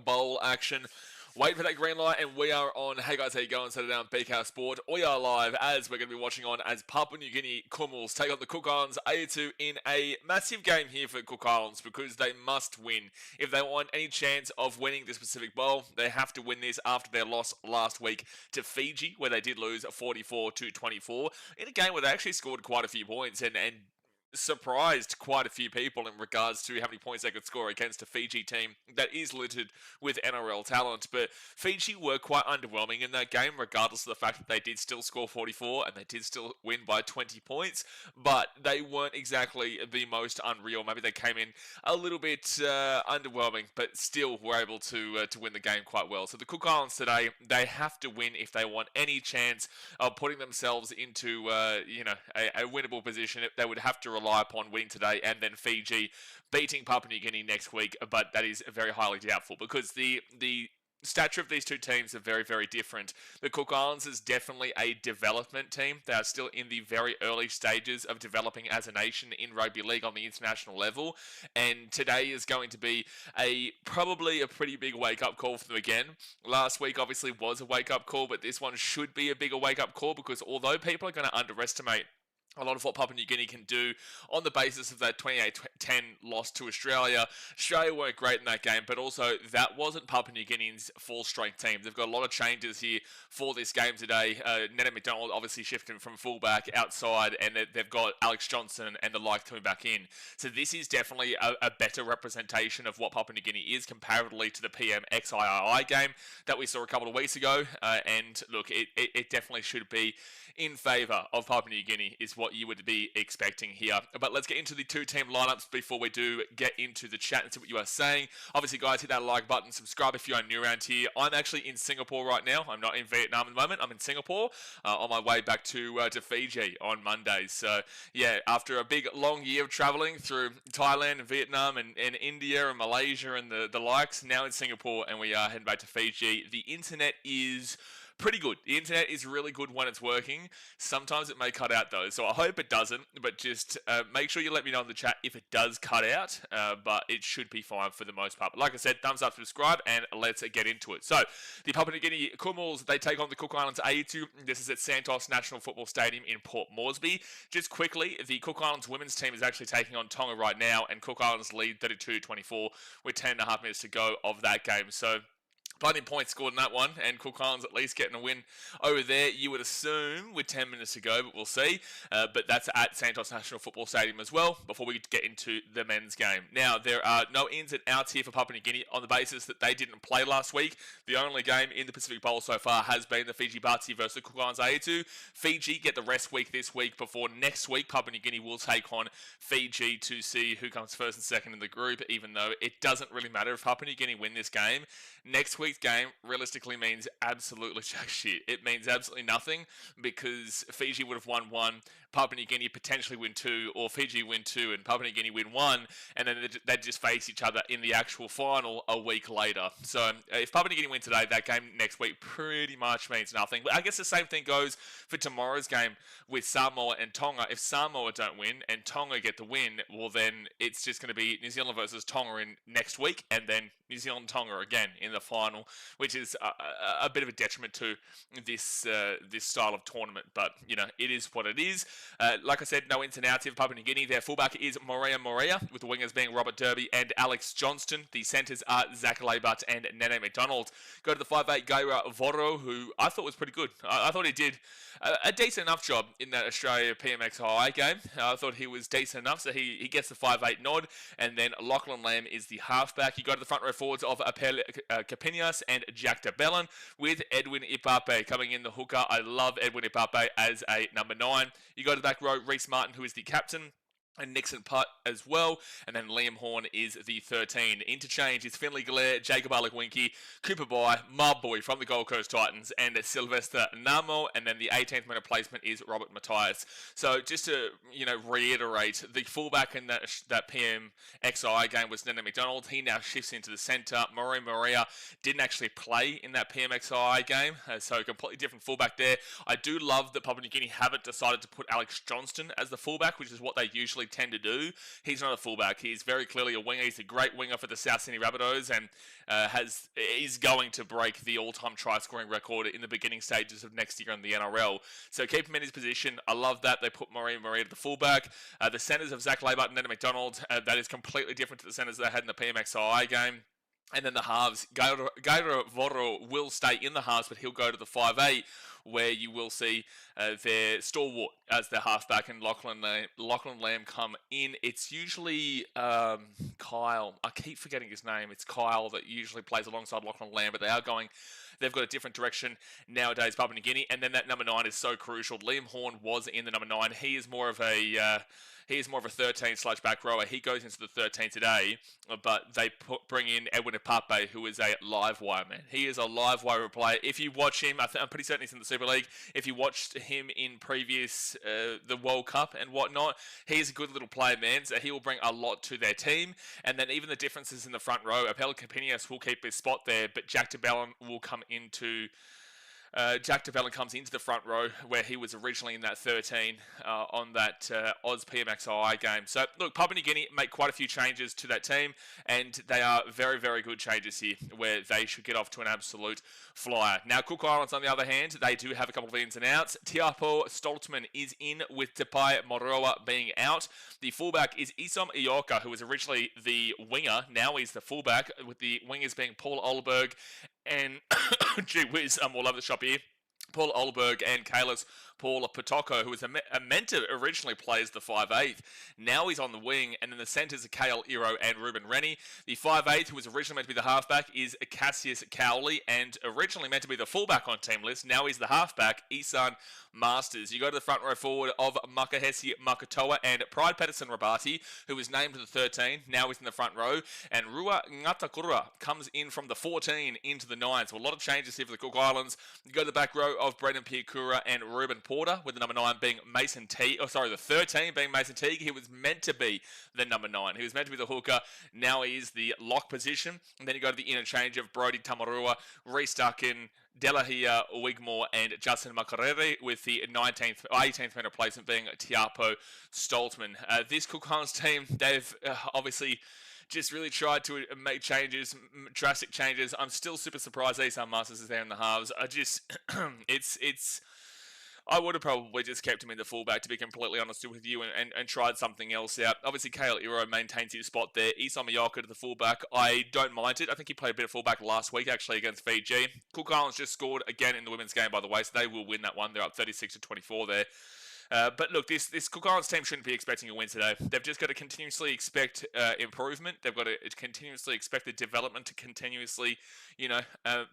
bowl action. Wait for that green light, and we are on. Hey guys, how you going? Set it down, BKR Sport. We are live as we're going to be watching on as Papua New Guinea Kumuls take on the Cook Islands Aitu in a massive game here for Cook Islands because they must win. If they want any chance of winning this Pacific Bowl, they have to win this after their loss last week to Fiji, where they did lose 44-24 in a game where they actually scored quite a few points and surprised quite a few people in regards to how many points they could score against a Fiji team that is littered with NRL talent. But Fiji were quite underwhelming in that game, regardless of the fact that they did still score 44 and they did still win by 20 points. But they weren't exactly the most unreal. Maybe they came in a little bit underwhelming, but still were able to win the game quite well. So the Cook Islands today, they have to win if they want any chance of putting themselves into a winnable position. They would have to rely upon winning today and then Fiji beating Papua New Guinea next week, but that is very highly doubtful because the stature of these two teams are very, very different. The Cook Islands is definitely a development team. They are still in the very early stages of developing as a nation in rugby league on the international level, and today is going to be probably a pretty big wake-up call for them again. Last week obviously was a wake-up call, but this one should be a bigger wake-up call because although people are going to underestimate a lot of what Papua New Guinea can do on the basis of that 28-10 loss to Australia. Australia weren't great in that game, but also that wasn't Papua New Guinea's full-strength team. They've got a lot of changes here for this game today. Nene McDonald obviously shifting from fullback outside, and they've got Alex Johnson and the like coming back in. So this is definitely a better representation of what Papua New Guinea is comparatively to the PMXIII game that we saw a couple of weeks ago. And look, it definitely should be in favour of Papua New Guinea is what you would be expecting here. But let's get into the two-team lineups before we do get into the chat and see what you are saying. Obviously, guys, hit that like button, subscribe if you are new around here. I'm actually in Singapore right now. I'm not in Vietnam at the moment. I'm in Singapore on my way back to Fiji on Monday. So, yeah, after a big, long year of travelling through Thailand and Vietnam and India and Malaysia and the likes, now in Singapore, and we are heading back to Fiji. The internet is pretty good. The internet is really good when it's working. Sometimes it may cut out though, so I hope it doesn't, but just make sure you let me know in the chat if it does cut out, but it should be fine for the most part. But like I said, thumbs up, subscribe, and let's get into it. So, the Papua New Guinea Kumuls, they take on the Cook Islands Aitu. This is at Santos National Football Stadium in Port Moresby. Just quickly, the Cook Islands women's team is actually taking on Tonga right now, and Cook Islands lead 32-24 with 10.5 minutes to go of that game. So, plenty of points scored in that one, and Cook Islands at least getting a win over there, you would assume, with 10 minutes to go, but we'll see. But that's at Santos National Football Stadium as well, before we get into the men's game. Now, there are no ins and outs here for Papua New Guinea on the basis that they didn't play last week. The only game in the Pacific Bowl so far has been the Fiji Batsi versus the Cook Islands Aitu. Fiji get the rest week this week before next week Papua New Guinea will take on Fiji to see who comes first and second in the group, even though it doesn't really matter if Papua New Guinea win this game. Next week's game realistically means absolutely jack shit. It means absolutely nothing because Fiji would have won one, Papua New Guinea potentially win two, or Fiji win two and Papua New Guinea win one, and then they'd just face each other in the actual final a week later. So if Papua New Guinea win today, that game next week pretty much means nothing. But I guess the same thing goes for tomorrow's game with Samoa and Tonga. If Samoa don't win and Tonga get the win, well then it's just going to be New Zealand versus Tonga in next week, and then New Zealand Tonga again in the final, which is a bit of a detriment to this style of tournament. But you know, it is what it is. Like I said, no ins and outs here for Papua New Guinea. Their fullback is Morea, with the wingers being Robert Derby and Alex Johnston. The centres are Zach Labutt and Nene McDonald. Go to the 5'8" Gaira Voro, who I thought was pretty good. I thought he did a decent enough job in that Australia PMXII game. I thought he was decent enough, so he gets the 5'8" nod. And then Lachlan Lamb is the halfback. You go to the front row forwards of Apel Capinias and Jack de Bellin, with Edwin Ipape coming in the hooker. I love Edwin Ipape as a number 9. You go to the back row, Reece Martin, who is the captain, and Nixon Putt as well, and then Liam Horn is the 13. Interchange is Finley Galaire, Jacob Alec-Winky, Cooper Bai, Marboy from the Gold Coast Titans, and Sylvester Namo, and then the 18th minute placement is Robert Matthias. So just to reiterate, the fullback in that PMXI game was Nene McDonald. He now shifts into the centre. Morea didn't actually play in that PMXI game, so a completely different fullback there. I do love that Papua New Guinea haven't decided to put Alex Johnston as the fullback, which is what they usually tend to do. He's not a fullback. He's very clearly a winger. He's a great winger for the South Sydney Rabbitohs, and is going to break the all-time try-scoring record in the beginning stages of next year in the NRL. So keep him in his position. I love that. They put Maria to the fullback. The centres of Zach Laybart and Ned McDonald, that is completely different to the centres they had in the PMXI game. And then the halves, Gaira Voro will stay in the halves, but he'll go to the 5'8", where you will see their stalwart as their halfback and Lachlan Lamb come in. It's usually Kyle. I keep forgetting his name. It's Kyle that usually plays alongside Lachlan Lamb, but they've got a different direction nowadays, Papua New Guinea. And then that number 9 is so crucial. Liam Horn was in the number 9. He is more of a 13/back rower. He goes into the 13 today, but they bring in Edwin Ipape, who is a live wire man. He is a live wire player. If you watch him, I'm pretty certain he's in the Super League. If you watched him in previous the World Cup and whatnot, he's a good little player, man. So he will bring a lot to their team. And then even the differences in the front row, Apel Capinius will keep his spot there, but Jack DeBellin will come into... Jack DeBellin comes into the front row where he was originally in that 13 on that Oz PMXI game. So, look, Papua New Guinea make quite a few changes to that team, and they are very, very good changes here where they should get off to an absolute flyer. Now, Cook Islands, on the other hand, they do have a couple of ins and outs. Tiapo Stoltman is in with Tapai Moroa being out. The fullback is Isom Ioka, who was originally the winger. Now he's the fullback, with the wingers being Paul Olberg and gee whiz, I'm all over the shop here. Paul Olberg and Kalis Paul Potoko, who was meant to originally play as the 5'8". Now he's on the wing, and then the centres are Kale Iro and Ruben Rennie. The 5'8", who was originally meant to be the halfback, is Cassius Cowley, and originally meant to be the fullback on team list. Now he's the halfback, Isan Masters. You go to the front row forward of Makahesi Makatoa and Pride Patterson Rabati, who was named to the 13. Now he's in the front row, and Rua Ngatakura comes in from the 14 into the 9. So a lot of changes here for the Cook Islands. You go to the back row of Brendan Piakura and Ruben Porter, with the number 9 being Mason Teague. The 13 being Mason Teague. He was meant to be the number 9. He was meant to be the hooker. Now he is the lock position. And then you go to the interchange of Brody Tamarua, Reece Duncan, Delahia Wigmore, and Justin Makarere, with the 18th man replacement being Tiapo Stoltman. This Cook Islands team, they've obviously just really tried to make changes, drastic changes. I'm still super surprised Isan Masters is there in the halves. I would have probably just kept him in the fullback, to be completely honest with you, and tried something else out. Obviously, Kale Iro maintains his spot there. Isom Ioka to the fullback. I don't mind it. I think he played a bit of fullback last week, actually, against Fiji. Cook Islands just scored again in the women's game, by the way, so they will win that one. They're up 36-24 there. But look, this Cook Islands team shouldn't be expecting a win today. They've just got to continuously expect improvement. They've got to continuously expect the development to continuously,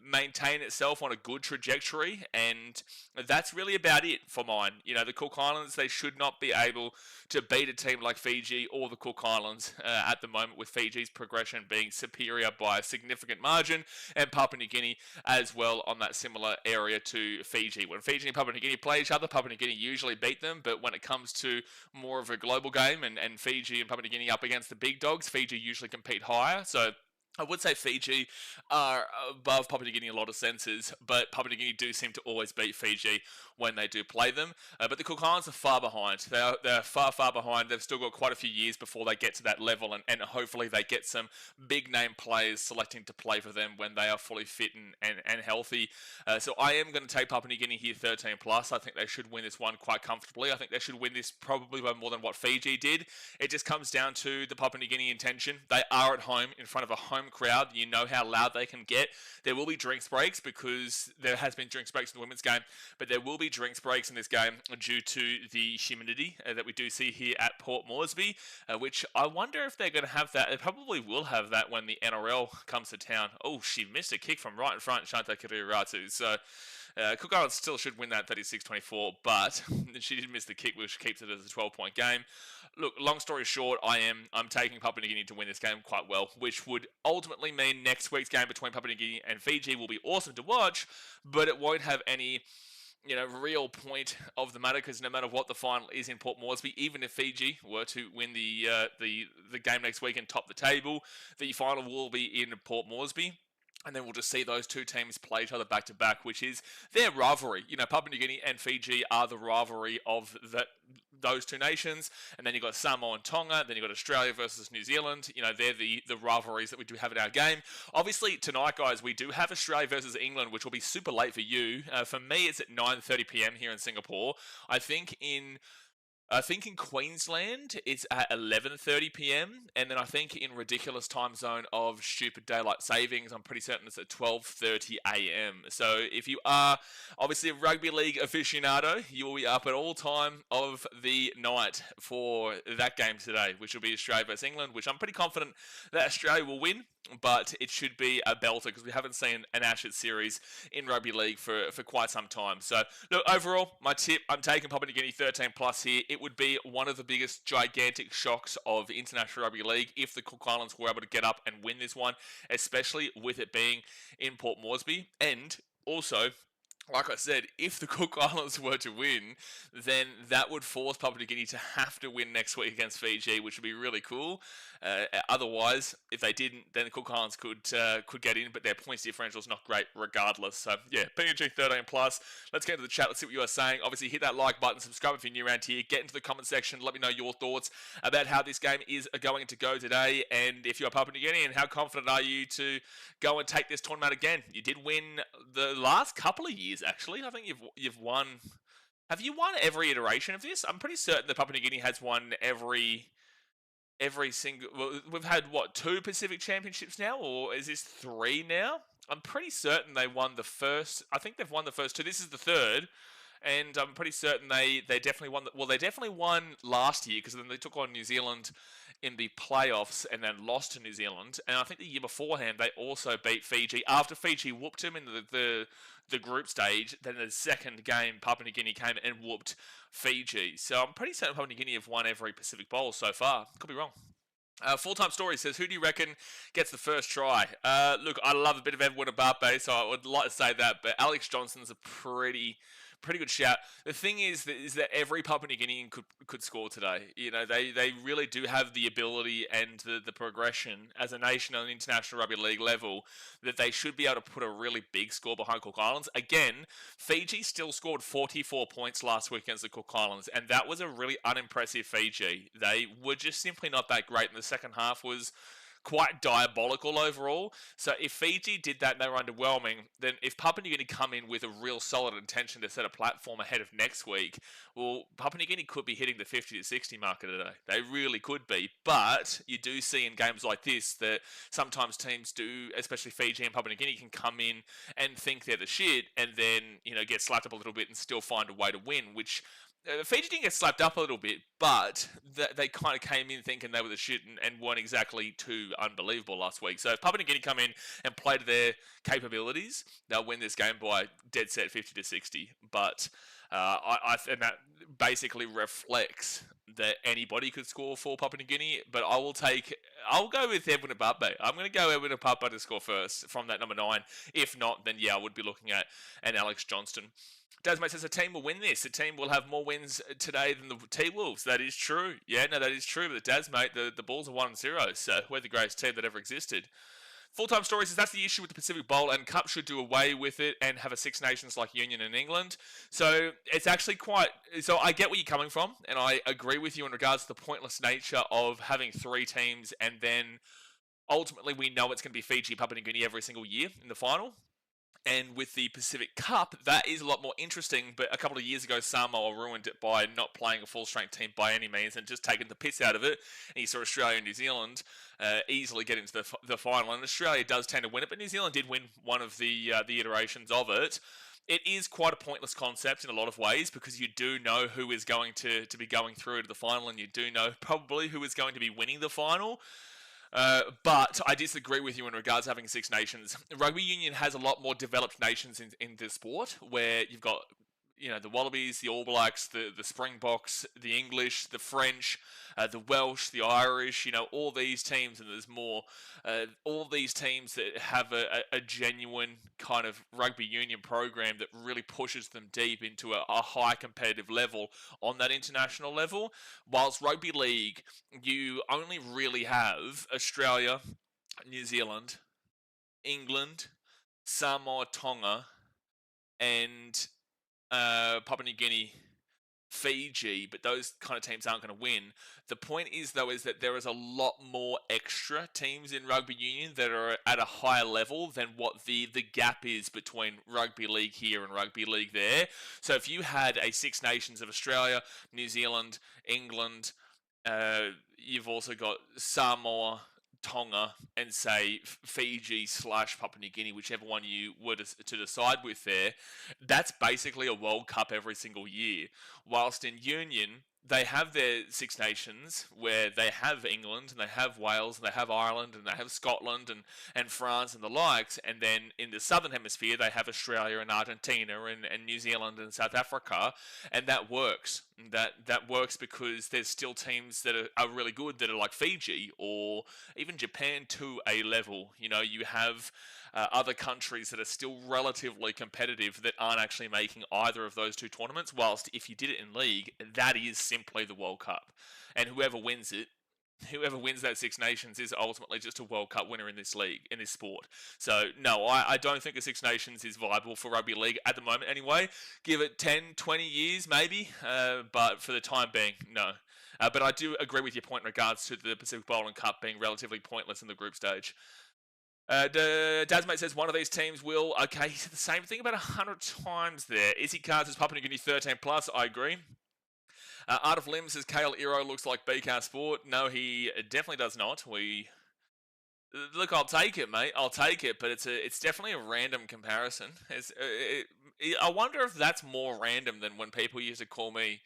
maintain itself on a good trajectory. And that's really about it for mine. The Cook Islands, they should not be able to beat a team like Fiji or the Cook Islands at the moment, with Fiji's progression being superior by a significant margin, and Papua New Guinea as well on that similar area to Fiji. When Fiji and Papua New Guinea play each other, Papua New Guinea usually beat them, but when it comes to more of a global game and Fiji and Papua New Guinea up against the big dogs, Fiji usually compete higher. So I would say Fiji are above Papua New Guinea in a lot of senses, but Papua New Guinea do seem to always beat Fiji when they do play them. But the Cook Islands are far behind. They're far, far behind. They've still got quite a few years before they get to that level, and hopefully they get some big-name players selecting to play for them when they are fully fit and healthy. So I am going to take Papua New Guinea here 13+. I think they should win this one quite comfortably. I think they should win this probably by more than what Fiji did. It just comes down to the Papua New Guinea intention. They are at home in front of a home crowd. You know how loud they can get. There will be drinks breaks, because there has been drinks breaks in the women's game, but there will be drinks breaks in this game due to the humidity that we do see here at Port Moresby, which I wonder if they're going to have that. They probably will have that when the NRL comes to town. Oh, she missed a kick from right in front, Shante Kiriuratu. So Cook Islands still should win that 36-24, but she did miss the kick, which keeps it as a 12-point game. Look, long story short, I'm taking Papua New Guinea to win this game quite well, which would ultimately mean next week's game between Papua New Guinea and Fiji will be awesome to watch, but it won't have any real point of the matter, because no matter what the final is in Port Moresby, even if Fiji were to win the game next week and top the table, the final will be in Port Moresby. And then we'll just see those two teams play each other back to back, which is their rivalry. You know, Papua New Guinea and Fiji are the rivalry of those two nations. And then you've got Samoa and Tonga. Then you've got Australia versus New Zealand. You know, they're the rivalries that we do have in our game. Obviously, tonight, guys, we do have Australia versus England, which will be super late for you. For me, it's at 9:30 p.m. here in Singapore. I think in Queensland it's at 11:30 p.m. and then I think in ridiculous time zone of stupid daylight savings, I'm pretty certain it's at 12:30 a.m. So if you are obviously a rugby league aficionado, you will be up at all time of the night for that game today, which will be Australia versus England, which I'm pretty confident that Australia will win. But it should be a belter because we haven't seen an Ashes series in rugby league for quite some time. So, look, overall, my tip, I'm taking Papua New Guinea 13 plus here. It would be one of the biggest gigantic shocks of international rugby league if the Cook Islands were able to get up and win this one, especially with it being in Port Moresby. And also, like I said, if the Cook Islands were to win, then that would force Papua New Guinea to have to win next week against Fiji, which would be really cool. Otherwise, if they didn't, then the Cook Islands could get in, but their points differential is not great regardless. So yeah, PNG 13 plus. Let's get into the chat. Let's see what you are saying. Obviously, hit that like button, subscribe if you're new around here. Get into the comment section. Let me know your thoughts about how this game is going to go today, and if you're Papua New Guinea, and how confident are you to go and take this tournament again? You did win the last couple of years. Actually, I think you've won. Have you won every iteration of this? I'm pretty certain that Papua New Guinea has won every single. Well, we've had what, 2 Pacific Championships now, or is this 3 now? I'm pretty certain they won the first. I think they've won the first 2. This is the 3rd, and I'm pretty certain they definitely won. They definitely won last year because then they took on New Zealand in the playoffs and then lost to New Zealand. And I think the year beforehand they also beat Fiji after Fiji whooped them in the group stage. Then the second game, Papua New Guinea came and whooped Fiji. So I'm pretty certain Papua New Guinea have won every Pacific Bowl so far. Could be wrong. Full-time story says, who do you reckon gets the first try? Look, I love a bit of Edwin Abape, so I would like to say that, but Alex Johnson's a pretty good shout. The thing is that every Papua New Guinean could score today. You know, they really do have the ability and the progression as a nation on an international rugby league level that they should be able to put a really big score behind Cook Islands. Again, Fiji still scored 44 points last week against the Cook Islands, and that was a really unimpressive Fiji. They were just simply not that great, and the second half was quite diabolical overall. So if Fiji did that and they were underwhelming, then if Papua New Guinea come in with a real solid intention to set a platform ahead of next week, well, Papua New Guinea could be hitting the 50 to 60 marker today. They really could be. But you do see in games like this that sometimes teams do, especially Fiji and Papua New Guinea, can come in and think they're the shit and then, you know, get slapped up a little bit and still find a way to win, which Fiji didn't get slapped up a little bit, but they kind of came in thinking they were the shit and weren't exactly too unbelievable last week. So if Papua New Guinea come in and play to their capabilities, they'll win this game by dead set 50 to 60. But and that basically reflects that anybody could score for Papua New Guinea. But I'll go with Edwin Abape. I'm going to go Edwin Abape to score first from that number 9. If not, then yeah, I would be looking at an Alex Johnston. Dasmate says a team will win this. A team will have more wins today than the T-Wolves. That is true. Yeah, no, that is true. But the Dasmate, the Bulls are 1-0, so we're the greatest team that ever existed. Full-time story says that's the issue with the Pacific Bowl, and Cup should do away with it and have a Six Nations like Union in England. So it's actually quite... So I get where you're coming from, and I agree with you in regards to the pointless nature of having 3 teams, and then ultimately we know it's going to be Fiji, Papua New Guinea every single year in the final. And with the Pacific Cup, that is a lot more interesting. But a couple of years ago, Samoa ruined it by not playing a full-strength team by any means and just taking the piss out of it. And you saw Australia and New Zealand easily get into the final. And Australia does tend to win it, but New Zealand did win one of the iterations of it. It is quite a pointless concept in a lot of ways because you do know who is going to be going through to the final, and you do know probably who is going to be winning the final. But I disagree with you in regards to having Six Nations. Rugby Union has a lot more developed nations in the sport, where you've got, you know, the Wallabies, the All Blacks, the Springboks, the English, the French, the Welsh, the Irish, you know, all these teams, and there's more, all these teams that have a genuine kind of rugby union program that really pushes them deep into a high competitive level on that international level. Whilst rugby league, you only really have Australia, New Zealand, England, Samoa, Tonga, and Papua New Guinea, Fiji, but those kind of teams aren't going to win. The point is, though, is that there is a lot more extra teams in rugby union that are at a higher level than what the gap is between rugby league here and rugby league there. So if you had a Six Nations of Australia, New Zealand, England, you've also got Samoa, Tonga, and say Fiji / Papua New Guinea, whichever one you were to decide with there, that's basically a World Cup every single year. Whilst in Union, they have their Six Nations where they have England and they have Wales and they have Ireland and they have Scotland and France and the likes, and then in the Southern Hemisphere they have Australia and Argentina and New Zealand and South Africa, and that works. That works because there's still teams that are really good that are like Fiji or even Japan to a level. You know, you have other countries that are still relatively competitive that aren't actually making either of those two tournaments, whilst if you did it in league, that is simply the World Cup. And whoever wins that Six Nations is ultimately just a World Cup winner in this league, in this sport. So, no, I don't think a Six Nations is viable for rugby league at the moment anyway. Give it 10, 20 years maybe, but for the time being, no. But I do agree with your point in regards to the Pacific Bowling Cup being relatively pointless in the group stage. Dasmate says one of these teams will. Okay, he said the same thing about 100 times there. Izzy Carr says Papua New Guinea 13 plus. I agree. Art of Lim says Kale Iro looks like BK Sport. No, he definitely does not. Look, I'll take it, mate. I'll take it, but it's definitely a random comparison. I wonder if that's more random than when people used to call me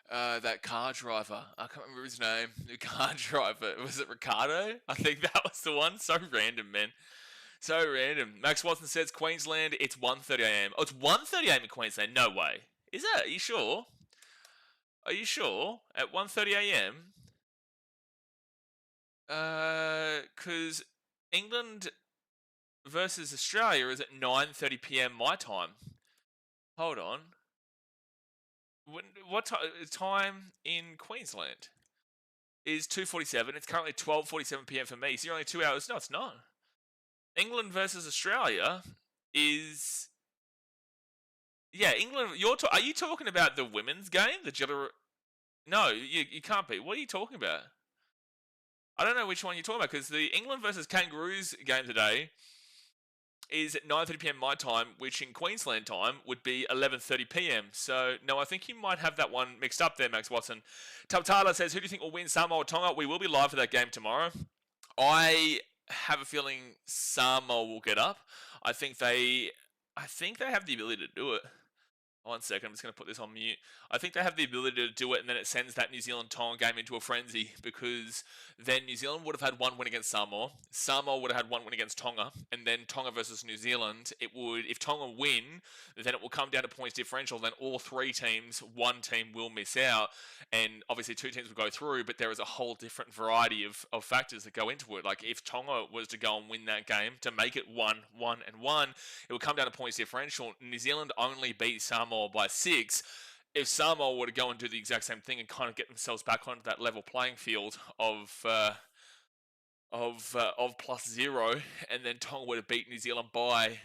that car driver. I can't remember his name. The car driver. Was it Ricardo? I think that was the one. So random, man. So random. Max Watson says Queensland, it's 1:30 a.m. Oh, it's 1:30 a.m. in Queensland. No way. Is that? Are you sure? Are you sure? At 1:30 a.m.? Because England versus Australia is at 9:30 p.m. my time. Hold on. What time in Queensland? Is 2:47. It's currently 12:47 p.m. for me. So you're only 2 hours. No, it's not. England versus Australia is... Yeah, England... Are you talking about the women's game? No, you can't be. What are you talking about? I don't know which one you're talking about, because the England versus Kangaroos game today is at 9:30 p.m. my time, which in Queensland time would be 11:30 p.m. So, no, I think you might have that one mixed up there, Max Watson. Tabtala says, who do you think will win, Samoa or Tonga? We will be live for that game tomorrow. I have a feeling Samoa will get up. I think they have the ability to do it. 1 second, I'm just going to put this on mute. I think they have the ability to do it, and then it sends that New Zealand-Tonga game into a frenzy, because then New Zealand would have had one win against Samoa, Samoa would have had one win against Tonga, and then Tonga versus New Zealand, if Tonga win, then it will come down to points differential, then all three teams, one team will miss out, and obviously two teams will go through, but there is a whole different variety of factors that go into it. Like, if Tonga was to go and win that game, to make it 1-1-1, it will come down to points differential. New Zealand only beat Samoa by 6. If Samoa were to go and do the exact same thing and kind of get themselves back onto that level playing field of +0, and then Tonga were to beat New Zealand by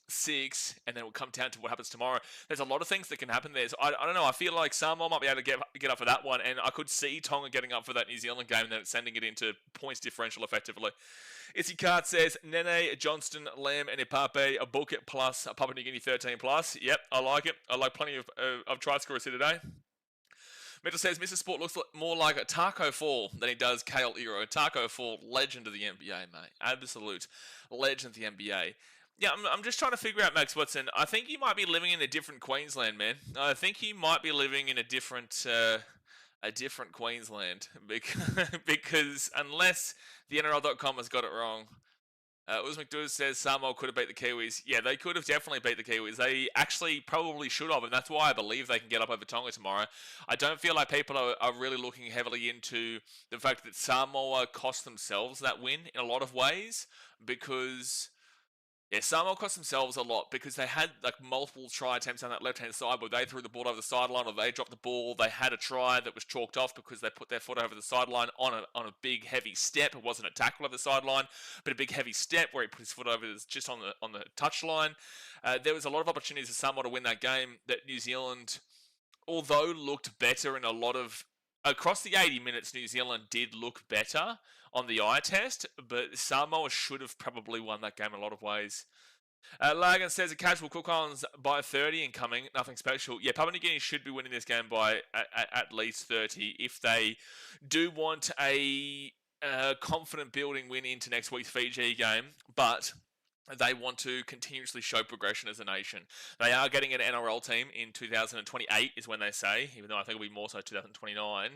6, and then it will come down to what happens tomorrow. There's a lot of things that can happen there. So I don't know. I feel like Samoa might be able to get up for that one, and I could see Tonga getting up for that New Zealand game and then sending it into points differential effectively. Issy Cart says, Nene, Johnston, Lamb, and Ipape, a book it plus a Papua New Guinea 13 plus. Yep, I like it. I like plenty of try scorers here today. Mitchell says, Mr. Sport looks more like a Taco Fall than he does Kale Iro. Taco Fall, legend of the NBA, mate. Absolute legend of the NBA. Yeah, I'm just trying to figure out, Max Watson. I think you might be living in a different Queensland, man. I think you might be living in a different Queensland, because unless the NRL.com has got it wrong. Uz McDougall says Samoa could have beat the Kiwis. Yeah, they could have definitely beat the Kiwis. They actually probably should have, and that's why I believe they can get up over Tonga tomorrow. I don't feel like people are really looking heavily into the fact that Samoa cost themselves that win in a lot of ways, because Yeah, Samoa cost themselves a lot because they had like multiple try attempts on that left-hand side where they threw the ball over the sideline or they dropped the ball. They had a try that was chalked off because they put their foot over the sideline on a big heavy step. It wasn't a tackle over the sideline, but a big heavy step where he put his foot over just on the touchline. There was a lot of opportunities for Samoa to win that game that New Zealand, although looked better in a lot of across the 80 minutes, New Zealand did look better on the eye test, but Samoa should have probably won that game in a lot of ways. Lagan says a casual Cook Islands by 30 incoming, nothing special. Yeah, Papua New Guinea should be winning this game by at least 30 if they do want a confident building win into next week's Fiji game, but they want to continuously show progression as a nation. They are getting an NRL team in 2028 is when they say, even though I think it'll be more so 2029.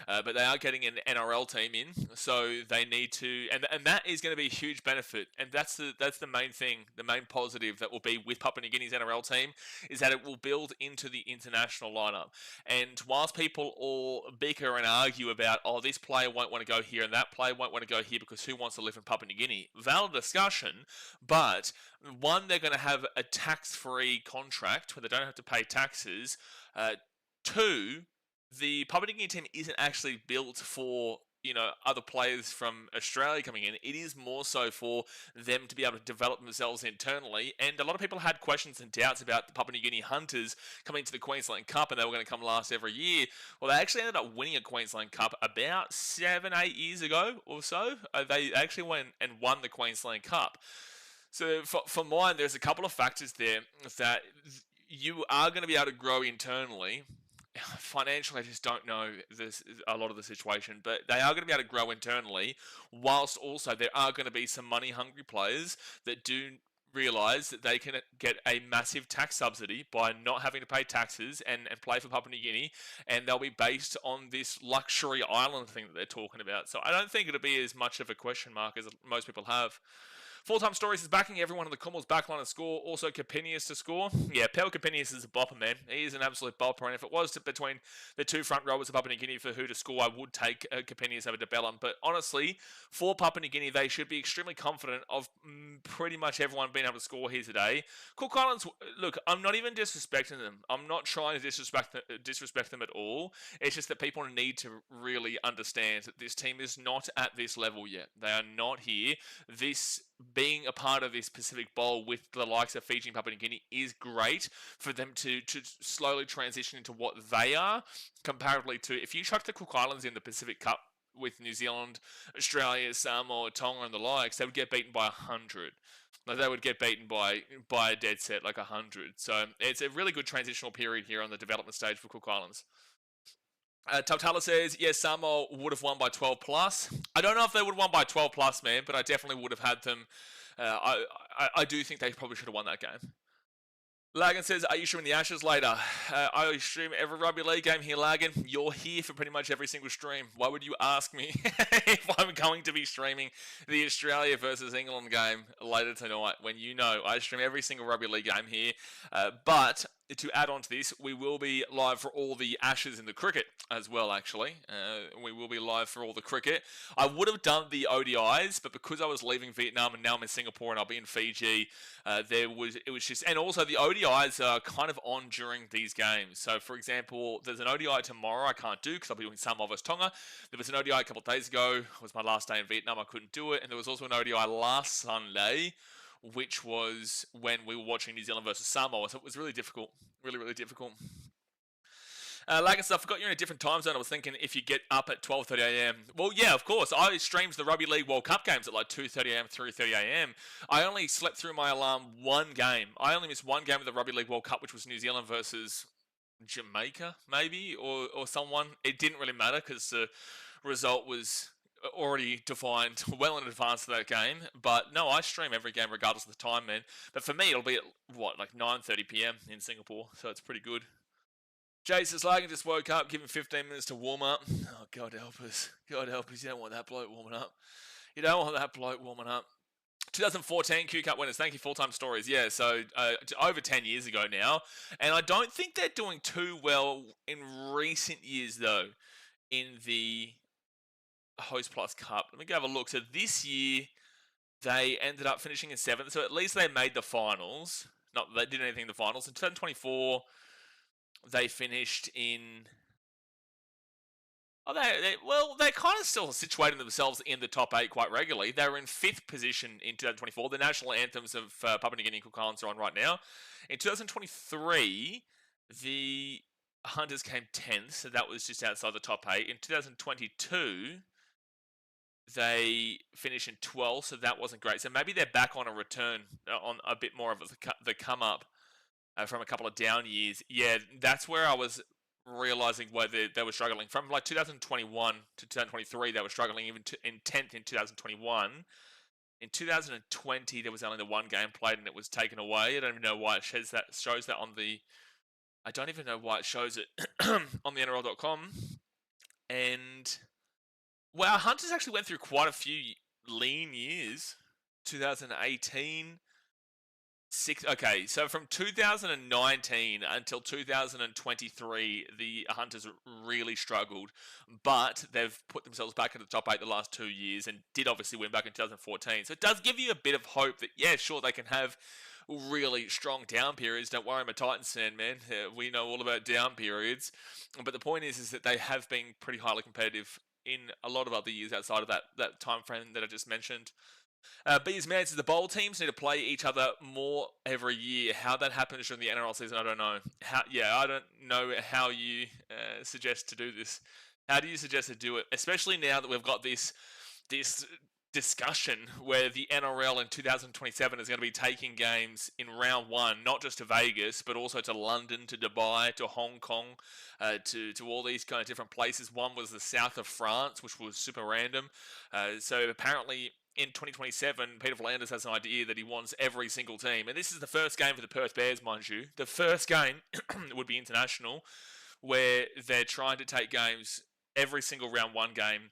But they are getting an NRL team in, so they need to, and that is going to be a huge benefit. And that's the main thing, the main positive that will be with Papua New Guinea's NRL team is that it will build into the international lineup. And whilst people all bicker and argue about, oh, this player won't want to go here and that player won't want to go here because who wants to live in Papua New Guinea? Valid discussion, but one, they're going to have a tax-free contract where they don't have to pay taxes. Two, the Papua New Guinea team isn't actually built for other players from Australia coming in. It is more so for them to be able to develop themselves internally. And a lot of people had questions and doubts about the Papua New Guinea Hunters coming to the Queensland Cup and they were going to come last every year. Well, they actually ended up winning a Queensland Cup about 7-8 years ago or so. They actually went and won the Queensland Cup. So for mine, there's a couple of factors there that you are going to be able to grow internally. Financially, I just don't know a lot of the situation, but they are going to be able to grow internally, whilst also there are going to be some money-hungry players that do realise that they can get a massive tax subsidy by not having to pay taxes and play for Papua New Guinea, and they'll be based on this luxury island thing that they're talking about. So I don't think it'll be as much of a question mark as most people have. Full-time Stories is backing everyone in the Kumuls backline to score. Also, Capinius to score. Yeah, Pel Capinius is a bopper, man. He is an absolute bopper. And if it was between the two front rowers of Papua New Guinea for who to score, I would take Capinius over DeBellum. But honestly, for Papua New Guinea, they should be extremely confident of pretty much everyone being able to score here today. Cook Islands, look, I'm not even disrespecting them. I'm not trying to disrespect them at all. It's just that people need to really understand that this team is not at this level yet. They are not here. Being a part of this Pacific Bowl with the likes of Fiji and Papua New Guinea is great for them to slowly transition into what they are, comparatively to if you chuck the Cook Islands in the Pacific Cup with New Zealand, Australia, Samoa, Tonga and the likes, they would get beaten by 100. Like they would get beaten by a dead set, like 100. So it's a really good transitional period here on the development stage for Cook Islands. Tautala says, yes, Samoa would have won by 12 plus. I don't know if they would have won by 12 plus, man, but I definitely would have had them. I do think they probably should have won that game. Lagan says, are you streaming the Ashes later? I stream every rugby league game here, Lagan. You're here for pretty much every single stream. Why would you ask me if I'm going to be streaming the Australia versus England game later tonight when you know I stream every single rugby league game here? But to add on to this, we will be live for all the Ashes in the cricket as well, actually. We will be live for all the cricket. I would have done the ODIs, but because I was leaving Vietnam and now I'm in Singapore and I'll be in Fiji, it was just... And also the ODIs are kind of on during these games. So, for example, there's an ODI tomorrow I can't do because I'll be doing Samoa vs Tonga. There was an ODI a couple of days ago. It was my last day in Vietnam. I couldn't do it. And there was also an ODI last Sunday, which was when we were watching New Zealand versus Samoa. So it was really difficult. Really, really difficult. Like I said, I forgot you're in a different time zone. I was thinking if you get up at 12:30 a.m. Well, yeah, of course. I streamed the Rugby League World Cup games at like 2:30 a.m., 3:30 a.m. I only slept through my alarm one game. I only missed one game of the Rugby League World Cup, which was New Zealand versus Jamaica, maybe, or someone. It didn't really matter because the result was already defined well in advance of that game. But no, I stream every game regardless of the time, man. But for me, it'll be at, like 9:30 p.m. in Singapore, so it's pretty good. Jay says, Lagan just woke up, give him 15 minutes to warm up. Oh, God help us. God help us. You don't want that bloke warming up. You don't want that bloke warming up. 2014 Q Cup winners. Thank you, Full-Time Stories. Yeah, so over 10 years ago now. And I don't think they're doing too well in recent years, though, in the Host Plus Cup. Let me go have a look. So this year, they ended up finishing in 7th, so at least they made the finals. Not that they did anything in the finals. In 2024, they finished in... Oh, they're kind of still situating themselves in the top 8 quite regularly. They were in 5th position in 2024. The national anthems of Papua New Guinea and Cook Islands are on right now. In 2023, the Hunters came 10th, so that was just outside the top 8. In 2022, they finished in 12th, so that wasn't great. So maybe they're back on a return, on a bit more of the come up from a couple of down years. Yeah, that's where I was realizing where they were struggling. From like 2021 to 2023, they were struggling even in 10th in 2021. In 2020, there was only the one game played and it was taken away. I don't even know why it shows that on the... I don't even know why it shows it on the NRL.com. And... well, Hunters actually went through quite a few lean years. 2018... Okay, so from 2019 until 2023, the Hunters really struggled, but they've put themselves back in the top 8 the last 2 years and did obviously win back in 2014. So it does give you a bit of hope that, yeah, sure, they can have really strong down periods. Don't worry, I'm a Titans fan, man. We know all about down periods. But the point is that they have been pretty highly competitive in a lot of other years outside of that time frame that I just mentioned. B's man says the bowl teams need to play each other more every year. How that happens during the NRL season, I don't know. I don't know how you suggest to do this. How do you suggest to do it? Especially now that we've got this discussion where the NRL in 2027 is going to be taking games in round 1, not just to Vegas, but also to London, to Dubai, to Hong Kong, to all these kind of different places. One was the south of France, which was super random. So apparently... in 2027, Peter V'landys has an idea that he wants every single team. And this is the first game for the Perth Bears, mind you. The first game would be international, where they're trying to take games, every single round 1 game,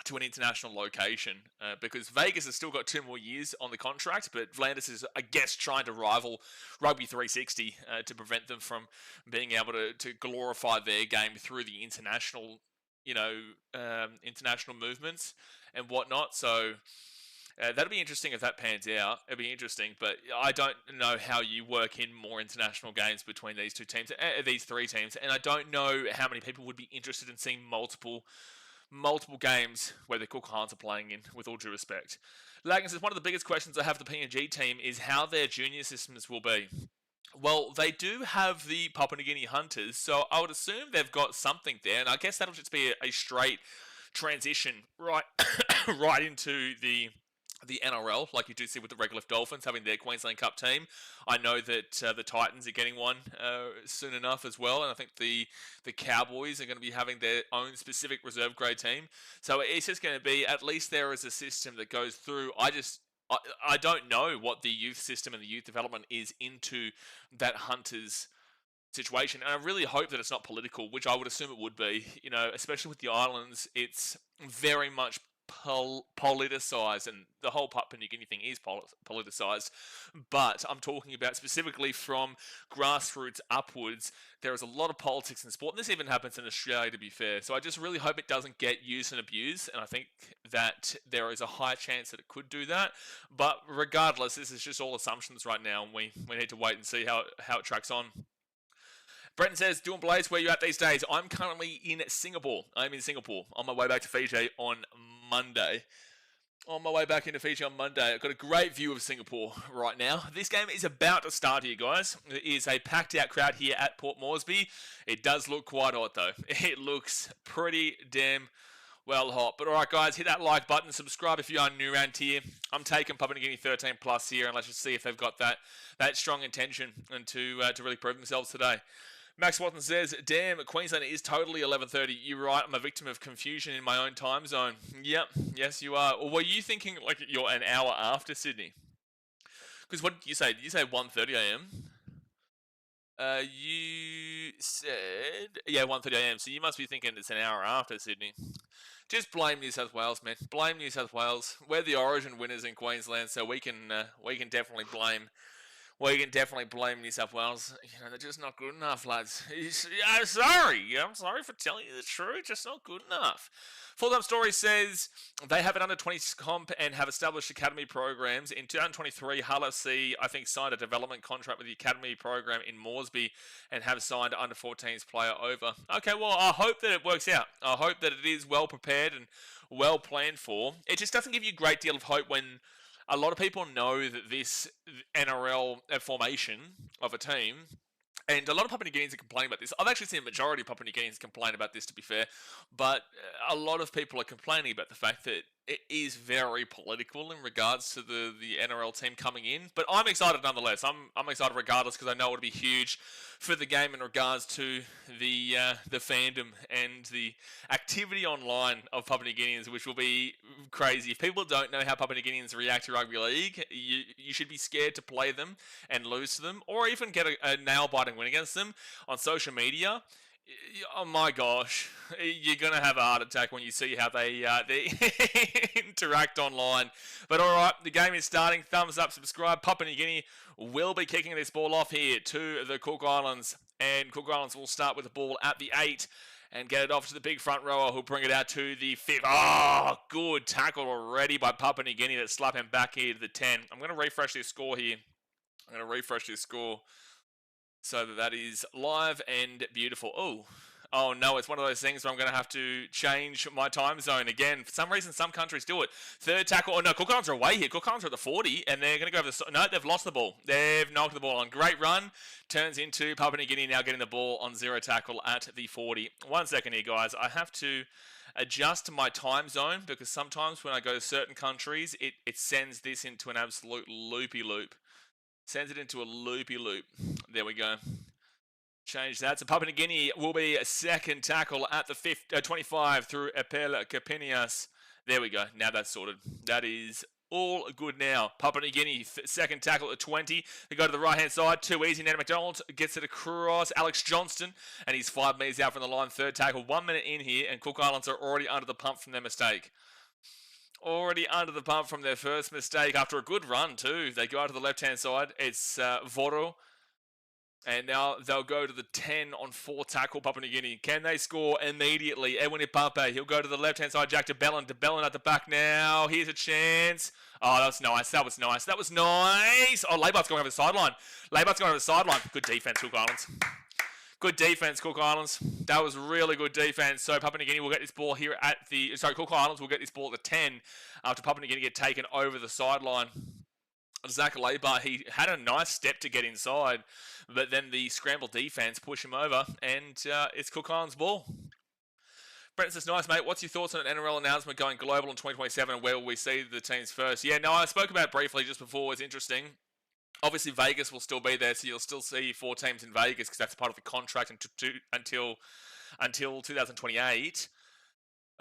to an international location. Because Vegas has still got 2 more years on the contract, but V'landys is, I guess, trying to rival Rugby 360 to prevent them from being able to glorify their game through the international, international movements and whatnot. So... that'll be interesting if that pans out. It'll be interesting, but I don't know how you work in more international games between these 2 teams, these 3 teams, and I don't know how many people would be interested in seeing multiple games where the Cook Islands are playing in, with all due respect. Lagan says, one of the biggest questions I have for the PNG team is how their junior systems will be. Well, they do have the Papua New Guinea Hunters, so I would assume they've got something there, and I guess that'll just be a straight transition right into the NRL, like you do see with the Red Cliff Dolphins having their Queensland Cup team. I know that the Titans are getting one soon enough as well, and I think the Cowboys are going to be having their own specific reserve grade team. So it's just going to be, at least there is a system that goes through. I don't know what the youth system and the youth development is into that Hunters situation, and I really hope that it's not political, which I would assume it would be. Especially with the islands, it's very much politicized, and the whole Papua New Guinea thing is politicized, but I'm talking about specifically from grassroots upwards. There is a lot of politics in sport, and this even happens in Australia, to be fair. So I just really hope it doesn't get used and abused, and I think that there is a high chance that it could do that. But regardless, this is just all assumptions right now, and we need to wait and see how it tracks on. Brenton says, doing Blaze, where you at these days? I'm currently in Singapore. I'm in Singapore on my way back to Fiji on Monday. On my way back into Fiji on Monday. I've got a great view of Singapore right now. This game is about to start here, guys. It is a packed out crowd here at Port Moresby. It does look quite hot, though. It looks pretty damn well hot. But alright, guys, hit that like button. Subscribe if you are new around here. I'm taking Papua New Guinea 13 plus here, and let's just see if they've got that strong intention and to really prove themselves today. Max Watson says, damn, Queensland is totally 11:30. You're right, I'm a victim of confusion in my own time zone. Yep, yes you are. Or were you thinking like you're an hour after Sydney? Because what did you say? Did you say 1:30 a.m.? You said... yeah, 1:30 a.m. So you must be thinking it's an hour after Sydney. Just blame New South Wales, man. Blame New South Wales. We're the Origin winners in Queensland, so we can definitely blame Well, you can definitely blame New South Wales. They're just not good enough, lads. I'm sorry. I'm sorry for telling you the truth. Just not good enough. Full-time Story says they have an under-20s comp and have established academy programs. In 2023, Hull FC, I think, signed a development contract with the academy program in Moresby and have signed under-14s player over. Okay, well, I hope that it works out. I hope that it is well prepared and well planned for. It just doesn't give you a great deal of hope when a lot of people know that this NRL formation of a team, and a lot of Papua New Guineans are complaining about this. I've actually seen a majority of Papua New Guineans complain about this, to be fair, but a lot of people are complaining about the fact that it is very political in regards to the NRL team coming in. But I'm excited nonetheless. I'm excited regardless because I know it'll be huge for the game in regards to the fandom and the activity online of Papua New Guineans, which will be crazy. If people don't know how Papua New Guineans react to rugby league, you should be scared to play them and lose to them, or even get a nail-biting win against them on social media. Oh my gosh, you're going to have a heart attack when you see how they interact online. But alright, the game is starting. Thumbs up, subscribe. Papua New Guinea will be kicking this ball off here to the Cook Islands. And Cook Islands will start with the ball at the 8 and get it off to the big front rower who'll bring it out to the 5. Oh, good tackle already by Papua New Guinea. That's slap him back here to the 10. I'm going to refresh this score here. So that is live and beautiful. Oh no, it's one of those things where I'm going to have to change my time zone again. For some reason, some countries do it. Third tackle. Oh no, Cook Islands are away here. Cook Islands are at the 40, and they're going to go over the... No, they've lost the ball. They've knocked the ball on. Great run. Turns into Papua New Guinea now getting the ball on 0 tackle at the 40. 1 second here, guys. I have to adjust my time zone because sometimes when I go to certain countries, it sends this into an absolute loopy-loop. Sends it into a loopy-loop. There we go. Change that. So Papua New Guinea will be a second tackle at the 25 through Apela Kapinias. There we go. Now that's sorted. That is all good now. Papua New Guinea, second tackle at 20. They go to the right-hand side. Too easy. Nathan McDonald gets it across. Alex Johnston, and he's 5 metres out from the line. Third tackle. 1 minute in here, and Cook Islands are already under the pump from their mistake. Already under the pump from their first mistake after a good run too. They go out to the left-hand side. It's Voro. And now they'll go to the 10 on 4 tackle Papua New Guinea. Can they score immediately? Edwin Ipampe. He'll go to the left-hand side. Jack DeBellin. DeBellin at the back now. Here's a chance. Oh, that was nice. Oh, Labart's going over the sideline. Good defense, Cook Islands. Good defense, Cook Islands. That was really good defense. So Papua New Guinea will get this ball here at the... Sorry, Cook Islands will get this ball at the 10 after Papua New Guinea get taken over the sideline. Zach Labart, he had a nice step to get inside, but then the scramble defense pushed him over, and it's Cook Islands' ball. Brent says, nice, mate. What's your thoughts on an NRL announcement going global in 2027, and where will we see the teams first? Yeah, no, I spoke about it briefly just before. It's interesting. Obviously, Vegas will still be there, so you'll still see 4 teams in Vegas because that's part of the contract until 2028.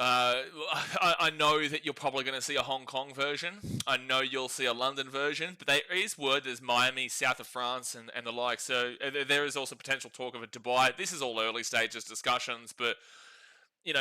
I know that you're probably going to see a Hong Kong version. I know you'll see a London version, but there is word there's Miami, south of France, and the like. So there is also potential talk of a Dubai. This is all early stages discussions, but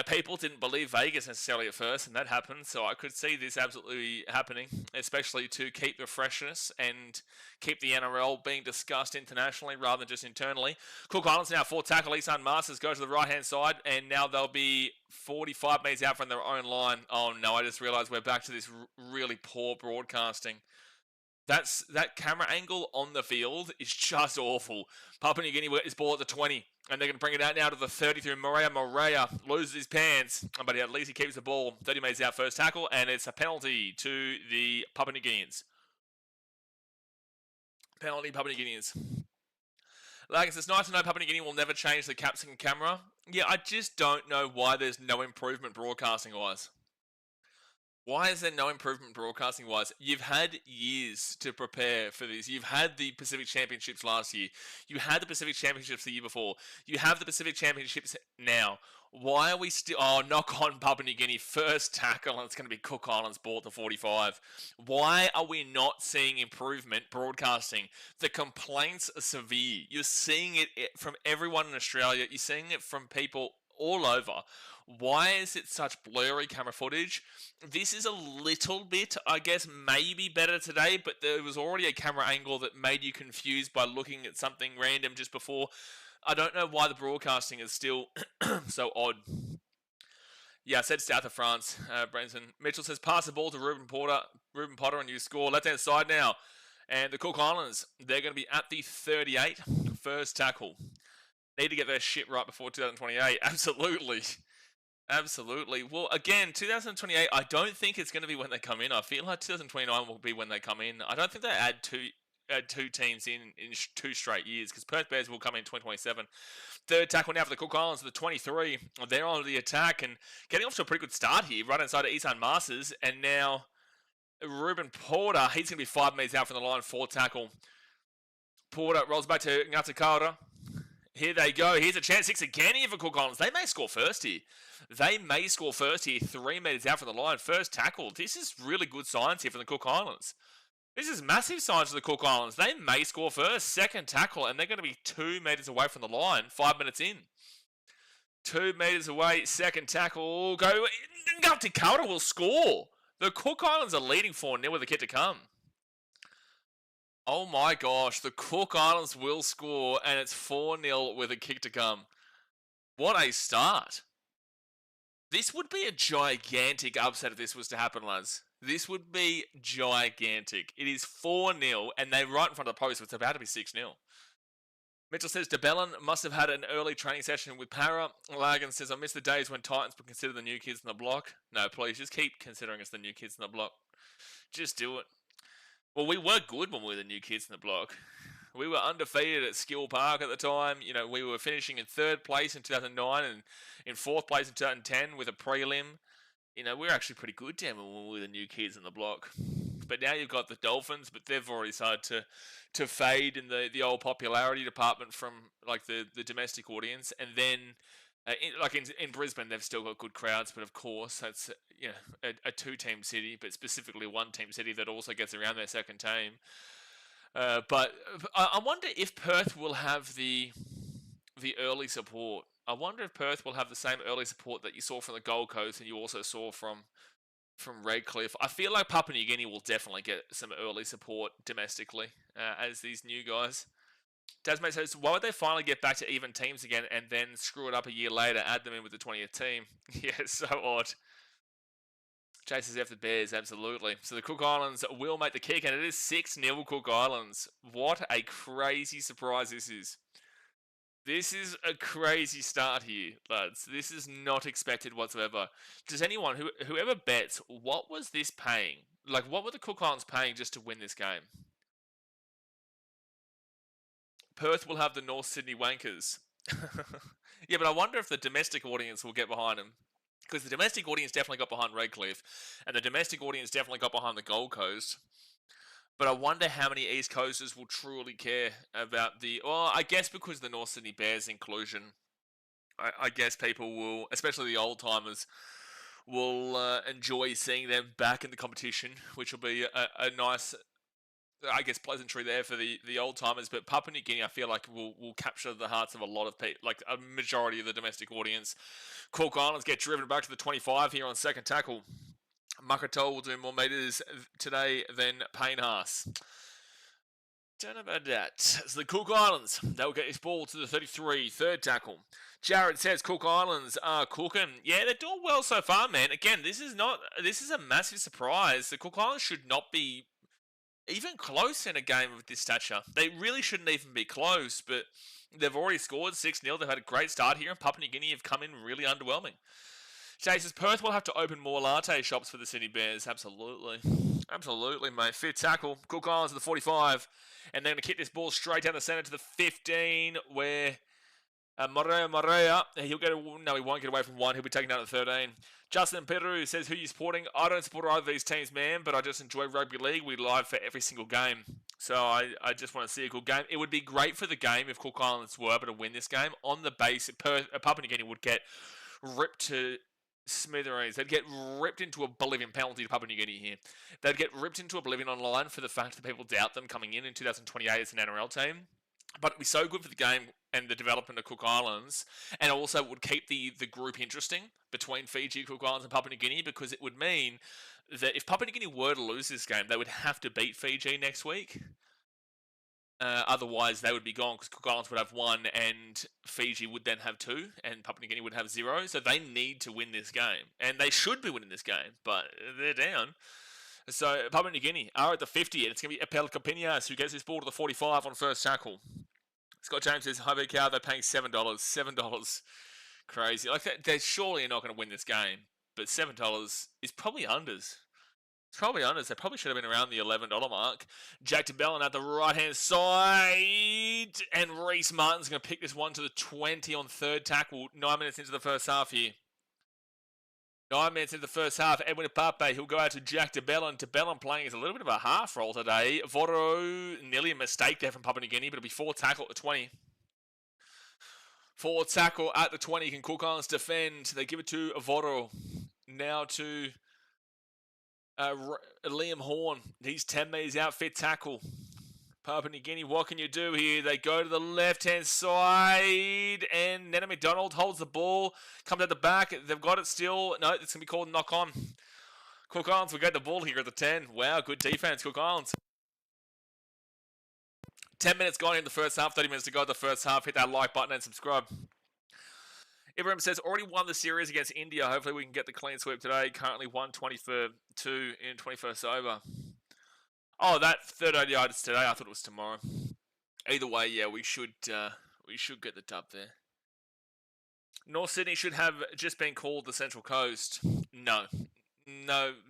people didn't believe Vegas necessarily at first, and that happened. So I could see this absolutely happening, especially to keep the freshness and keep the NRL being discussed internationally rather than just internally. Cook Islands now 4 tackle. Isan Masters go to the right-hand side, and now they'll be 45 metres out from their own line. Oh, no, I just realised we're back to this really poor broadcasting. That camera angle on the field is just awful. Papua New Guinea will get this ball at the 20, and they're going to bring it out now to the 30 through Morea. Morea loses his pants, but at least he keeps the ball. 30 metres out, first tackle, and it's a penalty to the Papua New Guineans. Penalty, Papua New Guineans. Like it's nice to know Papua New Guinea will never change the capsicum camera. Yeah, I just don't know why there's no improvement broadcasting-wise. Why is there no improvement broadcasting-wise? You've had years to prepare for this. You've had the Pacific Championships last year. You had the Pacific Championships the year before. You have the Pacific Championships now. Why are we still... Oh, knock on Papua New Guinea. First tackle, and it's going to be Cook Islands ball to 45. Why are we not seeing improvement broadcasting? The complaints are severe. You're seeing it from everyone in Australia. You're seeing it from people all over. Why is it such blurry camera footage? This is a little bit, I guess, maybe better today, but there was already a camera angle that made you confused by looking at something random just before. I don't know why the broadcasting is still so odd. Yeah, I said south of France. Branson Mitchell says, pass the ball to Ruben Potter, and you score. Left-hand side now. And the Cook Islands, they're going to be at the 38. First tackle. Need to get their shit right before 2028. Absolutely. Absolutely. Well, again, 2028, I don't think it's going to be when they come in. I feel like 2029 will be when they come in. I don't think they add two teams in 2 straight years, because Perth Bears will come in 2027. Third tackle now for the Cook Islands, the 23. They're on the attack and getting off to a pretty good start here, right inside of Isan Masters. And now Ruben Porter, he's going to be 5 metres out from the line, 4th tackle. Porter rolls back to Ngatakara. Here they go. Here's a chance. 6 again here for Cook Islands. They may score first here. 3 metres out from the line. First tackle. This is really good signs here for the Cook Islands. This is massive signs for the Cook Islands. They may score first. Second tackle, and they're going to be 2 metres away from the line. 5 minutes in. 2 metres away. Second tackle. Go. Ngatakara will score. The Cook Islands are leading 4-0 with a kick to come. Oh my gosh, the Cook Islands will score, and it's 4-0 with a kick to come. What a start. This would be a gigantic upset if this was to happen, lads. This would be gigantic. It is 4-0, and they're right in front of the post, so it's about to be 6-0. Mitchell says, DeBellin must have had an early training session with Para. Lagan says, I miss the days when Titans were considered the new kids in the block. No, please, just keep considering us the new kids in the block. Just do it. Well, we were good when we were the new kids in the block. We were undefeated at Skill Park at the time. You know, we were finishing in 3rd place in 2009 and in 4th place in 2010 with a prelim. You know, we were actually pretty good down when we were the new kids in the block. But now you've got the Dolphins, but they've already started to fade in the old popularity department from like the domestic audience. And then in Brisbane, they've still got good crowds, but of course that's a 2-team city, but specifically 1-team city that also gets around their second team. But I wonder if Perth will have the early support. I wonder if Perth will have the same early support that you saw from the Gold Coast and you also saw from Redcliffe. I feel like Papua New Guinea will definitely get some early support domestically as these new guys. Tasmate says, why would they finally get back to even teams again and then screw it up a year later, add them in with the 20th team? Yeah, so odd. Chases after the Bears, absolutely. So the Cook Islands will make the kick, and it is 6-0 Cook Islands. What a crazy surprise this is. This is a crazy start here, lads. This is not expected whatsoever. Does anyone, whoever bets, what was this paying? Like, what were the Cook Islands paying just to win this game? Perth will have the North Sydney Wankers. Yeah, but I wonder if the domestic audience will get behind them. Because the domestic audience definitely got behind Redcliffe, and the domestic audience definitely got behind the Gold Coast. But I wonder how many East Coasters will truly care about well, I guess because of the North Sydney Bears inclusion, I guess people will, especially the old-timers, will enjoy seeing them back in the competition, which will be a nice, I guess, pleasantry there for the old-timers. But Papua New Guinea, I feel like, will capture the hearts of a lot of people, like a majority of the domestic audience. Cook Islands get driven back to the 25 here on second tackle. Makato will do more metres today than Payne Haas. Don't know about that. So the Cook Islands, they'll get this ball to the 33, third tackle. Jared says Cook Islands are cooking. Yeah, they're doing well so far, man. Again, this is a massive surprise. The Cook Islands should not be even close in a game of this stature. They really shouldn't even be close, but they've already scored 6-0. They've had a great start here, and Papua New Guinea have come in really underwhelming. Jay says, Perth will have to open more latte shops for the Sydney Bears. Absolutely. Absolutely, mate. Fifth tackle. Cook Islands to the 45. And they're going to kick this ball straight down the centre to the 15, where Morea, he won't get away from one. He'll be taken down to 13. Justin Peru says, who are you supporting? I don't support either of these teams, man, but I just enjoy rugby league. We live for every single game. So I just want to see a good game. It would be great for the game if Cook Islands were able to win this game. On the base, Papua New Guinea would get ripped to smithereens. They'd get ripped into oblivion. Penalty to Papua New Guinea here. They'd get ripped into oblivion online for the fact that people doubt them coming in 2028 as an NRL team. But it'd be so good for the game and the development of Cook Islands, and also would keep the group interesting between Fiji, Cook Islands, and Papua New Guinea, because it would mean that if Papua New Guinea were to lose this game, they would have to beat Fiji next week. Otherwise, they would be gone, because Cook Islands would have 1 and Fiji would then have 2 and Papua New Guinea would have 0. So they need to win this game. And they should be winning this game, but they're down. So Papua New Guinea are at the 50, and it's going to be Epel Capinas who gets this ball to the 45 on first tackle. Scott James says, hi, BKR, they're paying $7. $7. Crazy. Like, they're surely not going to win this game, but $7 is probably unders. It's probably unders. They probably should have been around the $11 mark. Jack DeBellin at the right-hand side, and Reese Martin's going to pick this one to the 20 on third tackle. 9 minutes into the first half here. 9 minutes into the first half, Edwin Pape, he'll go out to Jack DeBellin. DeBellin playing as a little bit of a half role today. Voro, nearly a mistake there from Papua New Guinea, but it'll be 4 tackle at the 20. 4 tackle at the 20. Can Cook Islands defend? They give it to Voro. Now to Liam Horn. He's 10 metres out, fit tackle. Papua New Guinea, what can you do here? They go to the left-hand side, and Nana McDonald holds the ball, comes at the back. They've got it still. No, it's going to be called knock on. Cook Islands will get the ball here at the 10. Wow, good defense, Cook Islands. 10 minutes gone in the first half, 30 minutes to go in the first half. Hit that like button and subscribe. Ibrahim says, already won the series against India. Hopefully we can get the clean sweep today. Currently 120 for 2 in 21st over. Oh, that third ODI is today. I thought it was tomorrow. Either way, yeah, we should get the dub there. North Sydney should have just been called the Central Coast. No,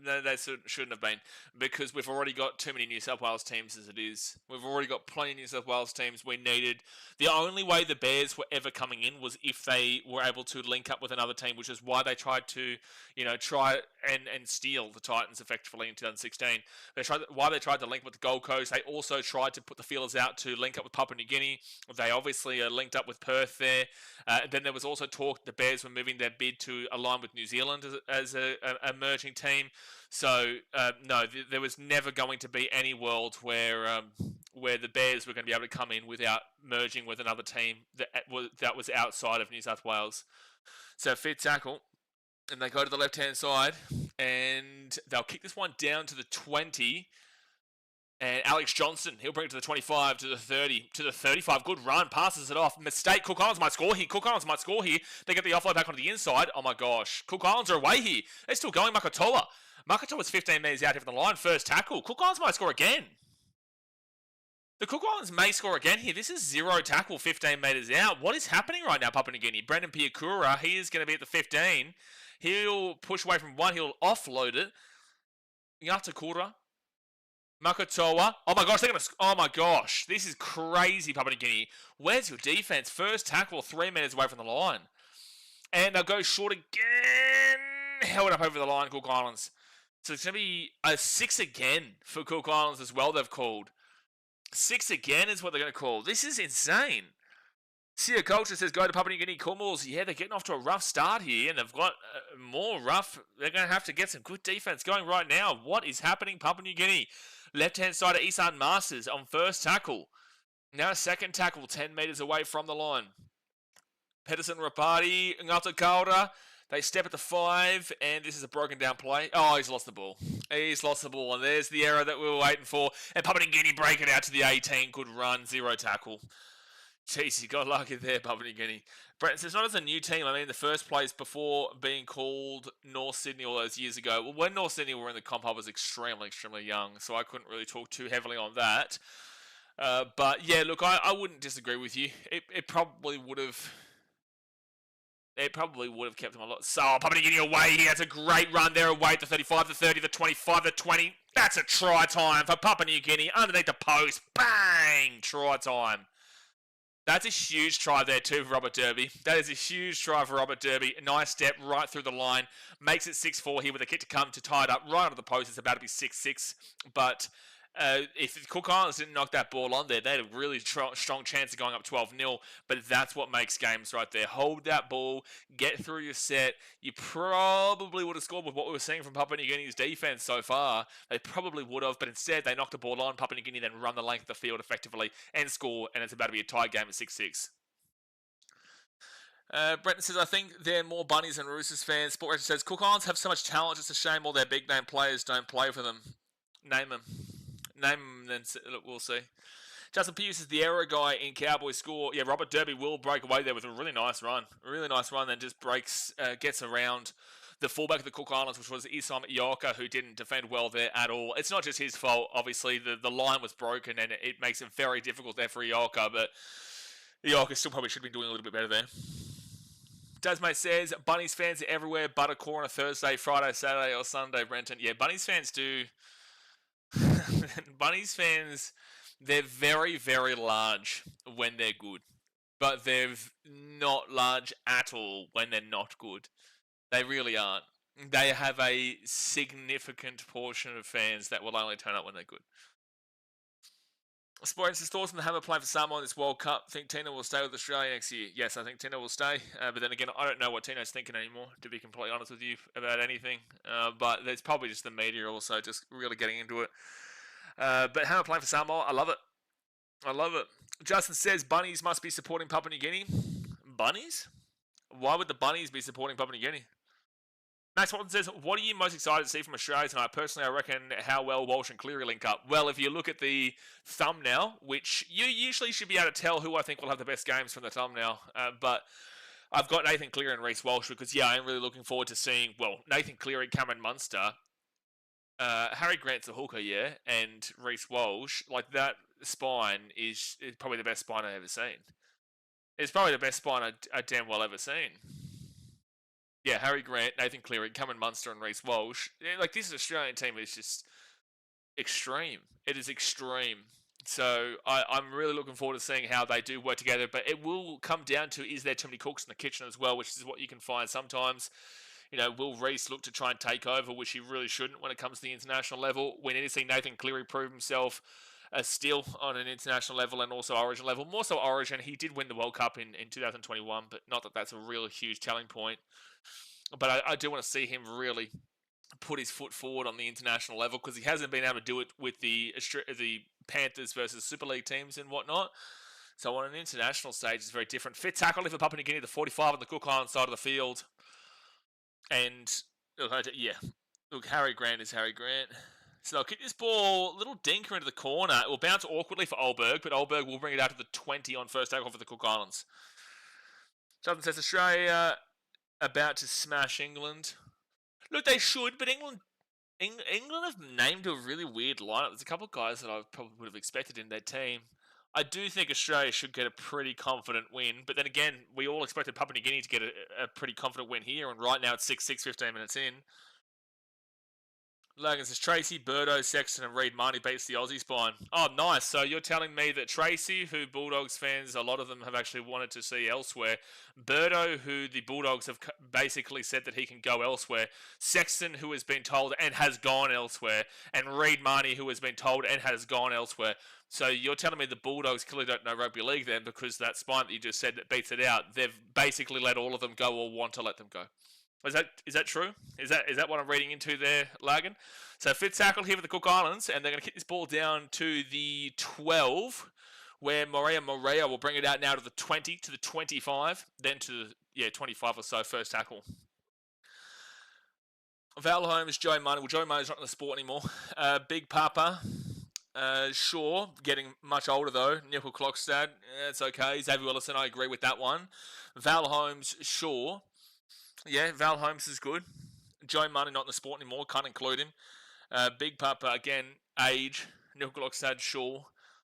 they shouldn't have been, because we've already got too many New South Wales teams as it is. We've already got plenty of New South Wales teams. We needed... The only way the Bears were ever coming in was if they were able to link up with another team, which is why they tried to, try and steal the Titans effectively in 2016. Why they tried to link with the Gold Coast. They also tried to put the feelers out to link up with Papua New Guinea. They obviously linked up with Perth there. Then there was also talk the Bears were moving their bid to align with New Zealand as a merging team. So no, there was never going to be any world where the Bears were going to be able to come in without merging with another team that was outside of New South Wales. So fit tackle, and they go to the left-hand side, and they'll kick this one down to the 20. And Alex Johnson, he'll bring it to the 25, to the 30, to the 35. Good run, passes it off. Mistake. Cook Islands might score here. They get the offload back onto the inside. Oh my gosh. Cook Islands are away here. They're still going. Makatoa. Makatoa's 15 metres out here from the line. First tackle. Cook Islands might score again. The Cook Islands may score again here. This is 0 tackle, 15 metres out. What is happening right now, Papua New Guinea? Brendan Piakura, he is going to be at the 15. He'll push away from one. He'll offload it. Yatakura. Makatoa. Oh my gosh, they're going to... Oh my gosh. This is crazy, Papua New Guinea. Where's your defense? First tackle, 3 metres away from the line. And they'll go short again. Held up over the line, Cook Islands. So it's going to be a 6 again for Cook Islands as well, they've called. 6 again is what they're going to call. This is insane. Sia Culture says, go to Papua New Guinea Kumuls. Yeah, they're getting off to a rough start here, and they've got more rough. They're going to have to get some good defense going right now. What is happening, Papua New Guinea? Left-hand side of Isan Masters on first tackle. Now second tackle, 10 metres away from the line. Pedersen Rapati, Ngata Kaura. They step at the 5, and this is a broken down play. Oh, he's lost the ball. He's lost the ball, and there's the error that we were waiting for. And Papua New Guinea break it out to the 18. Good run, 0 tackle. Jeez, you got lucky there, Papua New Guinea. Brett says, not as a new team. I mean, in the first place, before being called North Sydney all those years ago. Well, when North Sydney were in the comp, I was extremely, extremely young, so I couldn't really talk too heavily on that. But, yeah, look, I wouldn't disagree with you. It probably would have... It probably would have kept them a lot. So, Papua New Guinea away here. It's a great run there away. The 35, the 30, the 25, the 20. That's a try time for Papua New Guinea. Underneath the post. Bang! Try time. That's a huge try there too for Robert Derby. That is a huge try for Robert Derby. A nice step right through the line. Makes it 6-4 here with a kick to come to tie it up right onto the post. It's about to be 6-6. But... if Cook Islands didn't knock that ball on there, they had a really strong chance of going up 12-0, but that's what makes games right there. Hold that ball, get through your set. You probably would have scored with what we were seeing from Papua New Guinea's defense so far. They probably would have, but instead they knocked the ball on. Papua New Guinea then run the length of the field effectively and score, and it's about to be a tie game at 6-6. Brenton says, I think they're more Bunnies than Roosters fans. Sport Rachel says, Cook Islands have so much talent, it's a shame all their big name players don't play for them. Name them. Name them, then we'll see. Justin Pierce is the error guy in Cowboy score. Yeah, Robert Derby will break away there with a really nice run. Really nice run, then just breaks, gets around the fullback of the Cook Islands, which was Isom Ioka, who didn't defend well there at all. It's not just his fault. Obviously, the line was broken, and it makes it very difficult there for Ioka, but Ioka still probably should have been doing a little bit better there. Dasmate says, Bunnies fans are everywhere, but a core on a Thursday, Friday, Saturday, or Sunday, Brenton. Yeah, Bunnies fans do. Bunnies fans, they're very, very large when they're good, but they're not large at all when they're not good. They really aren't. They have a significant portion of fans that will only turn up when they're good. Sports thoughts on the Hammer playing for Samoa in this World Cup. Think Tina will stay with Australia next year? Yes, I think Tina will stay. But then again, I don't know what Tina's thinking anymore, to be completely honest with you, about anything. But there's probably just the media also just really getting into it. But Hammer playing for Samoa, I love it. I love it. Justin says Bunnies must be supporting Papua New Guinea. Bunnies? Why would the Bunnies be supporting Papua New Guinea? Max Watson says, what are you most excited to see from Australia tonight? Personally, I reckon how well Walsh and Cleary link up. Well, if you look at the thumbnail, which you usually should be able to tell who I think will have the best games from the thumbnail, but I've got Nathan Cleary and Reece Walsh because, yeah, I'm really looking forward to seeing, well, Nathan Cleary, Cameron Munster, Harry Grant's a hooker, yeah, and Reece Walsh, like that spine is probably the best spine I've ever seen. It's probably the best spine I damn well ever seen. Yeah, Harry Grant, Nathan Cleary, Cameron Munster, and Reece Walsh. Yeah, like, this Australian team is just extreme. It is extreme. So I'm really looking forward to seeing how they do work together. But it will come down to, is there too many cooks in the kitchen as well, which is what you can find sometimes. You know, will Reece look to try and take over, which he really shouldn't when it comes to the international level. We need to see Nathan Cleary prove himself still on an international level and also Origin level. More so Origin. He did win the World Cup in 2021, but not that that's a real huge telling point. But I do want to see him really put his foot forward on the international level because he hasn't been able to do it with the Panthers versus Super League teams and whatnot. So on an international stage, it's very different. Fit tackle for Papua New Guinea, the 45 on the Cook Island side of the field. And, yeah, look, Harry Grant is Harry Grant. So they'll kick this ball, little dinker into the corner. It will bounce awkwardly for Olberg, but Olberg will bring it out to the 20 on first tackle for the Cook Islands. Jonathan says Australia about to smash England. Look, they should, but England have named a really weird lineup. There's a couple of guys that I probably would have expected in their team. I do think Australia should get a pretty confident win, but then again, we all expected Papua New Guinea to get a pretty confident win here, and right now it's 6-6, 15 minutes in. Logan says Tracy, Birdo, Sexton, and Reid Marnie beats the Aussie spine. Oh, nice. So you're telling me that Tracy, who Bulldogs fans, a lot of them have actually wanted to see elsewhere. Birdo, who the Bulldogs have basically said that he can go elsewhere. Sexton, who has been told and has gone elsewhere. And Reid Marnie, who has been told and has gone elsewhere. So you're telling me the Bulldogs clearly don't know rugby league then, because that spine that you just said that beats it out, they've basically let all of them go or want to let them go. Is that true? Is that what I'm reading into there, Lagan? So fit tackle here for the Cook Islands, and they're going to kick this ball down to the 12, where Morea will bring it out now to the 20, to the 25, then to the 25 or so, first tackle. Val Holmes, Joe Money. Well, Joe Money's not in the sport anymore. Big Papa. Shaw, getting much older though. Nickel Clockstad, it's okay. Xavier Willison, I agree with that one. Val Holmes, Shaw. Yeah, Val Holmes is good. Joe Money not in the sport anymore. Can't include him. Big Papa, again, age. Nilgalokstad, Shaw,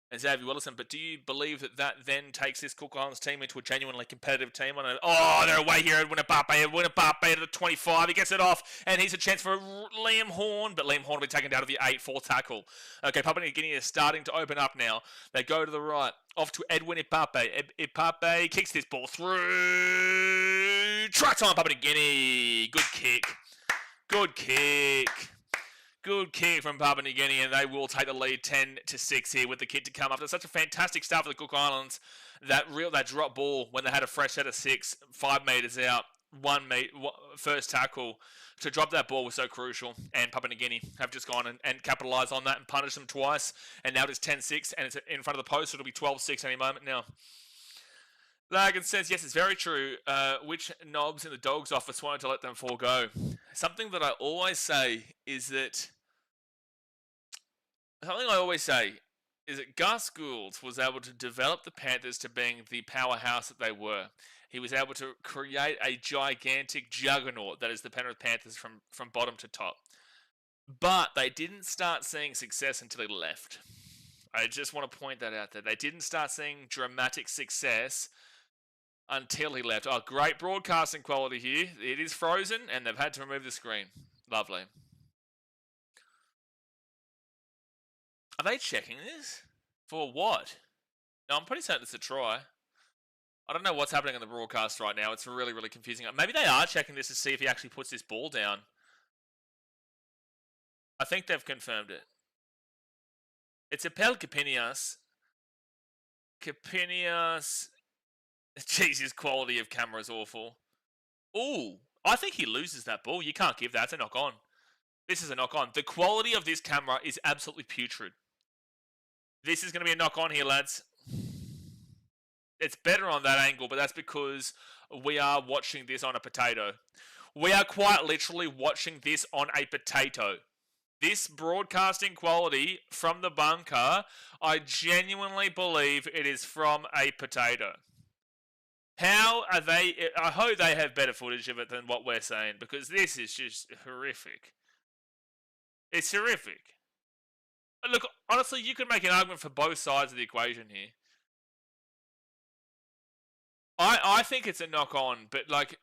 and Xavier Willison. But do you believe that then takes this Cook Islands team into a genuinely competitive team? They're away here. Winnapape to the 25. He gets it off, and he's a chance for Liam Horn. But Liam Horn will be taken down to the 8-4 tackle. Okay, Papua New Guinea is starting to open up now. They go to the right. Off to Edwin Ipape. Ipape kicks this ball through. Try time, Papua New Guinea. Good kick. Good kick from Papua New Guinea, and they will take the lead 10-6 here with the kid to come up. That's such a fantastic start for the Cook Islands. That drop ball when they had a fresh set of 6, 5 metres out, first tackle. To drop that ball was so crucial, and Papua New Guinea have just gone and capitalised on that and punished them twice, and now it is 10-6, and it's in front of the post, so it'll be 12-6 any moment now. Lagan says, yes, it's very true. Which knobs in the dog's office wanted to let them forego? Something that I always say is that Gus Gould was able to develop the Panthers to being the powerhouse that they were. He was able to create a gigantic juggernaut that is the Penrith Panthers from bottom to top. But they didn't start seeing success until he left. I just want to point that out there. They didn't start seeing dramatic success until he left. Oh, great broadcasting quality here. It is frozen, and they've had to remove the screen. Lovely. Are they checking this? For what? No, I'm pretty certain it's a try. I don't know what's happening on the broadcast right now. It's really, really confusing. Maybe they are checking this to see if he actually puts this ball down. I think they've confirmed it. It's Apel Kipinias. Jeez, his quality of camera is awful. Ooh, I think he loses that ball. You can't give that. It's a knock on. This is a knock on. The quality of this camera is absolutely putrid. This is going to be a knock on here, lads. It's better on that angle, but that's because we are watching this on a potato. We are quite literally watching this on a potato. This broadcasting quality from the bunker, I genuinely believe it is from a potato. How are they? I hope they have better footage of it than what we're saying, because this is just horrific. It's horrific. Look, honestly, you could make an argument for both sides of the equation here. I think it's a knock-on, but, like,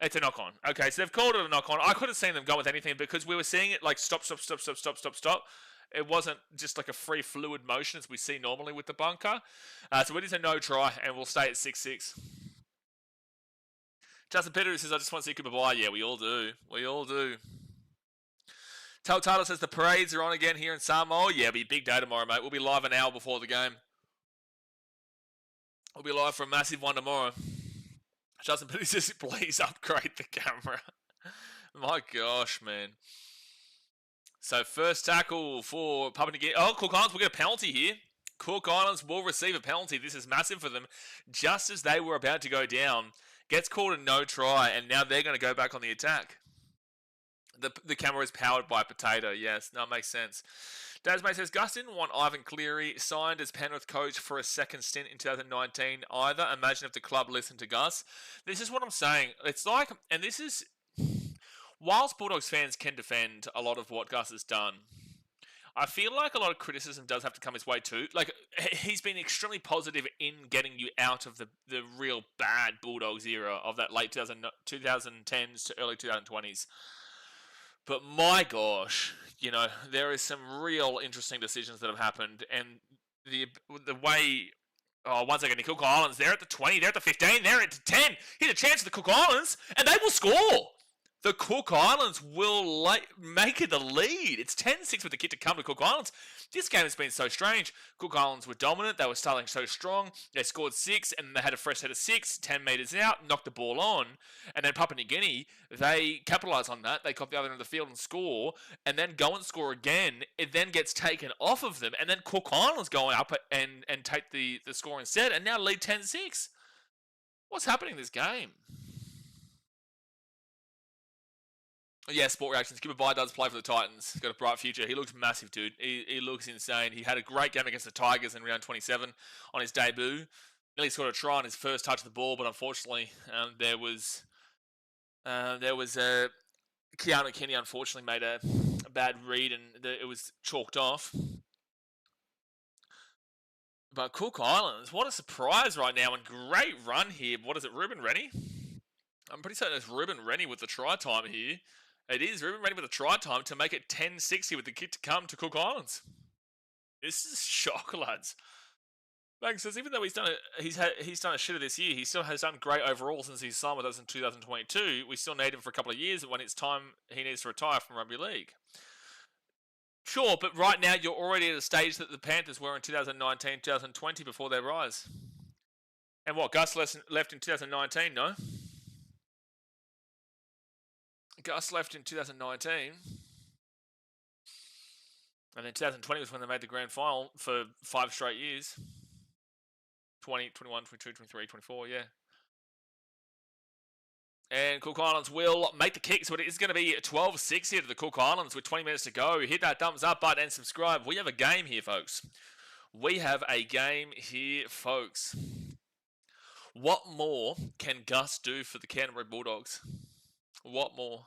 it's a knock-on. Okay, so they've called it a knock-on. I could have seen them go with anything because we were seeing it, like, stop. It wasn't just like a free fluid motion as we see normally with the bunker. So it is a no try, and we'll stay at 6-6. Justin Peters says, I just want to see Cooper buy. Yeah, we all do. We all do. Taylor says the parades are on again here in Samoa. Yeah, it'll be a big day tomorrow, mate. We'll be live an hour before the game. We'll be live for a massive one tomorrow. Justin Peters says, please upgrade the camera. My gosh, man. So first tackle for Papua New Guinea. Oh, Cook Islands will get a penalty here. Cook Islands will receive a penalty. This is massive for them. Just as they were about to go down, gets called a no try, and now they're going to go back on the attack. The camera is powered by a potato. Yes, no, it makes sense. Dasmay says, Gus didn't want Ivan Cleary signed as Penrith coach for a second stint in 2019 either. Imagine if the club listened to Gus. This is what I'm saying. It's like, and this is, whilst Bulldogs fans can defend a lot of what Gus has done, I feel like a lot of criticism does have to come his way too. Like, he's been extremely positive in getting you out of the real bad Bulldogs era of that late 2010s to early 2020s. But my gosh, you know, there is some real interesting decisions that have happened, and the way. Oh, once again, the Cook Islands, they're at the 20, they're at the 15, they're at the 10. Here's a chance for the Cook Islands, and they will score. The Cook Islands will make it the lead. It's 10-6 with the kid to come to Cook Islands. This game has been so strange. Cook Islands were dominant. They were starting so strong. They scored 6, and they had a fresh set of 6, 10 metres out, knocked the ball on. And then Papua New Guinea, they capitalise on that. They cop the other end of the field and score, and then go and score again. It then gets taken off of them, and then Cook Islands go up and take the score instead, and now lead 10-6. What's happening in this game? Yeah, Sport Reactions. Skipper Bai does play for the Titans. He's got a bright future. He looks massive, dude. He looks insane. He had a great game against the Tigers in round 27 on his debut. Nearly scored a try on his first touch of the ball, but unfortunately, there was Keanu Kenny unfortunately made a bad read, and it was chalked off. But Cook Islands, what a surprise right now, and great run here. What is it, Ruben Rennie? I'm pretty certain it's Ruben Rennie with the try time here. It is Ruben Rennie with a try time to make it 10-60 with the kid to come to Cook Islands. This is shock, lads. Bang says, even though he's done a shitter this year, he still has done great overall since he signed with us in 2022. We still need him for a couple of years when it's time he needs to retire from rugby league. Sure, but right now you're already at a stage that the Panthers were in 2019, 2020 before their rise. And what, Gus left in 2019, no? Gus left in 2019, and then 2020 was when they made the grand final for 5 straight years. 20, 21, 22, 23, 24, yeah. And Cook Islands will make the kick, so it is going to be 12-6 here to the Cook Islands with 20 minutes to go. Hit that thumbs up button and subscribe. We have a game here, folks. We have a game here, folks. What more can Gus do for the Canterbury Bulldogs? What more?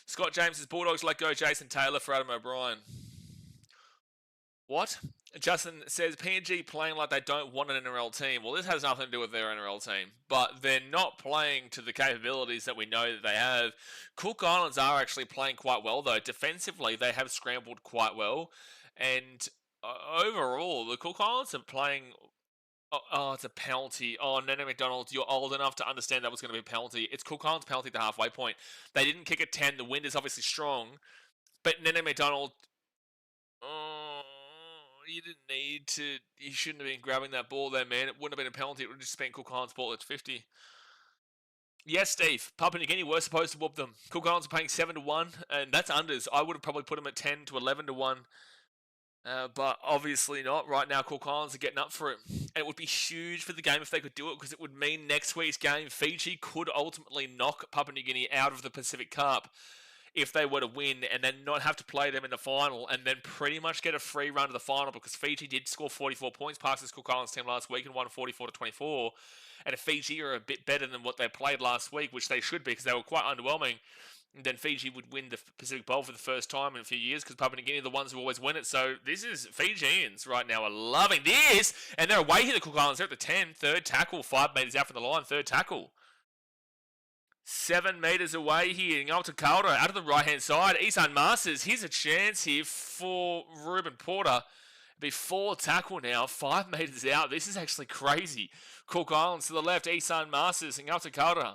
Scott James's Bulldogs let go Jason Taylor for Adam O'Brien. What? Justin says PNG playing like they don't want an NRL team. Well, this has nothing to do with their NRL team, but they're not playing to the capabilities that we know that they have. Cook Islands are actually playing quite well, though. Defensively, they have scrambled quite well, and overall, the Cook Islands are playing. Oh, it's a penalty. Oh, Nene McDonald, you're old enough to understand that was going to be a penalty. It's Cook Islands' penalty at the halfway point. They didn't kick at 10. The wind is obviously strong, but Nene McDonald. Oh, you didn't need to. You shouldn't have been grabbing that ball there, man. It wouldn't have been a penalty. It would have just been Cook Islands' ball at 50. Yes, Steve. Papua New Guinea were supposed to whoop them. Cook Islands are paying 7-1, and that's unders. I would have probably put them at 10 to 11-1. But obviously not. Right now, Cook Islands are getting up for it. And it would be huge for the game if they could do it, because it would mean next week's game, Fiji could ultimately knock Papua New Guinea out of the Pacific Cup if they were to win, and then not have to play them in the final, and then pretty much get a free run to the final, because Fiji did score 44 points past this Cook Islands team last week and won 44-24. And if Fiji are a bit better than what they played last week, which they should be because they were quite underwhelming, then Fiji would win the Pacific Bowl for the first time in a few years, because Papua New Guinea are the ones who always win it. So this is Fijians right now are loving this, and they're away here, the Cook Islands. They're at the 10, third tackle, 5 metres out from the line, third tackle. 7 metres away here, Ngata Calder out of the right-hand side. Isan Masters, here's a chance here for Ruben Porter. It'll be 4 tackle now, 5 metres out. This is actually crazy. Cook Islands to the left, Isan Masters, Ngata Calder.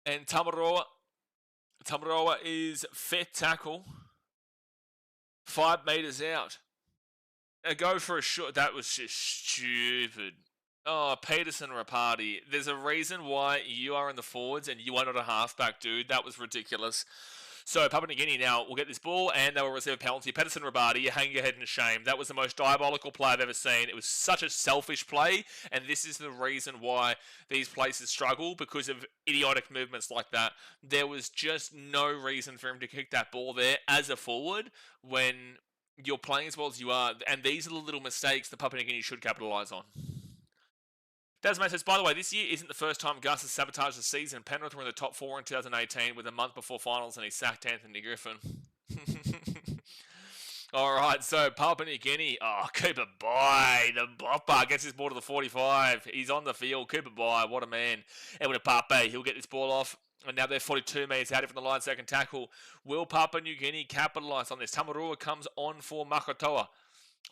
And Tamaroa is fifth tackle. 5 metres out. A go for a shot. That was just stupid. Oh, Peterson Rapati. There's a reason why you are in the forwards and you are not a halfback, dude. That was ridiculous. So Papua New Guinea now will get this ball and they will receive a penalty. Peterson Rapati, you hang your head in shame. That was the most diabolical play I've ever seen. It was such a selfish play, and this is the reason why these places struggle, because of idiotic movements like that. There was just no reason for him to kick that ball there as a forward when you're playing as well as you are, and these are the little mistakes that Papua New Guinea should capitalise on. Desmond says, by the way, this year isn't the first time Gus has sabotaged the season. Penrith were in the top 4 in 2018 with a month before finals, and he sacked Anthony Griffin. All right, so Papua New Guinea. Oh, Cooper Boy. The Bopper gets his ball to the 45. He's on the field. Cooper Boy, what a man. Edwin Pape, he'll get this ball off. And now they're 42 metres out from the line, second tackle. Will Papua New Guinea capitalise on this? Tamarua comes on for Makatoa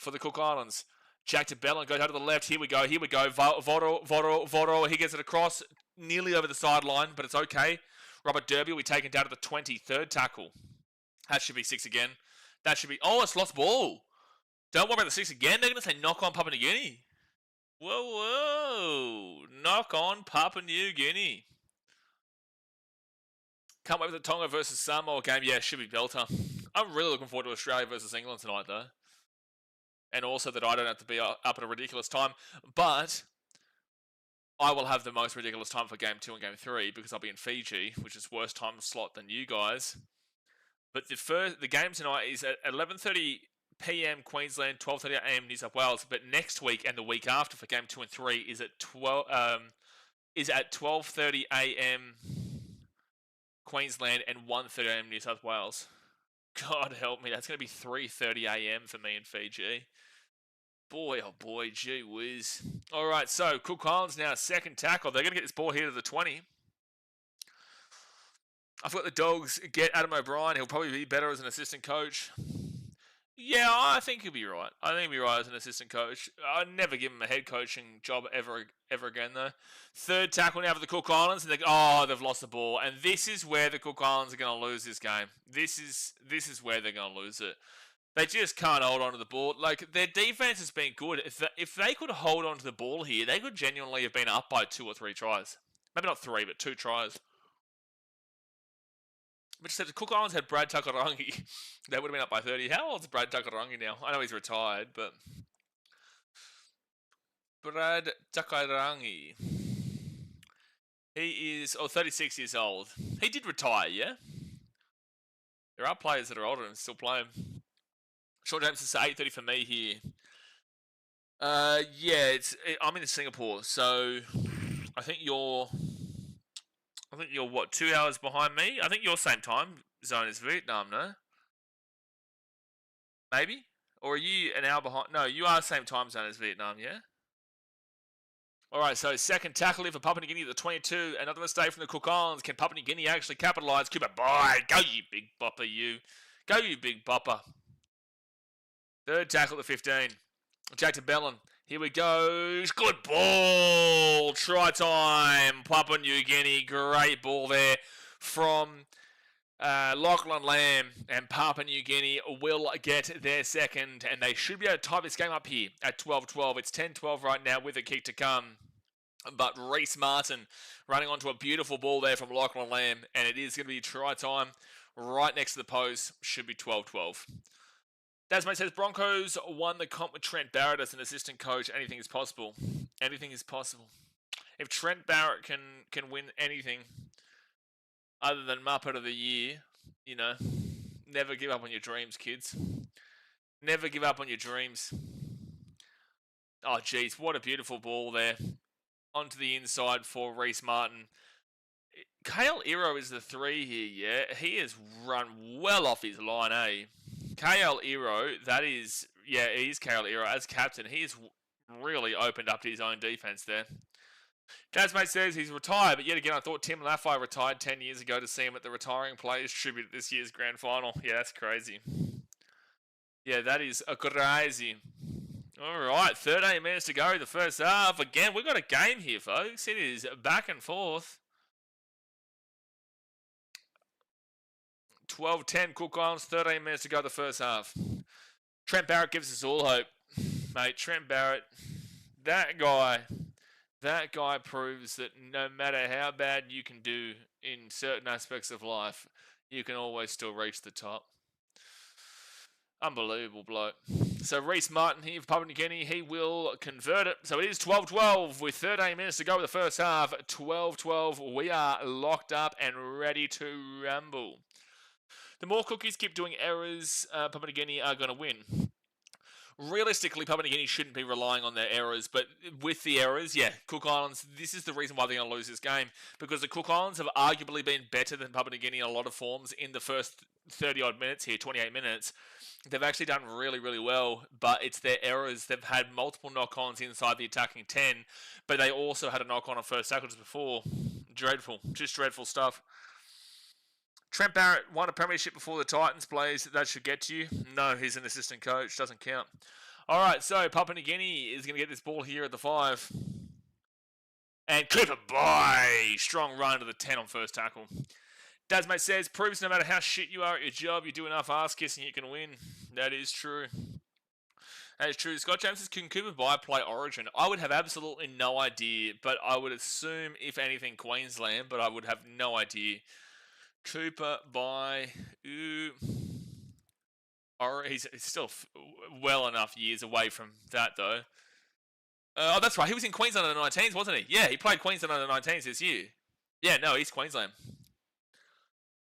for the Cook Islands. Jack to Bell and goes out to the left. Here we go. Voro. He gets it across nearly over the sideline, but it's okay. Robert Derby will be taken down to the 23rd tackle. That should be 6 again. That should be... Oh, it's lost ball. Don't worry about the 6 again. They're going to say knock on Papua New Guinea. Whoa. Knock on Papua New Guinea. Can't wait for the Tonga versus Samoa game. Yeah, it should be belter. I'm really looking forward to Australia versus England tonight, though. And also that I don't have to be up at a ridiculous time. But I will have the most ridiculous time for Game 2 and Game 3 because I'll be in Fiji, which is worse time slot than you guys. But the game tonight is at 11:30 p.m. Queensland, 12:30 a.m. New South Wales. But next week and the week after for Game 2 and 3 is at 12:30 a.m. Queensland and 1:30 a.m. New South Wales. God help me, that's going to be 3:30 a.m. for me in Fiji. Boy, oh boy, gee whiz. All right, so Cook Islands now, second tackle. They're going to get this ball here to the 20. I've got the Dogs get Adam O'Brien. He'll probably be better as an assistant coach. Yeah, I think he'll be right. I think he'll be right as an assistant coach. I'd never give him a head coaching job ever again, though. Third tackle now for the Cook Islands, and they've lost the ball. And this is where the Cook Islands are going to lose this game. This is where they're going to lose it. They just can't hold on to the ball. Like, their defense has been good. If they could hold on to the ball here, they could genuinely have been up by 2 or 3 tries. Maybe not 3, but 2 tries. But said the Cook Islands had Brad Takarangi. They would have been up by 30. How old is Brad Takarangi now? I know he's retired, but... Brad Takarangi. He is 36 years old. He did retire, yeah? There are players that are older and still play him. Short James is 8:30 for me here. Yeah, I'm in Singapore, so I think you're what, 2 hours behind me? I think your same time zone as Vietnam, no? Maybe? Or are you an hour behind? No, you are the same time zone as Vietnam, yeah? Alright, so second tackle here for Papua New Guinea at the 22. Another mistake from the Cook Islands. Can Papua New Guinea actually capitalise? Cooper, boy, go you big bopper, you. Go you big bopper. Third tackle at the 15. Jack to Bellin. Here we go. Good ball. Try time. Papua New Guinea. Great ball there from Lachlan Lamb, and Papua New Guinea will get their second, and they should be able to tie this game up here at 12-12. It's 10-12 right now with a kick to come. But Reece Martin running onto a beautiful ball there from Lachlan Lamb, and it is going to be try time right next to the post. Should be 12-12. Dasmate says Broncos won the comp with Trent Barrett as an assistant coach. Anything is possible. Anything is possible. If Trent Barrett can win anything other than Muppet of the Year, you know, never give up on your dreams, kids. Never give up on your dreams. Oh, geez, what a beautiful ball there. Onto the inside for Reece Martin. Kale Iro is the 3 here, yeah? He has run well off his line, eh? Kale Iro, that is, yeah, he's Kale Iro. As captain, he's really opened up his own defence there. Dasmate says he's retired, but yet again, I thought Tim Laffey retired 10 years ago to see him at the Retiring Players Tribute at this year's Grand Final. Yeah, that's crazy. Yeah, that is crazy. All right, 13 minutes to go, the first half. Again, we've got a game here, folks. It is back and forth. 12-10, Cook Islands, 13 minutes to go, the first half. Trent Barrett gives us all hope. Mate, Trent Barrett, that guy proves that no matter how bad you can do in certain aspects of life, you can always still reach the top. Unbelievable bloke. So Reece Martin here for Papua New Guinea, he will convert it. So it is 12-12 with 13 minutes to go with the first half. 12-12, we are locked up and ready to rumble. The more cookies keep doing errors, Papua New Guinea are going to win. Realistically, Papua New Guinea shouldn't be relying on their errors, but with the errors, yeah, Cook Islands, this is the reason why they're going to lose this game, because the Cook Islands have arguably been better than Papua New Guinea in a lot of forms in the first 30-odd minutes here, 28 minutes. They've actually done really, really well, but it's their errors. They've had multiple knock-ons inside the attacking 10, but they also had a knock-on on first tackle just before. Dreadful. Just dreadful stuff. Trent Barrett won a premiership before the Titans plays. That should get to you. No, he's an assistant coach. Doesn't count. All right, so Papua New Guinea is going to get this ball here at the 5. And Cooper, boy, strong run to the 10 on first tackle. Dasmate says, proves no matter how shit you are at your job, you do enough ass kissing, you can win. That is true. That is true. Scott James says, can Cooper Bai play Origin? I would have absolutely no idea, but I would assume, if anything, Queensland, but I would have no idea. Cooper Bai, he's still well enough years away from that, though. Oh, that's right. He was in Queensland under 19s, wasn't he? Yeah, he played Queensland under 19s this year. Yeah, no, he's Queensland.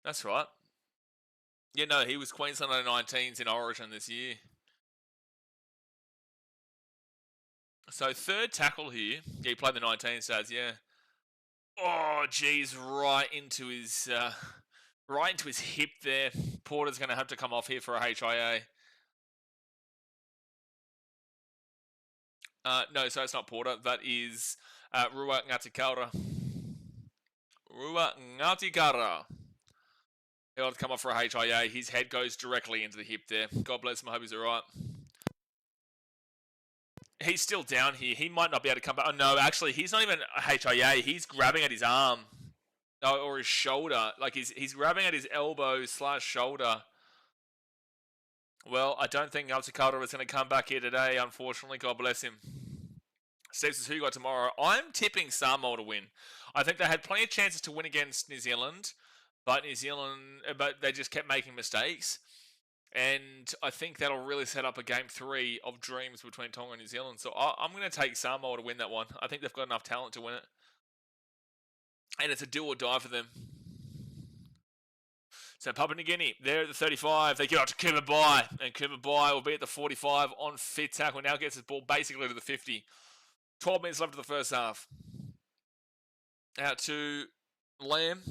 That's right. Yeah, no, he was Queensland under 19s in Origin this year. So third tackle here. Yeah, he played the 19s, Daz, yeah. Oh, geez, right into his hip there. Porter's going to have to come off here for a HIA. No, so it's not Porter. That is Rua Ngatikara. Rua Ngatikara. He'll have to come off for a HIA. His head goes directly into the hip there. God bless him. I hope he's all right. He's still down here. He might not be able to come back. Oh, no, actually, he's not even a HIA. He's grabbing at his arm. Or his shoulder. Like, he's grabbing at his elbow/shoulder. Well, I don't think Ngatikara is going to come back here today, unfortunately. God bless him. Steve says, who you got tomorrow? I'm tipping Samoa to win. I think they had plenty of chances to win against New Zealand, but they just kept making mistakes. And I think that'll really set up a game 3 of dreams between Tonga and New Zealand. So I'm going to take Samoa to win that one. I think they've got enough talent to win it. And it's a do or die for them. So Papua New Guinea, they're at the 35. They give out to Kumuls, and Kumuls will be at the 45 on fit tackle. Now gets his ball basically to the 50. 12 minutes left of the first half. Out to Lamb.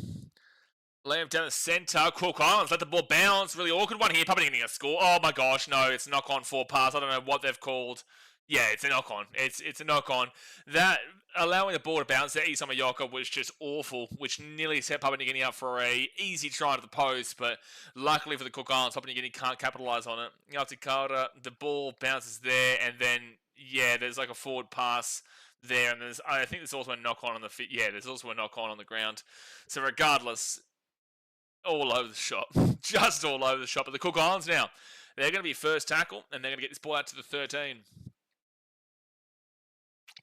Lamb down the centre. Cook Islands let the ball bounce. Really awkward one here. Probably getting a score. Oh my gosh, no, it's a knock-on 4 pass. I don't know what they've called. Yeah, it's a knock-on. It's a knock-on. That allowing the ball to bounce there, Isamayoko, was just awful, which nearly set Papua New Guinea up for a easy try to the post, but luckily for the Cook Islands, Papua New Guinea can't capitalise on it. Out to Carter, the ball bounces there, and then, yeah, there's like a forward pass there, and I think there's also a knock-on on the fit. Yeah, there's also a knock-on on the ground. So regardless, all over the shop. Just all over the shop. But the Cook Islands now, they're going to be first tackle, and they're going to get this ball out to the 13.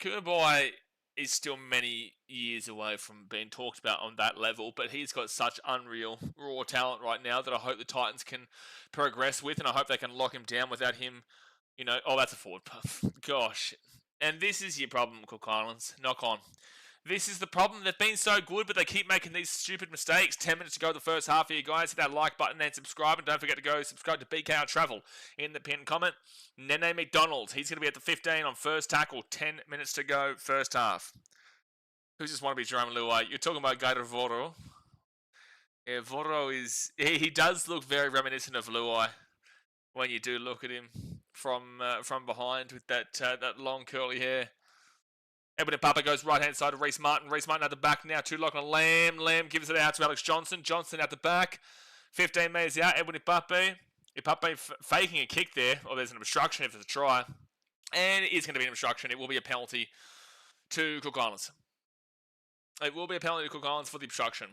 Kumuls is still many years away from being talked about on that level, but he's got such unreal raw talent right now that I hope the Titans can progress with, and I hope they can lock him down without him, oh, that's a forward puff. Gosh. And this is your problem, Cook Islands. Knock on. This is the problem. They've been so good, but they keep making these stupid mistakes. 10 minutes to go the first half here, guys. Hit that like button and subscribe. And don't forget to go subscribe to BKRtravel in the pinned comment. Nene McDonald. He's going to be at the 15 on first tackle. 10 minutes to go first half. Who just want to be Jerome Luai? You're talking about Gator Voro. Yeah, Voro is... He does look very reminiscent of Luai when you do look at him from behind with that long curly hair. Edwin Papa goes right-hand side to Reece Martin. Reece Martin at the back now. 2 lock on Lamb. Lamb gives it out to Alex Johnson. Johnson at the back. 15 metres out. Edwin Ipape. Ipape faking a kick there. Or there's an obstruction if it's a try. And it is going to be an obstruction. It will be a penalty to Cook Islands. It will be a penalty to Cook Islands for the obstruction.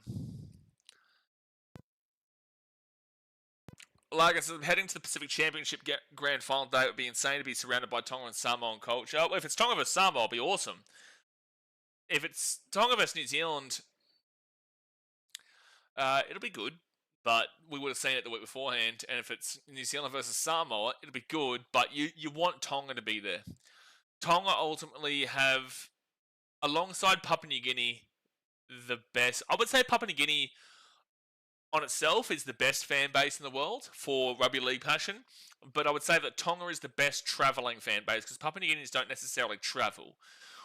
Like I said, heading to the Pacific Championship Grand Final day, it would be insane to be surrounded by Tonga and Samoan culture. If it's Tonga vs Samoa, it'll be awesome. If it's Tonga vs New Zealand, it'll be good, but we would have seen it the week beforehand. And if it's New Zealand versus Samoa, it'll be good, but you want Tonga to be there. Tonga ultimately have, alongside Papua New Guinea, the best. I would say Papua New Guinea on itself is the best fan base in the world for rugby league passion, but I would say that Tonga is the best travelling fan base because Papua New Guineans don't necessarily travel,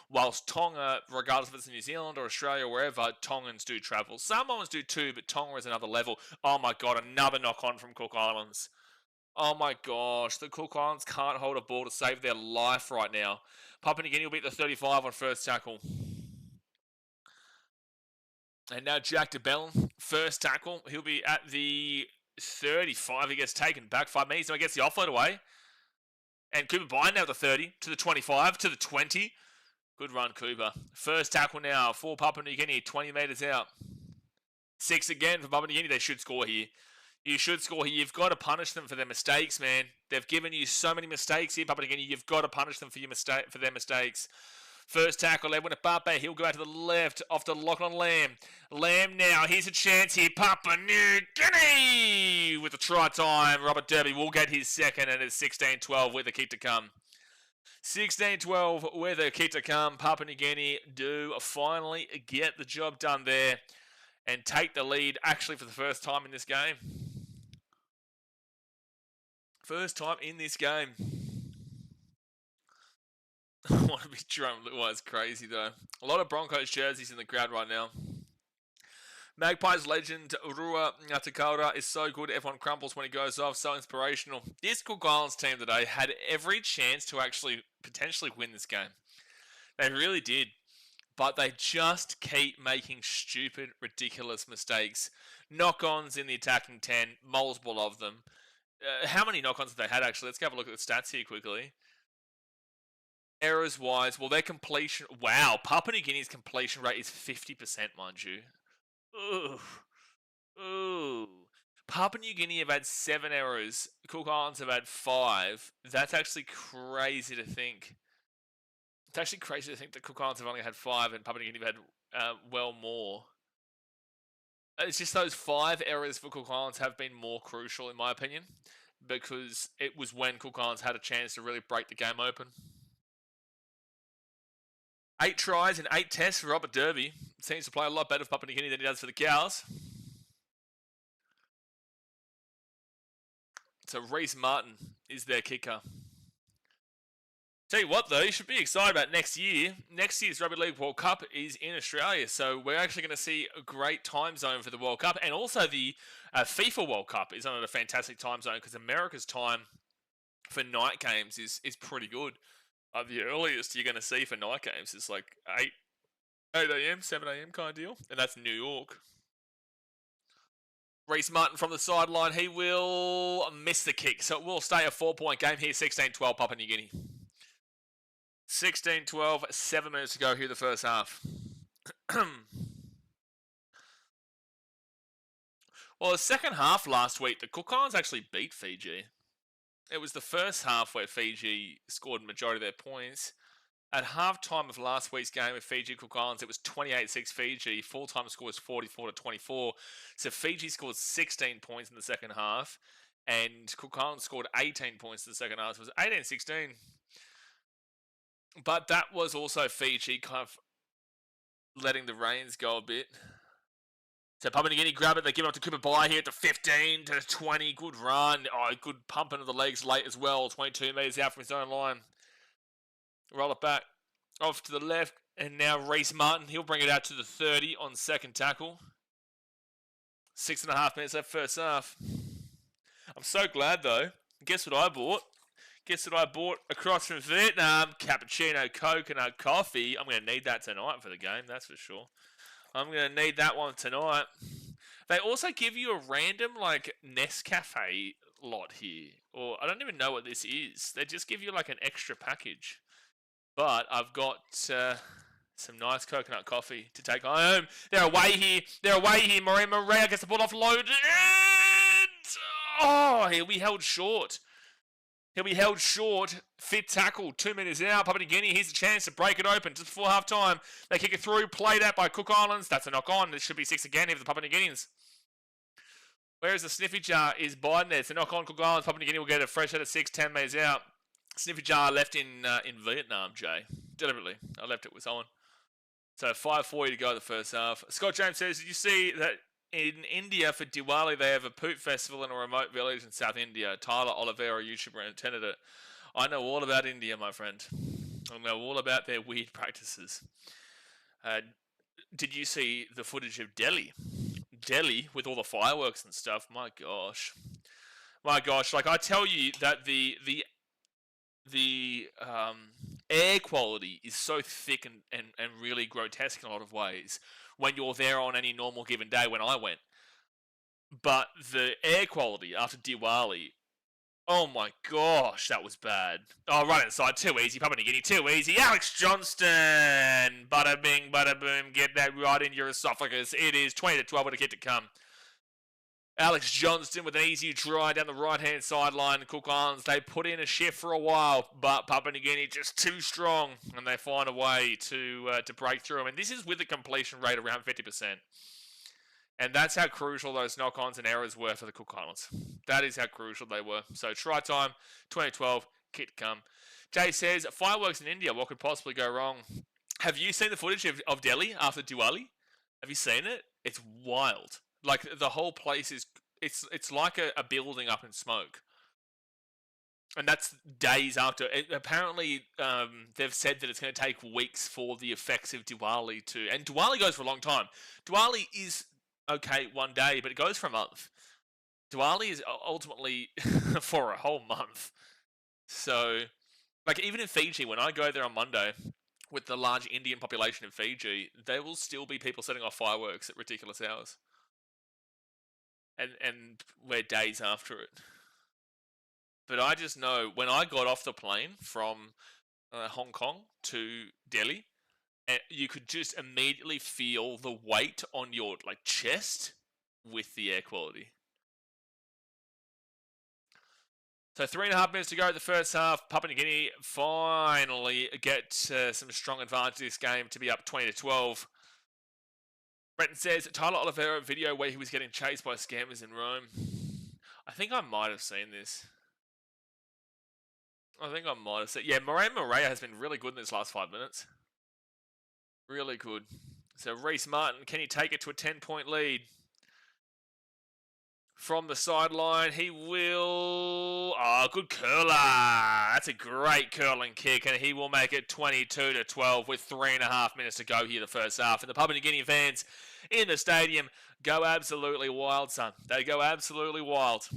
whilst Tonga, regardless if it's in New Zealand or Australia or wherever, Tongans do travel. Samoans do too, but Tonga is another level. Oh my god, another knock-on from Cook Islands. Oh my gosh, the Cook Islands can't hold a ball to save their life right now. Papua New Guinea will be at the 35 on first tackle. And now Jack DeBellin, first tackle. He'll be at the 35. He gets taken back 5 metres. So he gets the offload away. And Cooper Byrne now at the 30, to the 25, to the 20. Good run, Cooper. First tackle now for Papua New Guinea, 20 metres out. 6 again for Papua New Guinea. They should score here. You should score here. You've got to punish them for their mistakes, man. They've given you so many mistakes here, Papua New Guinea. You've got to punish them for their mistakes. First tackle, Edwin Ipape. He'll go out to the left off to Lachlan Lamb. Lamb now. Here's a chance here. Papua New Guinea with the try time. Robert Derby will get his second, and it's 16-12 with a kick to come. 16-12 with a kick to come. Papua New Guinea do finally get the job done there and take the lead actually for the first time in this game. First time in this game. I want to be Jerome Luai's crazy though. A lot of Broncos jerseys in the crowd right now. Magpies legend Rua Ngatakaura is so good. Everyone crumbles when he goes off. So inspirational. This Cook Islands team today had every chance to actually potentially win this game. They really did. But they just keep making stupid, ridiculous mistakes. Knock-ons in the attacking 10. Multiple of them. How many knock-ons have they had actually? Let's have a look at the stats here quickly. Errors-wise, well, their completion... Wow, Papua New Guinea's completion rate is 50%, mind you. Ooh. Ooh. Papua New Guinea have had 7 errors. Cook Islands have had 5. That's actually crazy to think. It's actually crazy to think that Cook Islands have only had 5 and Papua New Guinea have had well more. It's just those 5 errors for Cook Islands have been more crucial, in my opinion. because it was when Cook Islands had a chance to really break the game open. 8 tries in 8 tests for Robert Derby. Seems to play a lot better for Papua New Guinea than he does for the Cows. So Reece Martin is their kicker. Tell you what, though, you should be excited about next year. Next year's Rugby League World Cup is in Australia, so we're actually going to see a great time zone for the World Cup, and also the FIFA World Cup is on a fantastic time zone because America's time for night games is pretty good. The earliest you're going to see for night games is like 8 a.m., 7 a.m. kind of deal, and that's New York. Reece Martin from the sideline, he will miss the kick, so it will stay a 4-point game here, 16-12 Papua New Guinea. 16-12, 7 minutes to go here in the first half. Well, the second half last week, the Cook Islands actually beat Fiji. It was the first half where Fiji scored the majority of their points. At halftime of last week's game with Fiji Cook Islands, it was 28-6 Fiji. Full-time score was 44-24. So Fiji scored 16 points in the second half, and Cook Islands scored 18 points in the second half. So it was 18-16. But that was also Fiji kind of letting the reins go a bit. So Papua New Guinea grab it. They give it up to Cooper Bai here at the 15-20. Good run. Oh, good pump into the legs late as well. 22 metres out from his own line. Roll it back. Off to the left. And now Reece Martin. He'll bring it out to the 30 on second tackle. 6.5 minutes left first half. I'm so glad, though. Guess what I bought? Guess what I bought across from Vietnam? Cappuccino, coconut, coffee. I'm going to need that tonight for the game, that's for sure. I'm going to need that one tonight. They also give you a random, like, Nescafe lot here. Or, I don't even know what this is. They just give you, like, an extra package. But I've got some nice coconut coffee to take home. They're away here. Morea gets the ball offloaded. Oh, he'll be held short. Fit tackle, 2 minutes out. Papua New Guinea, here's a chance to break it open just before half time. They kick it through, played out by Cook Islands. That's a knock on. It should be 6 again here for the Papua New Guineans. Whereas the sniffy jar is Biden there. It's a knock on Cook Islands. Papua New Guinea will get a fresh out of 6, 10 metres out. Sniffy jar left in Vietnam, Jay. Deliberately. I left it with someone. So 5:40 to go in the first half. Scott James says, did you see that in India for Diwali they have a poop festival in a remote village in South India? Tyler Oliveira, YouTuber, attended it. I know all about India, my friend. I know all about their weird practices. Did you see the footage of Delhi? Delhi with all the fireworks and stuff. My gosh. Like I tell you that the air quality is so thick and really grotesque in a lot of ways when you're there on any normal given day when I went. But the air quality after Diwali, oh my gosh, that was bad. Oh, right inside, too easy. Papua New Guinea, too easy. Alex Johnston, bada bing, bada boom, get that right in your esophagus. It is 20-12 with a kick to come. Alex Johnston with an easy try down the right-hand sideline. Cook Islands, they put in a shift for a while, but Papua New Guinea just too strong, and they find a way to break through. I mean, this is with a completion rate around 50%. And that's how crucial those knock-ons and errors were for the Cook Islands. That is how crucial they were. So try time, 2012, kick to come. Jay says, fireworks in India, what could possibly go wrong? Have you seen the footage of Delhi after Diwali? Have you seen it? It's wild. Like, the whole place is, it's like a building up in smoke. And that's days after. Apparently, they've said that it's going to take weeks for the effects of Diwali to... And Diwali goes for a long time. Diwali is okay one day, but it goes for a month. Diwali is ultimately for a whole month. So, like, even in Fiji, when I go there on Monday with the large Indian population in Fiji, there will still be people setting off fireworks at ridiculous hours. And we're days after it. But I just know, when I got off the plane from Hong Kong to Delhi, you could just immediately feel the weight on your chest with the air quality. So 3.5 minutes to go at the first half. Papua New Guinea finally get some strong advantage in this game to be up 20-12. Brenton says, Tyler Oliveira video where he was getting chased by scammers in Rome. I think I might have seen this. I think I might have seen. Yeah, Morea has been really good in this last 5 minutes. Really good. So Reece Martin, can he take it to a 10-point lead? From the sideline, he will... Oh, good curler. That's a great curling kick, and he will make it 22-12 with 3.5 minutes to go here the first half. And the Papua New Guinea fans in the stadium go absolutely wild, son. They go absolutely wild.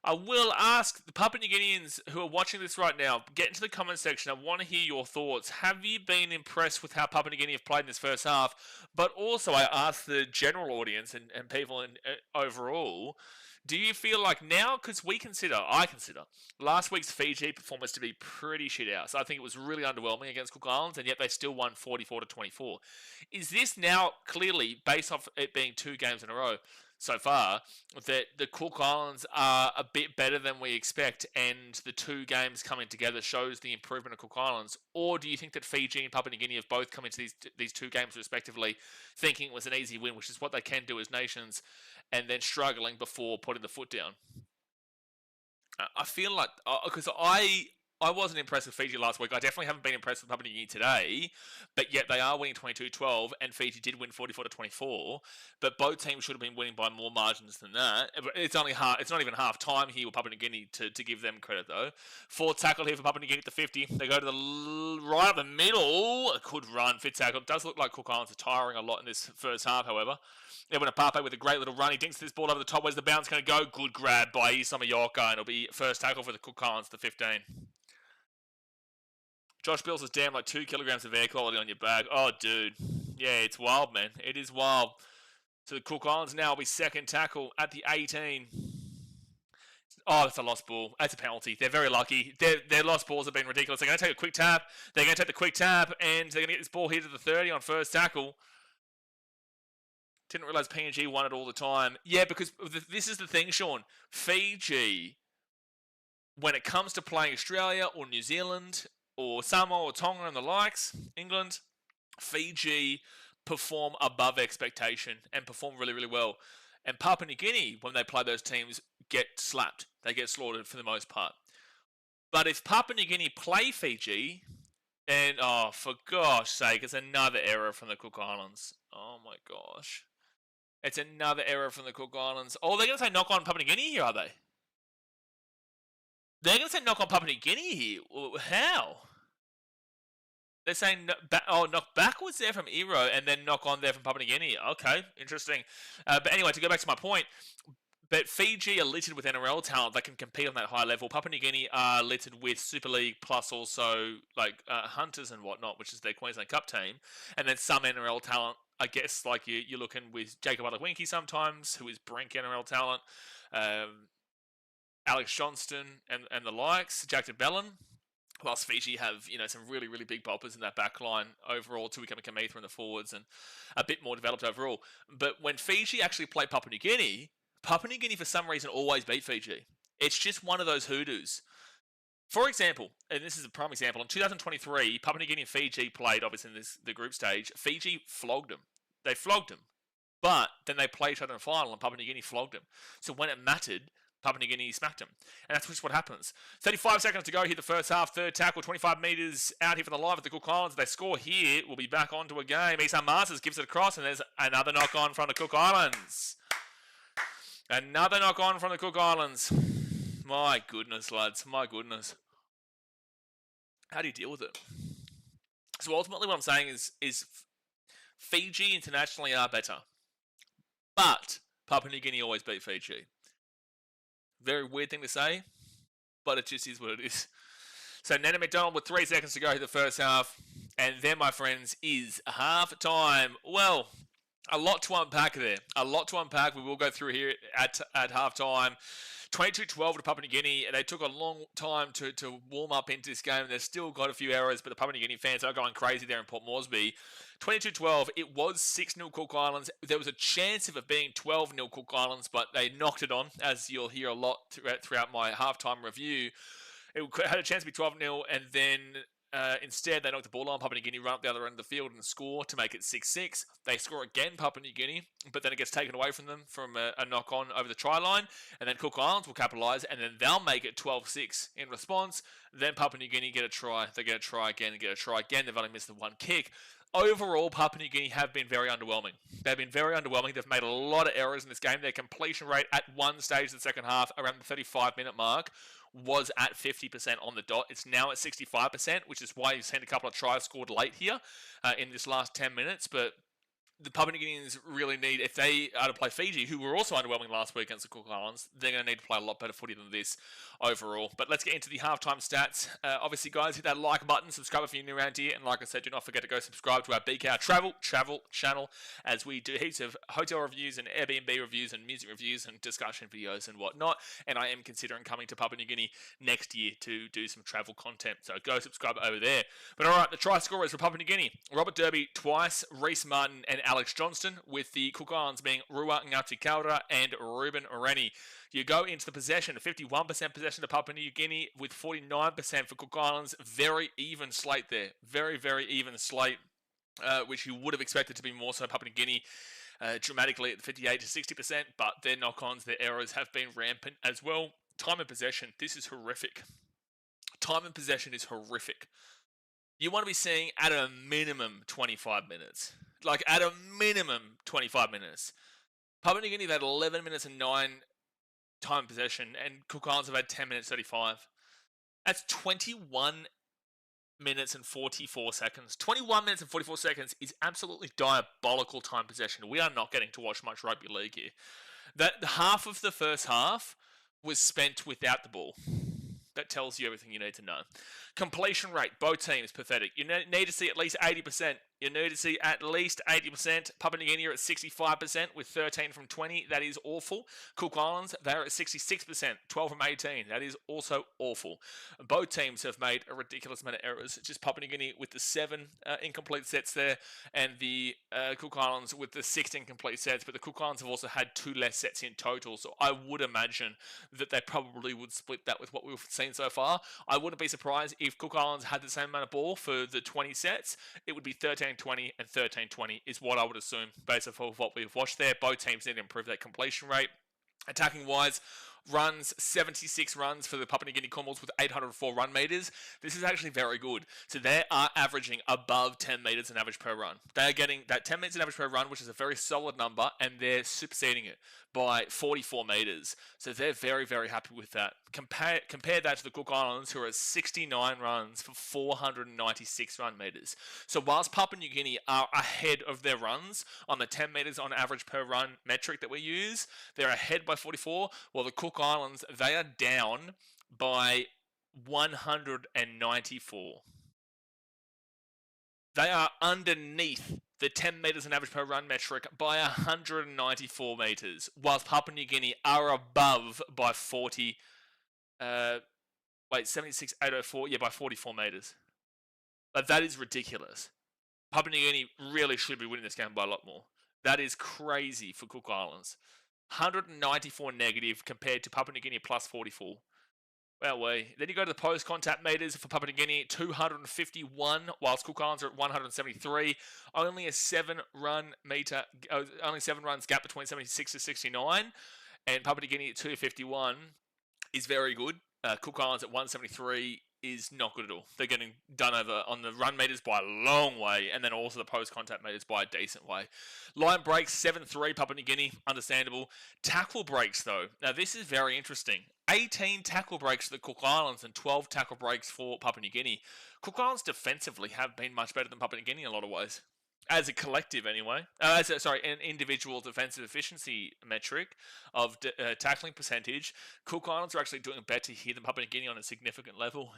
I will ask the Papua New Guineans who are watching this right now, get into the comment section. I want to hear your thoughts. Have you been impressed with how Papua New Guinea have played in this first half? But also, I ask the general audience and people overall, do you feel like now, because I consider last week's Fiji performance to be pretty shit out. So I think it was really underwhelming against Cook Islands, and yet they still won 44-24. Is this now clearly, based off it being 2 games in a row, so far, that the Cook Islands are a bit better than we expect, and the 2 games coming together shows the improvement of Cook Islands? Or do you think that Fiji and Papua New Guinea have both come into these 2 games respectively thinking it was an easy win, which is what they can do as nations, and then struggling before putting the foot down? I feel like, because I wasn't impressed with Fiji last week. I definitely haven't been impressed with Papua New Guinea today, but yet they are winning 22-12, and Fiji did win 44-24. But both teams should have been winning by more margins than that. It's only it's not even half time here with Papua New Guinea to give them credit though. 4th tackle here for Papua New Guinea at the 50. They go to the right of the middle. A good run, fit tackle. It does look like Cook Islands are tiring a lot in this first half, however. Evan Apape with a great little run. He dinks this ball over the top. Where's the bounce going to go? Good grab by Isama Yoka, and it'll be first tackle for the Cook Islands, the 15. Josh Bills is down like 2 kilograms of air quality on your bag. Oh, dude. Yeah, it's wild, man. It is wild. So the Cook Islands now will be 2nd tackle at the 18. Oh, that's a lost ball. That's a penalty. They're very lucky. Their lost balls have been ridiculous. They're going to take a quick tap. They're going to take the quick tap, and they're going to get this ball here to the 30 on first tackle. Didn't realise PNG won it all the time. Yeah, because this is the thing, Sean. Fiji, when it comes to playing Australia or New Zealand or Samoa or Tonga and the likes, England, Fiji perform above expectation and perform really, really well. And Papua New Guinea, when they play those teams, get slapped. They get slaughtered for the most part. But if Papua New Guinea play Fiji, and oh, for gosh sake, it's another error from the Cook Islands. Oh my gosh. It's another error from the Cook Islands. Oh, they're going to say knock on Papua New Guinea here, are they? They're going to say knock on Papua New Guinea here. How? They're saying knock backwards there from Ero and then knock on there from Papua New Guinea. Okay, interesting. But anyway, to go back to my point, but Fiji are littered with NRL talent that can compete on that high level. Papua New Guinea are littered with Super League plus also like Hunters and whatnot, which is their Queensland Cup team. And then some NRL talent, I guess, like you're looking with Jacob Adewinki sometimes, who is Brink NRL talent. Alex Johnston and the likes, Jack de Bellin. Whilst Fiji have, some really, really big boppers in that back line overall, Tuika Kamitha in the forwards and a bit more developed overall. But when Fiji actually play Papua New Guinea for some reason always beat Fiji. It's just one of those hoodoos. For example, and this is a prime example, in 2023, Papua New Guinea and Fiji played, obviously, in the group stage. Fiji flogged them. They flogged them. But then they played each other in the final and Papua New Guinea flogged them. So when it mattered, Papua New Guinea smacked him. And that's just what happens. 35 seconds to go here, the first half. 3rd tackle, 25 metres out here for the live at the Cook Islands. If they score here, we'll be back onto a game. Isan Masters gives it across, and there's another knock-on from the Cook Islands. Another knock-on from the Cook Islands. My goodness, lads. My goodness. How do you deal with it? So ultimately what I'm saying is Fiji internationally are better. But Papua New Guinea always beat Fiji. Very weird thing to say, but it just is what it is. So Nana McDonald with 3 seconds to go in the first half. And then, my friends, is half time. Well, a lot to unpack there. A lot to unpack. We will go through here at half time. 22-12 to Papua New Guinea. They took a long time to warm up into this game. They've still got a few errors, but the Papua New Guinea fans are going crazy there in Port Moresby. 22-12, it was 6-0 Cook Islands. There was a chance of it being 12-0 Cook Islands, but they knocked it on, as you'll hear a lot throughout my halftime review. It had a chance to be 12-0, and then Instead, they knock the ball on. Papua New Guinea run up the other end of the field and score to make it 6-6. They score again, Papua New Guinea, but then it gets taken away from them from a knock-on over the try line. And then Cook Islands will capitalise, and then they'll make it 12-6 in response. Then Papua New Guinea get a try. They get a try again and get a try again. They've only missed the one kick. Overall, Papua New Guinea have been very underwhelming. They've been very underwhelming. They've made a lot of errors in this game. Their completion rate at one stage in the second half, around the 35-minute mark, was at 50% on the dot. It's now at 65%, which is why you've seen a couple of tries scored late here in this last 10 minutes. But the Papua New Guineans really need, if they are to play Fiji, who were also underwhelming last week against the Cook Islands, they're going to need to play a lot better footy than this overall. But let's get into the halftime stats. Obviously, guys, hit that like button, subscribe if you're new around here, and like I said, do not forget to go subscribe to our BKRtravel channel, as we do heaps of hotel reviews and Airbnb reviews and music reviews and discussion videos and whatnot. And I am considering coming to Papua New Guinea next year to do some travel content, so go subscribe over there. But all right, the try scorers for Papua New Guinea: Robert Derby twice, Reece Martin and Alex Johnston, with the Cook Islands being Rua Ngati Kaura and Ruben Oreni. You go into the possession, 51% possession to Papua New Guinea with 49% for Cook Islands. Very even slate there. Very, very even slate, which you would have expected to be more so Papua New Guinea dramatically at 58 to 60%, but their knock-ons, their errors have been rampant as well. Time in possession, this is horrific. Time in possession is horrific. You want to be seeing at a minimum 25 minutes. Like at a minimum 25 minutes. Papua New Guinea have had 11 minutes and 9 time possession, and Cook Islands have had 10 minutes 35. That's 21 minutes and 44 seconds. 21 minutes and 44 seconds is absolutely diabolical time possession. We are not getting to watch much rugby league here. That half of the first half was spent without the ball. That tells you everything you need to know. Completion rate, both teams, pathetic. You need to see at least 80%. You need to see at least 80%. Papua New Guinea are at 65% with 13 from 20. That is awful. Cook Islands, they're at 66%, 12 from 18. That is also awful. Both teams have made a ridiculous amount of errors. Just Papua New Guinea with the 7 incomplete sets there, and the Cook Islands with the 6 incomplete sets. But the Cook Islands have also had 2 less sets in total. So I would imagine that they probably would split that with what we've seen so far. I wouldn't be surprised if Cook Islands had the same amount of ball for the 20 sets. It would be 13-20 and 13-20 is what I would assume based off what we've watched there. Both teams need to improve their completion rate. Attacking wise, runs, 76 runs for the Papua New Guinea Kumuls with 804 run meters. This is actually very good. So they are averaging above 10 meters in average per run. They are getting that 10 meters in average per run, which is a very solid number, and they're superseding it by 44 meters. So they're very, very happy with that. Compare that to the Cook Islands, who are at 69 runs for 496 run meters. So whilst Papua New Guinea are ahead of their runs on the 10 meters on average per run metric that we use, they're ahead by 44, while the Cook Islands, they are down by 194. They are underneath the 10 meters in average per run metric by 194 meters, whilst Papua New Guinea are above by 76,804, by 44 meters. But that is ridiculous. Papua New Guinea really should be winning this game by a lot more. That is crazy for Cook Islands. 194 negative compared to Papua New Guinea plus 44. Well, then you go to the post-contact meters for Papua New Guinea, 251, whilst Cook Islands are at 173. Only 7 runs gap between 76 to 69, and Papua New Guinea at 251 is very good. Cook Islands at 173 is not good at all. They're getting done over on the run meters by a long way, and then also the post-contact meters by a decent way. Line breaks, 7-3, Papua New Guinea, understandable. Tackle breaks, though. Now, this is very interesting. 18 tackle breaks for the Cook Islands and 12 tackle breaks for Papua New Guinea. Cook Islands defensively have been much better than Papua New Guinea in a lot of ways. As a collective, anyway. An individual defensive efficiency metric of tackling percentage, Cook Islands are actually doing better here than Papua New Guinea on a significant level.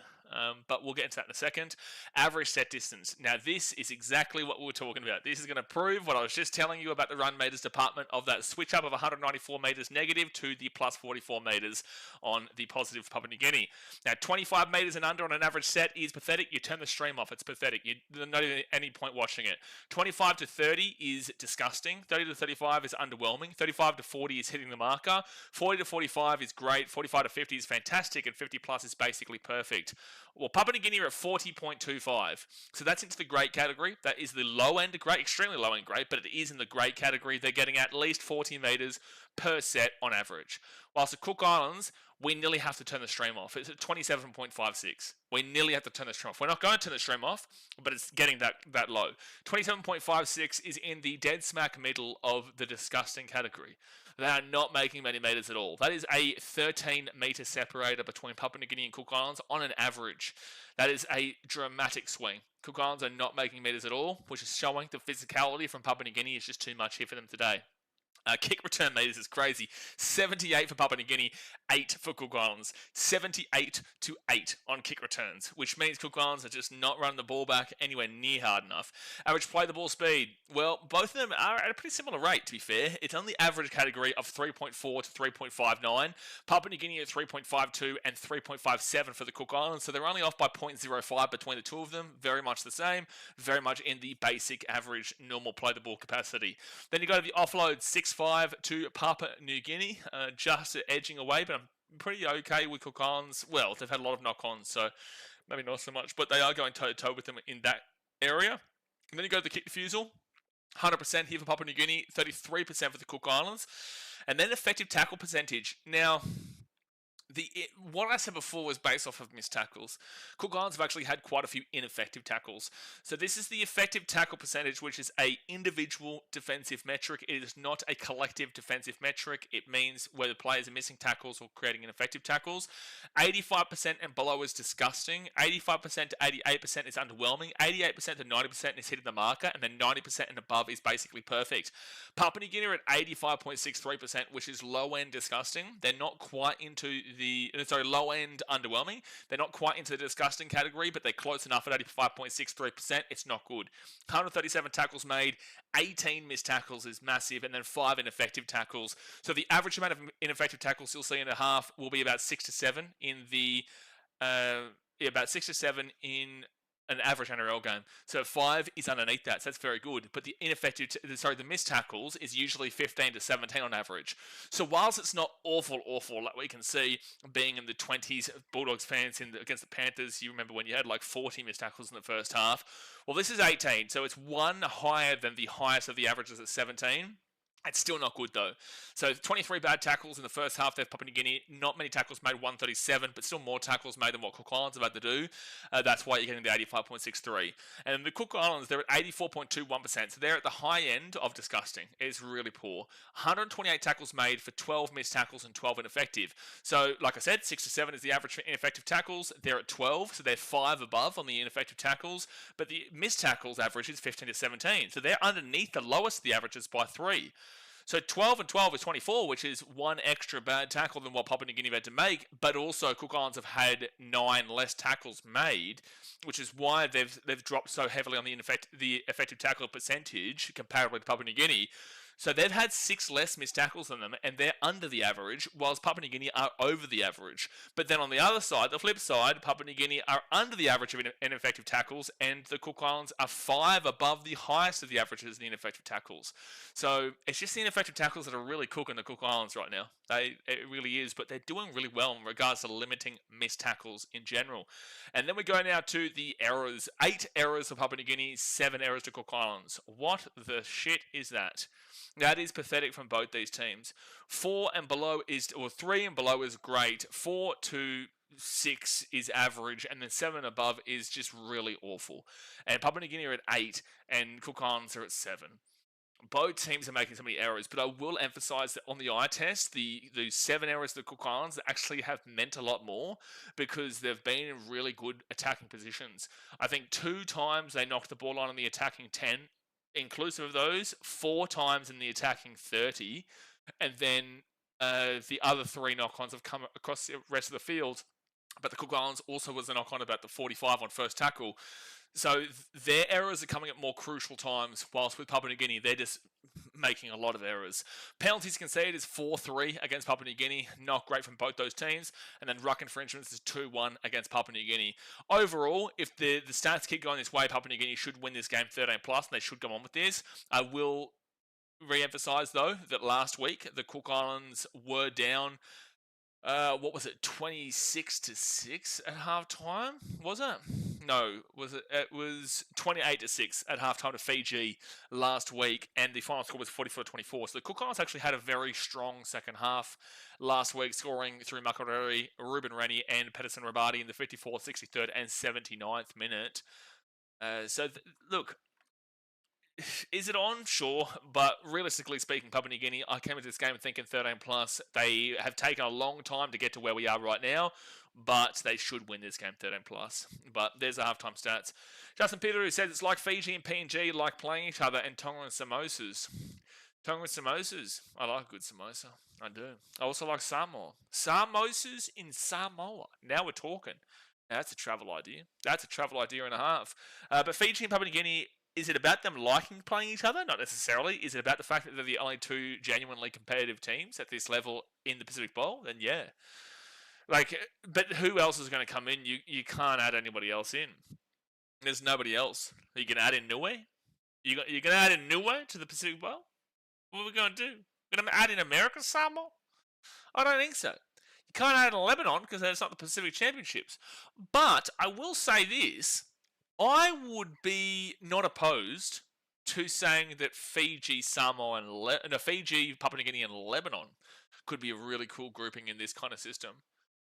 But we'll get into that in a second. Average set distance. Now, this is exactly what we were talking about. This is going to prove what I was just telling you about the run meters department of that switch up of 194 meters negative to the plus 44 meters on the positive for Papua New Guinea. Now, 25 meters and under on an average set is pathetic. You turn the stream off. It's pathetic. There's not any point watching it. 25 to 30 is disgusting. 30 to 35 is underwhelming. 35 to 40 is hitting the marker. 40 to 45 is great. 45 to 50 is fantastic. And 50 plus is basically perfect. Well, Papua New Guinea are at 40.25. So that's into the great category. That is the low end great, extremely low end great, but it is in the great category. They're getting at least 40 metres per set on average. Whilst the Cook Islands, we nearly have to turn the stream off. It's at 27.56. We nearly have to turn the stream off. We're not going to turn the stream off, but it's getting that low. 27.56 is in the dead smack middle of the disgusting category. They are not making many metres at all. That is a 13-metre separator between Papua New Guinea and Cook Islands on an average. That is a dramatic swing. Cook Islands are not making metres at all, which is showing the physicality from Papua New Guinea is just too much here for them today. Kick return meters is crazy. 78 for Papua New Guinea, 8 for Cook Islands. 78 to 8 on kick returns, which means Cook Islands are just not running the ball back anywhere near hard enough. Average play the ball speed. Well, both of them are at a pretty similar rate, to be fair. It's on the average category of 3.4 to 3.59. Papua New Guinea at 3.52 and 3.57 for the Cook Islands, so they're only off by 0.05 between the two of them. Very much the same. Very much in the basic average normal play the ball capacity. Then you go to the offload, 6.5 to Papua New Guinea, just edging away, but I'm pretty okay with Cook Islands. Well, they've had a lot of knock-ons, so maybe not so much, but they are going toe-to-toe with them in that area. And then you go to the kick defusal, 100% here for Papua New Guinea, 33% for the Cook Islands. And then effective tackle percentage. Now, what I said before was based off of missed tackles. Cook Islands have actually had quite a few ineffective tackles. So this is the effective tackle percentage, which is a individual defensive metric. It is not a collective defensive metric. It means whether players are missing tackles or creating ineffective tackles. 85% and below is disgusting. 85% to 88% is underwhelming. 88% to 90% is hitting the marker. And then 90% and above is basically perfect. Papua New Guinea are at 85.63%, which is low-end disgusting. They're not quite into low end underwhelming. They're not quite into the disgusting category, but they're close enough at 85.63%. It's not good. 137 tackles made, 18 missed tackles is massive, and then 5 ineffective tackles. So the average amount of ineffective tackles you'll see in a half will be about 6 to 7 in the about 6 to 7 in an average NRL game. So 5 is underneath that, so that's very good. But the the missed tackles is usually 15 to 17 on average. So whilst it's not awful, like we can see being in the 20s, Bulldogs fans against the Panthers, you remember when you had like 40 missed tackles in the first half. Well, this is 18, so it's one higher than the highest of the averages at 17. It's still not good though. So 23 bad tackles in the first half there for Papua New Guinea. Not many tackles made, 137, but still more tackles made than what Cook Islands are about to do. That's why you're getting the 85.63. And the Cook Islands, they're at 84.21%. So they're at the high end of disgusting. It's really poor. 128 tackles made for 12 missed tackles and 12 ineffective. So like I said, 6 to 7 is the average for ineffective tackles. They're at 12, so they're 5 above on the ineffective tackles. But the missed tackles average is 15 to 17. So they're underneath the lowest of the averages by 3. So 12 and 12 is 24, which is one extra bad tackle than what Papua New Guinea had to make, but also Cook Islands have had 9 less tackles made, which is why they've dropped so heavily on the effective tackle percentage comparably to Papua New Guinea. So they've had 6 less missed tackles than them, and they're under the average, whilst Papua New Guinea are over the average. But then on the other side, the flip side, Papua New Guinea are under the average of ineffective tackles, and the Cook Islands are 5 above the highest of the averages in the ineffective tackles. So it's just the ineffective tackles that are really cooking the Cook Islands right now. It really is, but they're doing really well in regards to limiting missed tackles in general. And then we go now to the errors. 8 errors for Papua New Guinea, 7 errors to Cook Islands. What the shit is that? That is pathetic from both these teams. 4 and below or 3 and below is great. 4 to 6 is average, and then 7 and above is just really awful. And Papua New Guinea are at 8, and Cook Islands are at 7. Both teams are making so many errors, but I will emphasize that on the eye test, the 7 errors of the Cook Islands actually have meant a lot more because they've been in really good attacking positions. I think 2 times they knocked the ball on the attacking 10, inclusive of those, 4 times in the attacking 30, and then the other 3 knock-ons have come across the rest of the field. But the Cook Islands also was a knock-on about the 45 on first tackle. So their errors are coming at more crucial times, whilst with Papua New Guinea, they're just making a lot of errors. Penalties conceded is 4-3 against Papua New Guinea. Not great from both those teams. And then ruck infringements is 2-1 against Papua New Guinea. Overall, if the stats keep going this way, Papua New Guinea should win this game 13+, and they should go on with this. I will re-emphasise, though, that last week, the Cook Islands were down What was it? 26-6 at halftime, was it? No, was it? It was 28-6 at halftime to Fiji last week, and the final score was 44-24. So the Cook Islands actually had a very strong second half last week, scoring through Makariri, Ruben Rennie, and Pedersen Rabadi in the 54th, 63rd, and 79th minute. Look, is it on? Sure. But realistically speaking, Papua New Guinea, I came into this game thinking 13 plus. They have taken a long time to get to where we are right now, but they should win this game 13 plus. But there's the halftime stats. Justin Peter, who says it's like Fiji and PNG like playing each other, and Tonga and samosas. Tonga and samosas. I like a good samosa. I do. I also like Samoa. Samosas in Samoa. Now we're talking. Now that's a travel idea. That's a travel idea and a half. But Fiji and Papua New Guinea, is it about them liking playing each other? Not necessarily. Is it about the fact that they're the only two genuinely competitive teams at this level in the Pacific Bowl? Then yeah. But who else is going to come in? You can't add anybody else in. There's nobody else. Are you going to add in Niue? You're going to add in Niue to the Pacific Bowl? What are we going to do? We're going to add in American Samoa? I don't think so. You can't add in Lebanon because it's not the Pacific Championships. But I will say this. I would be not opposed to saying that Fiji, Samoa, and Fiji, Papua New Guinea, and Lebanon could be a really cool grouping in this kind of system.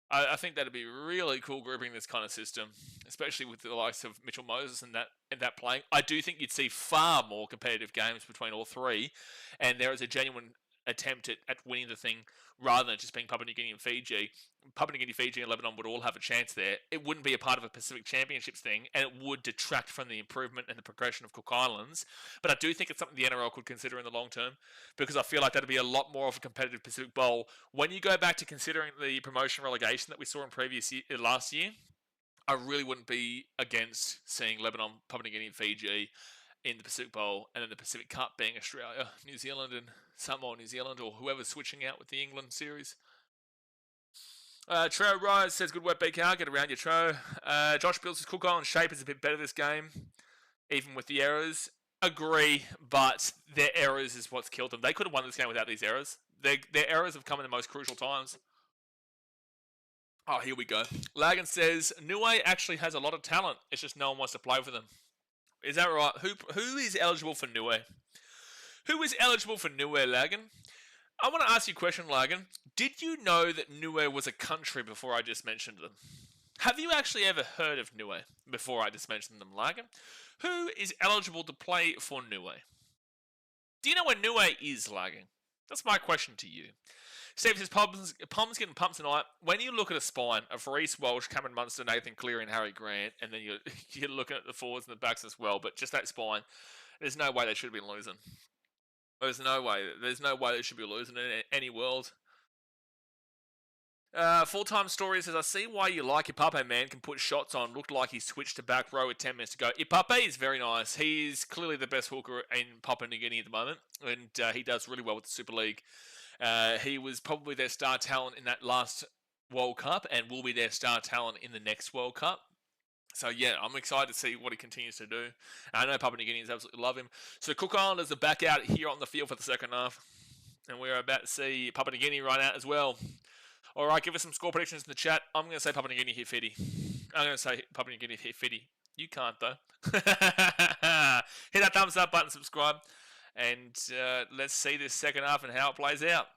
I think that'd be really cool grouping in this kind of system, especially with the likes of Mitchell Moses and that playing. I do think you'd see far more competitive games between all three, and there is a genuine attempt at winning the thing rather than just being Papua New Guinea and Fiji. Papua New Guinea, Fiji, and Lebanon would all have a chance there. It wouldn't be a part of a Pacific Championships thing, and it would detract from the improvement and the progression of Cook Islands. But I do think it's something the NRL could consider in the long term, because I feel like that'd be a lot more of a competitive Pacific Bowl. When you go back to considering the promotion relegation that we saw in last year, I really wouldn't be against seeing Lebanon, Papua New Guinea, and Fiji in the Pacific Bowl, and then the Pacific Cup being Australia, New Zealand, and Samoa, New Zealand, or whoever's switching out with the England series. Treo Rise says, good work, BKR. Get around your Tro. Josh Bills' Cook Island shape is a bit better this game, even with the errors. Agree, but their errors is what's killed them. They could have won this game without these errors. Their errors have come in the most crucial times. Oh, here we go. Lagan says, Niue actually has a lot of talent. It's just no one wants to play for them. Is that right? Who is eligible for Niue? Who is eligible for Niue, Lagan? I want to ask you a question, Lagan. Did you know that Niue was a country before I just mentioned them? Have you actually ever heard of Niue before I just mentioned them, Lagan? Who is eligible to play for Niue? Do you know where Niue is, Lagan? That's my question to you. Steve says, Pom's getting pumped tonight. When you look at a spine of Reece Walsh, Cameron Munster, Nathan Cleary, and Harry Grant, and then you're looking at the forwards and the backs as well, but just that spine, there's no way they should have been losing. There's no way. There's no way they should be losing in any world. Full-time story says, I see why you like Ipape, man. Can put shots on. Looked like he switched to back row with 10 minutes to go. Ipape is very nice. He's clearly the best hooker in Papua New Guinea at the moment, and he does really well with the Super League. He was probably their star talent in that last World Cup and will be their star talent in the next World Cup. So, yeah, I'm excited to see what he continues to do. I know Papua New Guineans absolutely love him. So, Cook Islanders are back out here on the field for the second half. And we're about to see Papua New Guinea run out as well. All right, give us some score predictions in the chat. I'm going to say Papua New Guinea hit 50. I'm going to say Papua New Guinea hit 50. You can't, though. Hit that thumbs up button, subscribe. And let's see this second half and how it plays out.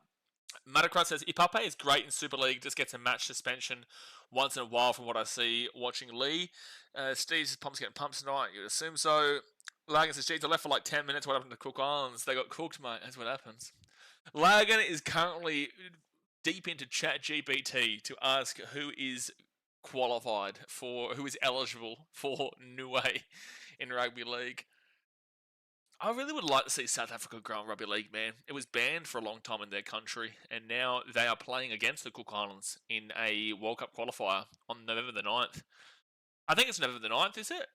Matacross says, Ipape is great in Super League, just gets a match suspension once in a while from what I see watching Lee. Steve says, Pom's getting pumped tonight. You'd assume so. Lagan says, geez, I left for like 10 minutes. What happened to Cook Islands? They got cooked, mate. That's what happens. Lagan is currently deep into ChatGPT to ask who is qualified for, who is eligible for Niue in Rugby League. I really would like to see South Africa grow in Rugby League, man. It was banned for a long time in their country, and now they are playing against the Cook Islands in a World Cup qualifier on November the 9th. I think it's November the 9th, is it?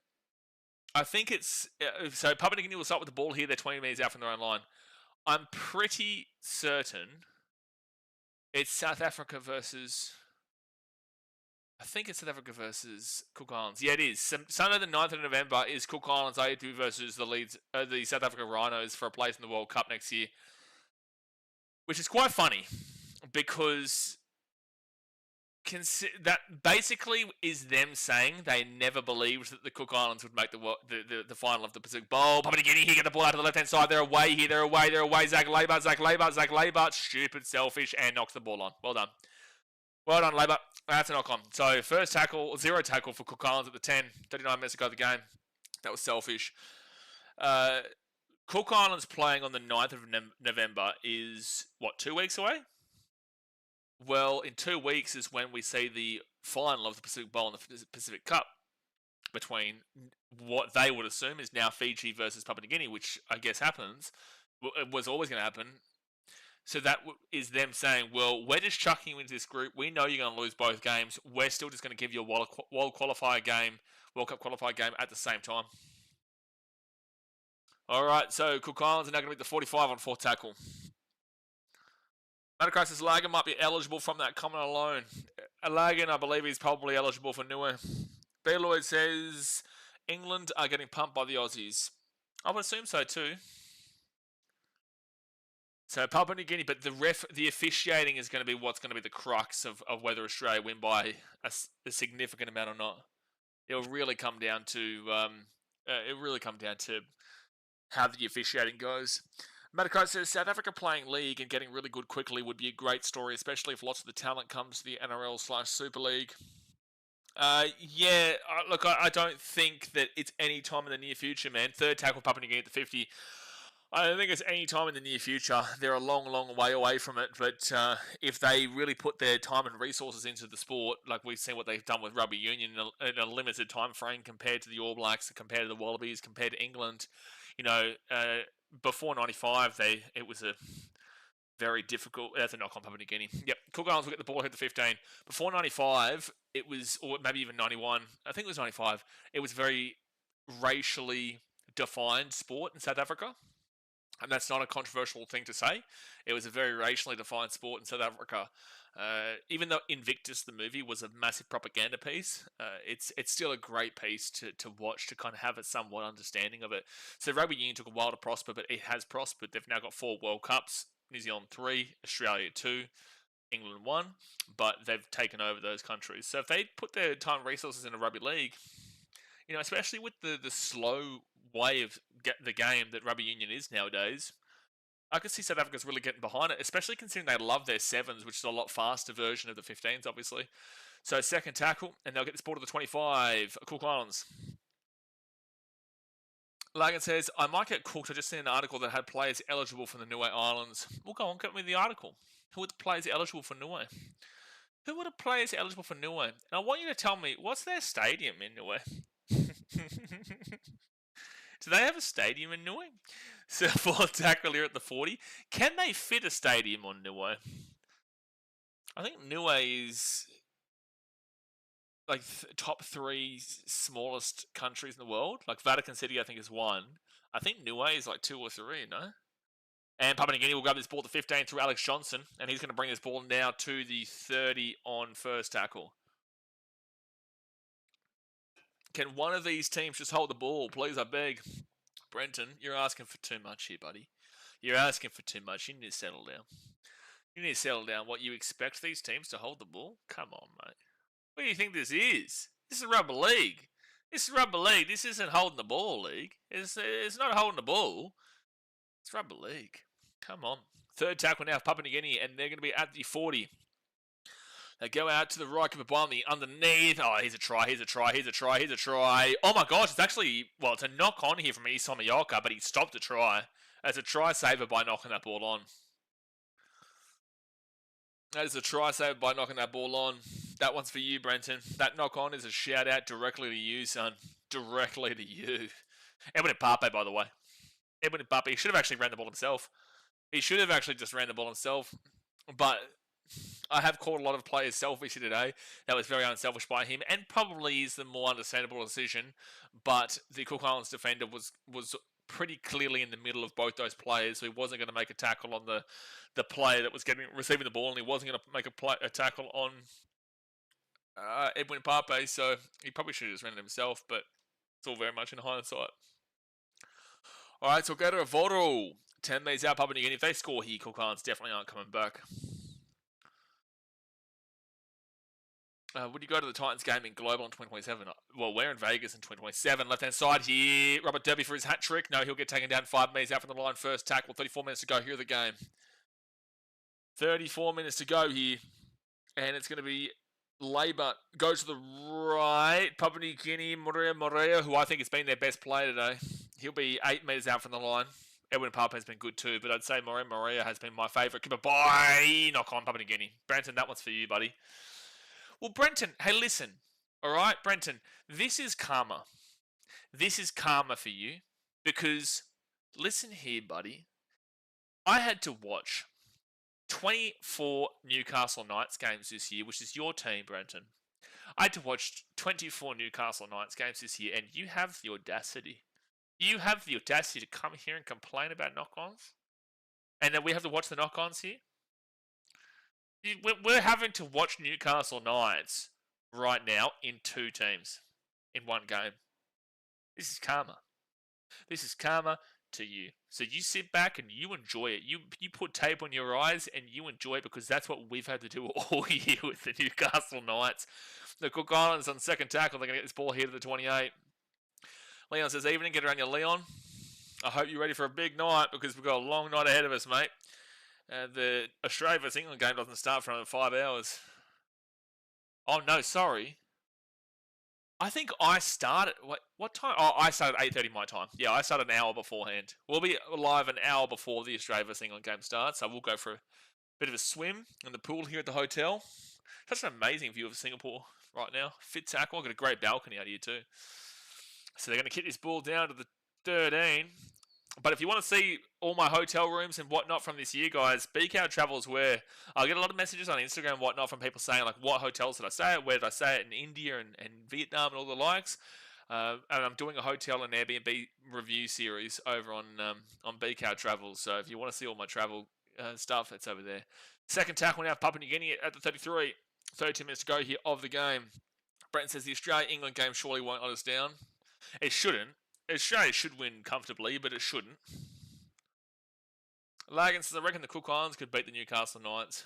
I think it's... So Papua New Guinea will start with the ball here. They're 20 metres out from their own line. I'm pretty certain it's South Africa versus... I think it's South Africa versus Cook Islands. Yeah, it is. Sunday the 9th of November is Cook Islands Aitu versus the South Africa Rhinos for a place in the World Cup next year. Which is quite funny because that basically is them saying they never believed that the Cook Islands would make the final of the Pacific Bowl. Papua New Guinea here, get the ball out to the left-hand side. They're away here. They're away. Zach Labart. Stupid, selfish, and knocks the ball on. Well done. Well done, Labour. That's a knock on. So, first tackle, 0 tackle for Cook Islands at the 10. 39 minutes to go of the game. That was selfish. Cook Islands playing on the 9th of November is, 2 weeks away? Well, in 2 weeks is when we see the final of the Pacific Bowl and the Pacific Cup between what they would assume is now Fiji versus Papua New Guinea, which I guess happens. It was always going to happen. So that is them saying, well, we're just chucking you into this group. We know you're going to lose both games. We're still just going to give you a World Cup qualifier game at the same time. All right, so Cook Islands are now going to be the 45 on 4th tackle. Matacrisis Lagan might be eligible from that comment alone. Lagan, I believe he's probably eligible for Niue. B. Lloyd says, England are getting pumped by the Aussies. I would assume so too. So Papua New Guinea, but the officiating is going to be what's going to be the crux of whether Australia win by a significant amount or not. It'll really come down to how the officiating goes. Matakai says South Africa playing league and getting really good quickly would be a great story, especially if lots of the talent comes to the NRL/Super League. Look, I don't think that it's any time in the near future, man. 3rd tackle Papua New Guinea at the 50. I don't think it's any time in the near future. They're a long, long way away from it. But if they really put their time and resources into the sport, like we've seen what they've done with Rugby Union in a limited time frame compared to the All Blacks, compared to the Wallabies, compared to England, before 95, it was a very difficult. That's a knock on Papua New Guinea. Yep, Cook Islands will get the ball, hit the 15. Before 95, it was, or maybe even 91. I think it was 95. It was very racially defined sport in South Africa. And that's not a controversial thing to say. It was a very racially defined sport in South Africa. Even though Invictus, the movie, was a massive propaganda piece, it's still a great piece to watch, to kind of have a somewhat understanding of it. So Rugby Union took a while to prosper, but it has prospered. They've now got 4 World Cups, New Zealand 3, Australia 2, England 1, but they've taken over those countries. So if they put their time and resources in a rugby league, especially with the slow way of the game that Rugby Union is nowadays, I can see South Africa's really getting behind it, especially considering they love their 7s, which is a lot faster version of the 15s, obviously. So 2nd tackle, and they'll get this ball to the 25, Cook Islands. Lagan says, I might get cooked. I just seen an article that had players eligible for the Niue Islands. Well, go on, get me the article. Who are the players eligible for Niue? Who are the players eligible for Niue? And I want you to tell me, what's their stadium in Niue? Do they have a stadium in Niue? So 4th tackle here at the 40. Can they fit a stadium on Niue? I think Niue is like top 3 smallest countries in the world. Like Vatican City, I think, is 1. I think Niue is like 2 or 3, no? And Papua New Guinea will grab this ball to 15 through Alex Johnson, and he's going to bring this ball now to the 30 on 1st tackle. Can one of these teams just hold the ball? Please, I beg. Brenton, you're asking for too much here, buddy. You're asking for too much. You need to settle down. You need to settle down. What, you expect these teams to hold the ball? Come on, mate. What do you think this is? This is Rugby League. This is Rugby League. This isn't holding the ball league. It's not holding the ball. It's Rugby League. Come on. 3rd tackle now for Papua New Guinea, and they're going to be at the 40. They go out to the right, Kippaxross underneath. Oh, here's a try. Oh my gosh, it's actually, it's a knock on here from Iso Mayoka, but he stopped the try. That's a try saver by knocking that ball on. That is a try saver by knocking that ball on. That one's for you, Brenton. That knock on is a shout out directly to you, son. Directly to you. Edwin Pape, by the way. Edwin Pape, he should have actually ran the ball himself. He should have actually just ran the ball himself. But I have called a lot of players selfish here today. That was very unselfish by him, and probably is the more understandable decision. But the Cook Islands defender was pretty clearly in the middle of both those players, so he wasn't going to make a tackle on the player that was receiving the ball, and he wasn't going to make a tackle on Edwin Pape. So he probably should have just ran it himself, but it's all very much in hindsight. All right, so we'll go to Avodo. 10 minutes out, Papua New Guinea. If they score here, Cook Islands definitely aren't coming back. Would you go to the Titans game in Global in 2027? Well, we're in Vegas in 2027. Left-hand side here. Robert Derby for his hat trick. No, he'll get taken down 5 metres out from the line. First tackle. 34 minutes to go here of the game. 34 minutes to go here. And it's going to be Labour. Goes to the right. Papua New Guinea. Morea, who I think has been their best player today. He'll be 8 metres out from the line. Edwin Papa has been good too, but I'd say Morea has been my favourite. Keep a bye. Knock on Papua New Guinea. Brenton, that one's for you, buddy. Well, Brenton, hey, listen. All right, Brenton, this is karma. This is karma for you because, listen here, buddy. I had to watch 24 Newcastle Knights games this year, which is your team, Brenton. I had to watch 24 Newcastle Knights games this year, and you have the audacity. You have the audacity to come here and complain about knock-ons? And then we have to watch the knock-ons here? We're having to watch Newcastle Knights right now in 2 teams in 1 game. This is karma. This is karma to you. So you sit back and you enjoy it. You put tape on your eyes and you enjoy it because that's what we've had to do all year with the Newcastle Knights. The Cook Islands on second tackle. They're going to get this ball here to the 28. Leon says, evening, get around your Leon. I hope you're ready for a big night because we've got a long night ahead of us, mate. The Australia vs England game doesn't start for another 5 hours. Oh, no, sorry. I think I started... What time? Oh, I started 8:30 my time. Yeah, I started an hour beforehand. We'll be live an hour before the Australia vs England game starts, so we'll go for a bit of a swim in the pool here at the hotel. Such an amazing view of Singapore right now. Fit tackle. I've got a great balcony out here too. So they're going to kick this ball down to the 13. But if you want to see all my hotel rooms and whatnot from this year, guys, BKRtravel is where I get a lot of messages on Instagram and whatnot from people saying, like, what hotels did I stay at? Where did I stay at in India and Vietnam and all the likes? And I'm doing a hotel and Airbnb review series over on BKRtravel. So if you want to see all my travel stuff, it's over there. Second tackle now, Papua New Guinea at the 33. 32 minutes to go here of the game. Brenton says the Australia-England game surely won't let us down. It shouldn't. Australia should win comfortably, but it shouldn't. Lagan says, I reckon the Cook Islands could beat the Newcastle Knights.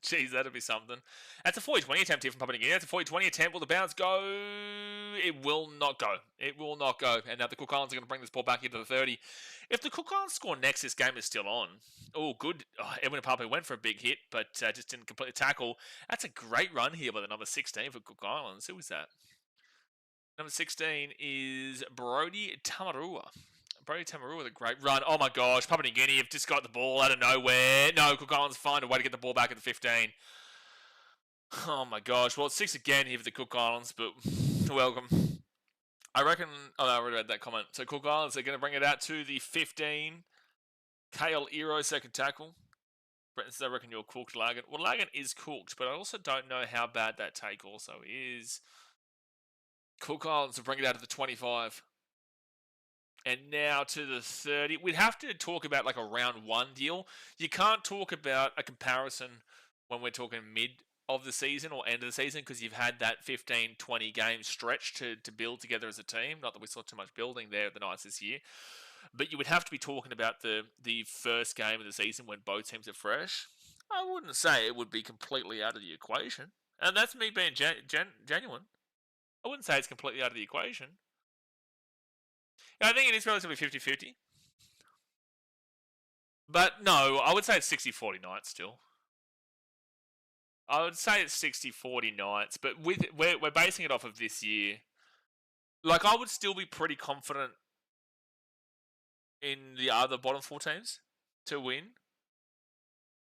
Jeez, that'd be something. That's a 40-20 attempt here from Papua New Guinea. That's a 40-20 attempt. Will the bounce go? It will not go. It will not go. And now the Cook Islands are going to bring this ball back into the 30. If the Cook Islands score next, this game is still on. Oh, good. Oh, Edwin Papua went for a big hit, but just didn't complete the tackle. That's a great run here by the number 16 for Cook Islands. Who was that? Number 16 is Brody Tamarua. Brody Tamarua with a great run. Oh my gosh, Papua New Guinea have just got the ball out of nowhere. No, Cook Islands find a way to get the ball back at the 15. Oh my gosh. Well, it's 6 again here for the Cook Islands, but welcome. I reckon... Oh, no, I already read that comment. So Cook Islands are going to bring it out to the 15. Kale Ero, second tackle. Brenton says, I reckon you're cooked, Lagan. Well, Lagan is cooked, but I also don't know how bad that take also is. Cook Islands will bring it out to the 25. And now to the 30. We'd have to talk about like a round 1 deal. You can't talk about a comparison when we're talking mid of the season or end of the season because you've had that 15-20 game stretch to build together as a team. Not that we saw too much building there at the Knights this year. But you would have to be talking about the first game of the season when both teams are fresh. I wouldn't say it would be completely out of the equation. And that's me being genuine. I wouldn't say it's completely out of the equation. I think it is relatively 50-50. But no, I would say it's 60-40 Knights still. I would say it's 60-40 Knights, but we're basing it off of this year. Like, I would still be pretty confident in the other bottom 4 teams to win.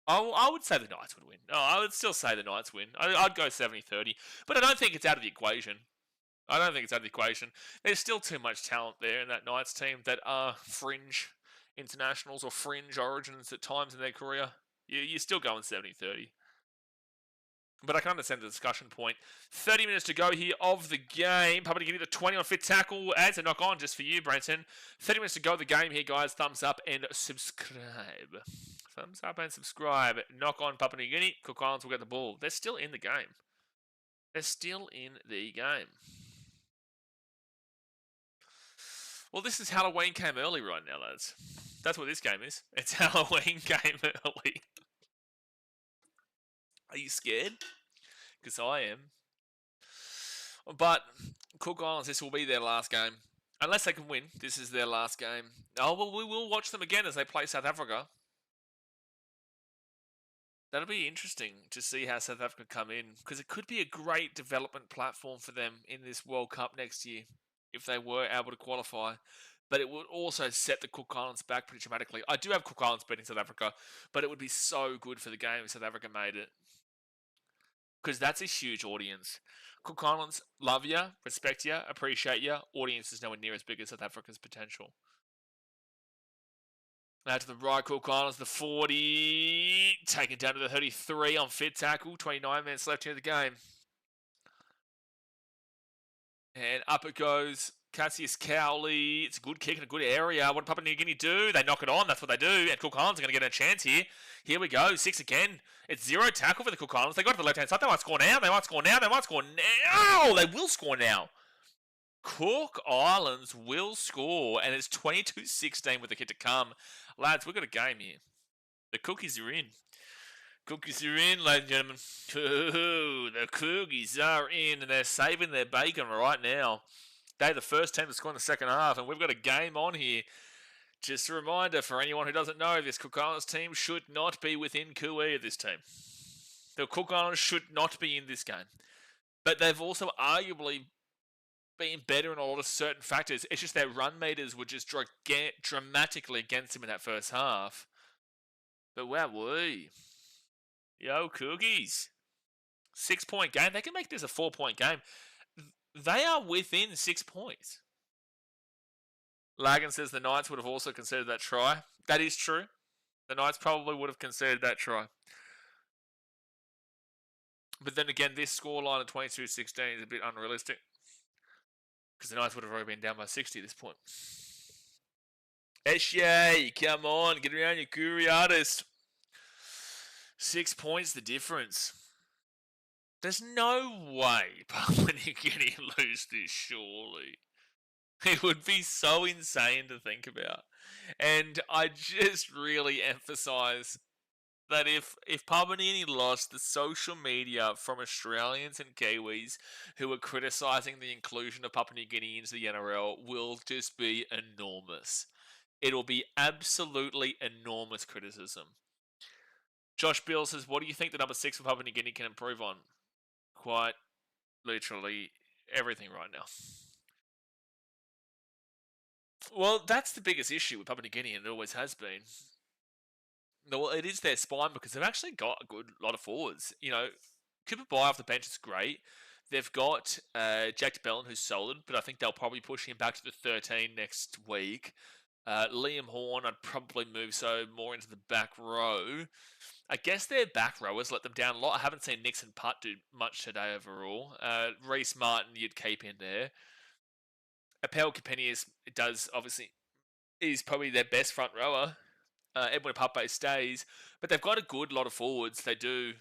I would say the Knights would win. No, I would still say the Knights win. I'd go 70-30, but I don't think it's out of the equation. I don't think it's out of the equation. There's still too much talent there in that Knights team that are fringe internationals or fringe origins at times in their career. You're still going 70-30. But I can understand the discussion point. 30 minutes to go here of the game. Papua New Guinea the 20 on fifth tackle. Adds a knock on just for you, Brenton. 30 minutes to go of the game here, guys. Thumbs up and subscribe. Thumbs up and subscribe. Knock on Papua New Guinea. Cook Islands will get the ball. They're still in the game. They're still in the game. Well, this is Halloween came early right now, lads. That's what this game is. It's Halloween came early. Are you scared? because I am. But Cook Islands, this will be their last game. Unless they can win, this is their last game. Oh, well, we will watch them again as they play South Africa. That'll be interesting to see how South Africa come in, because it could be a great development platform for them in this World Cup next year if they were able to qualify. But it would also set the Cook Islands back pretty dramatically. I do have Cook Islands beating South Africa, but it would be so good for the game if South Africa made it, because that's a huge audience. Cook Islands love you, respect you, appreciate you. Audience is nowhere near as big as South Africa's potential. Now to the right, Cook Islands, the 40, taken down to the 33 on fit tackle. 29 minutes left here in the game. And up it goes. Cassius Cowley. It's a good kick in a good area. What did Papua New Guinea do? They knock it on. That's what they do. And Cook Islands are going to get a chance here. Here we go. 6 again. It's 0 tackle for the Cook Islands. They got to the left-hand side. They might score now. They might score now. They might score now. They will score now. Cook Islands will score. And it's 22-16 with the hit to come. Lads, we've got a game here. The cookies are in. Cookies are in, ladies and gentlemen. Ooh, the cookies are in, and they're saving their bacon right now. They're the first team to score in the second half, and we've got a game on here. Just a reminder for anyone who doesn't know, this Cook Islands team should not be within Kui of this team. The Cook Islands should not be in this game. But they've also arguably been better in a lot of certain factors. It's just their run meters were just dramatically against them in that first half. But wowee. Yo, cookies. 6-point game. They can make this a 4-point game. They are within 6 points. Lagan says the Knights would have also considered that try. That is true. The Knights probably would have considered that try. But then again, this scoreline of 22-16 is a bit unrealistic, because the Knights would have already been down by 60 at this point. Eshe, come on, get around your Kuri artist. 6 points the difference. There's no way Papua New Guinea lose this, surely. It would be so insane to think about. And I just really emphasise that if Papua New Guinea lost, the social media from Australians and Kiwis who are criticising the inclusion of Papua New Guinea into the NRL will just be enormous. It'll be absolutely enormous criticism. Josh Bill says, what do you think the number 6 for Papua New Guinea can improve on? Quite literally everything right now. Well, that's the biggest issue with Papua New Guinea, and it always has been. Well, it is their spine, because they've actually got a good lot of forwards. You know, Cooper Bye off the bench is great. They've got Jack Bellin, who's solid, but I think they'll probably push him back to the 13 next week. Liam Horn, I'd probably move more into the back row. I guess their back rowers let them down a lot. I haven't seen Nixon Putt do much today overall. Reece Martin, you'd keep in there. Apel Kapenius is probably their best front rower. Edwin Pape stays, but they've got a good lot of forwards. They do.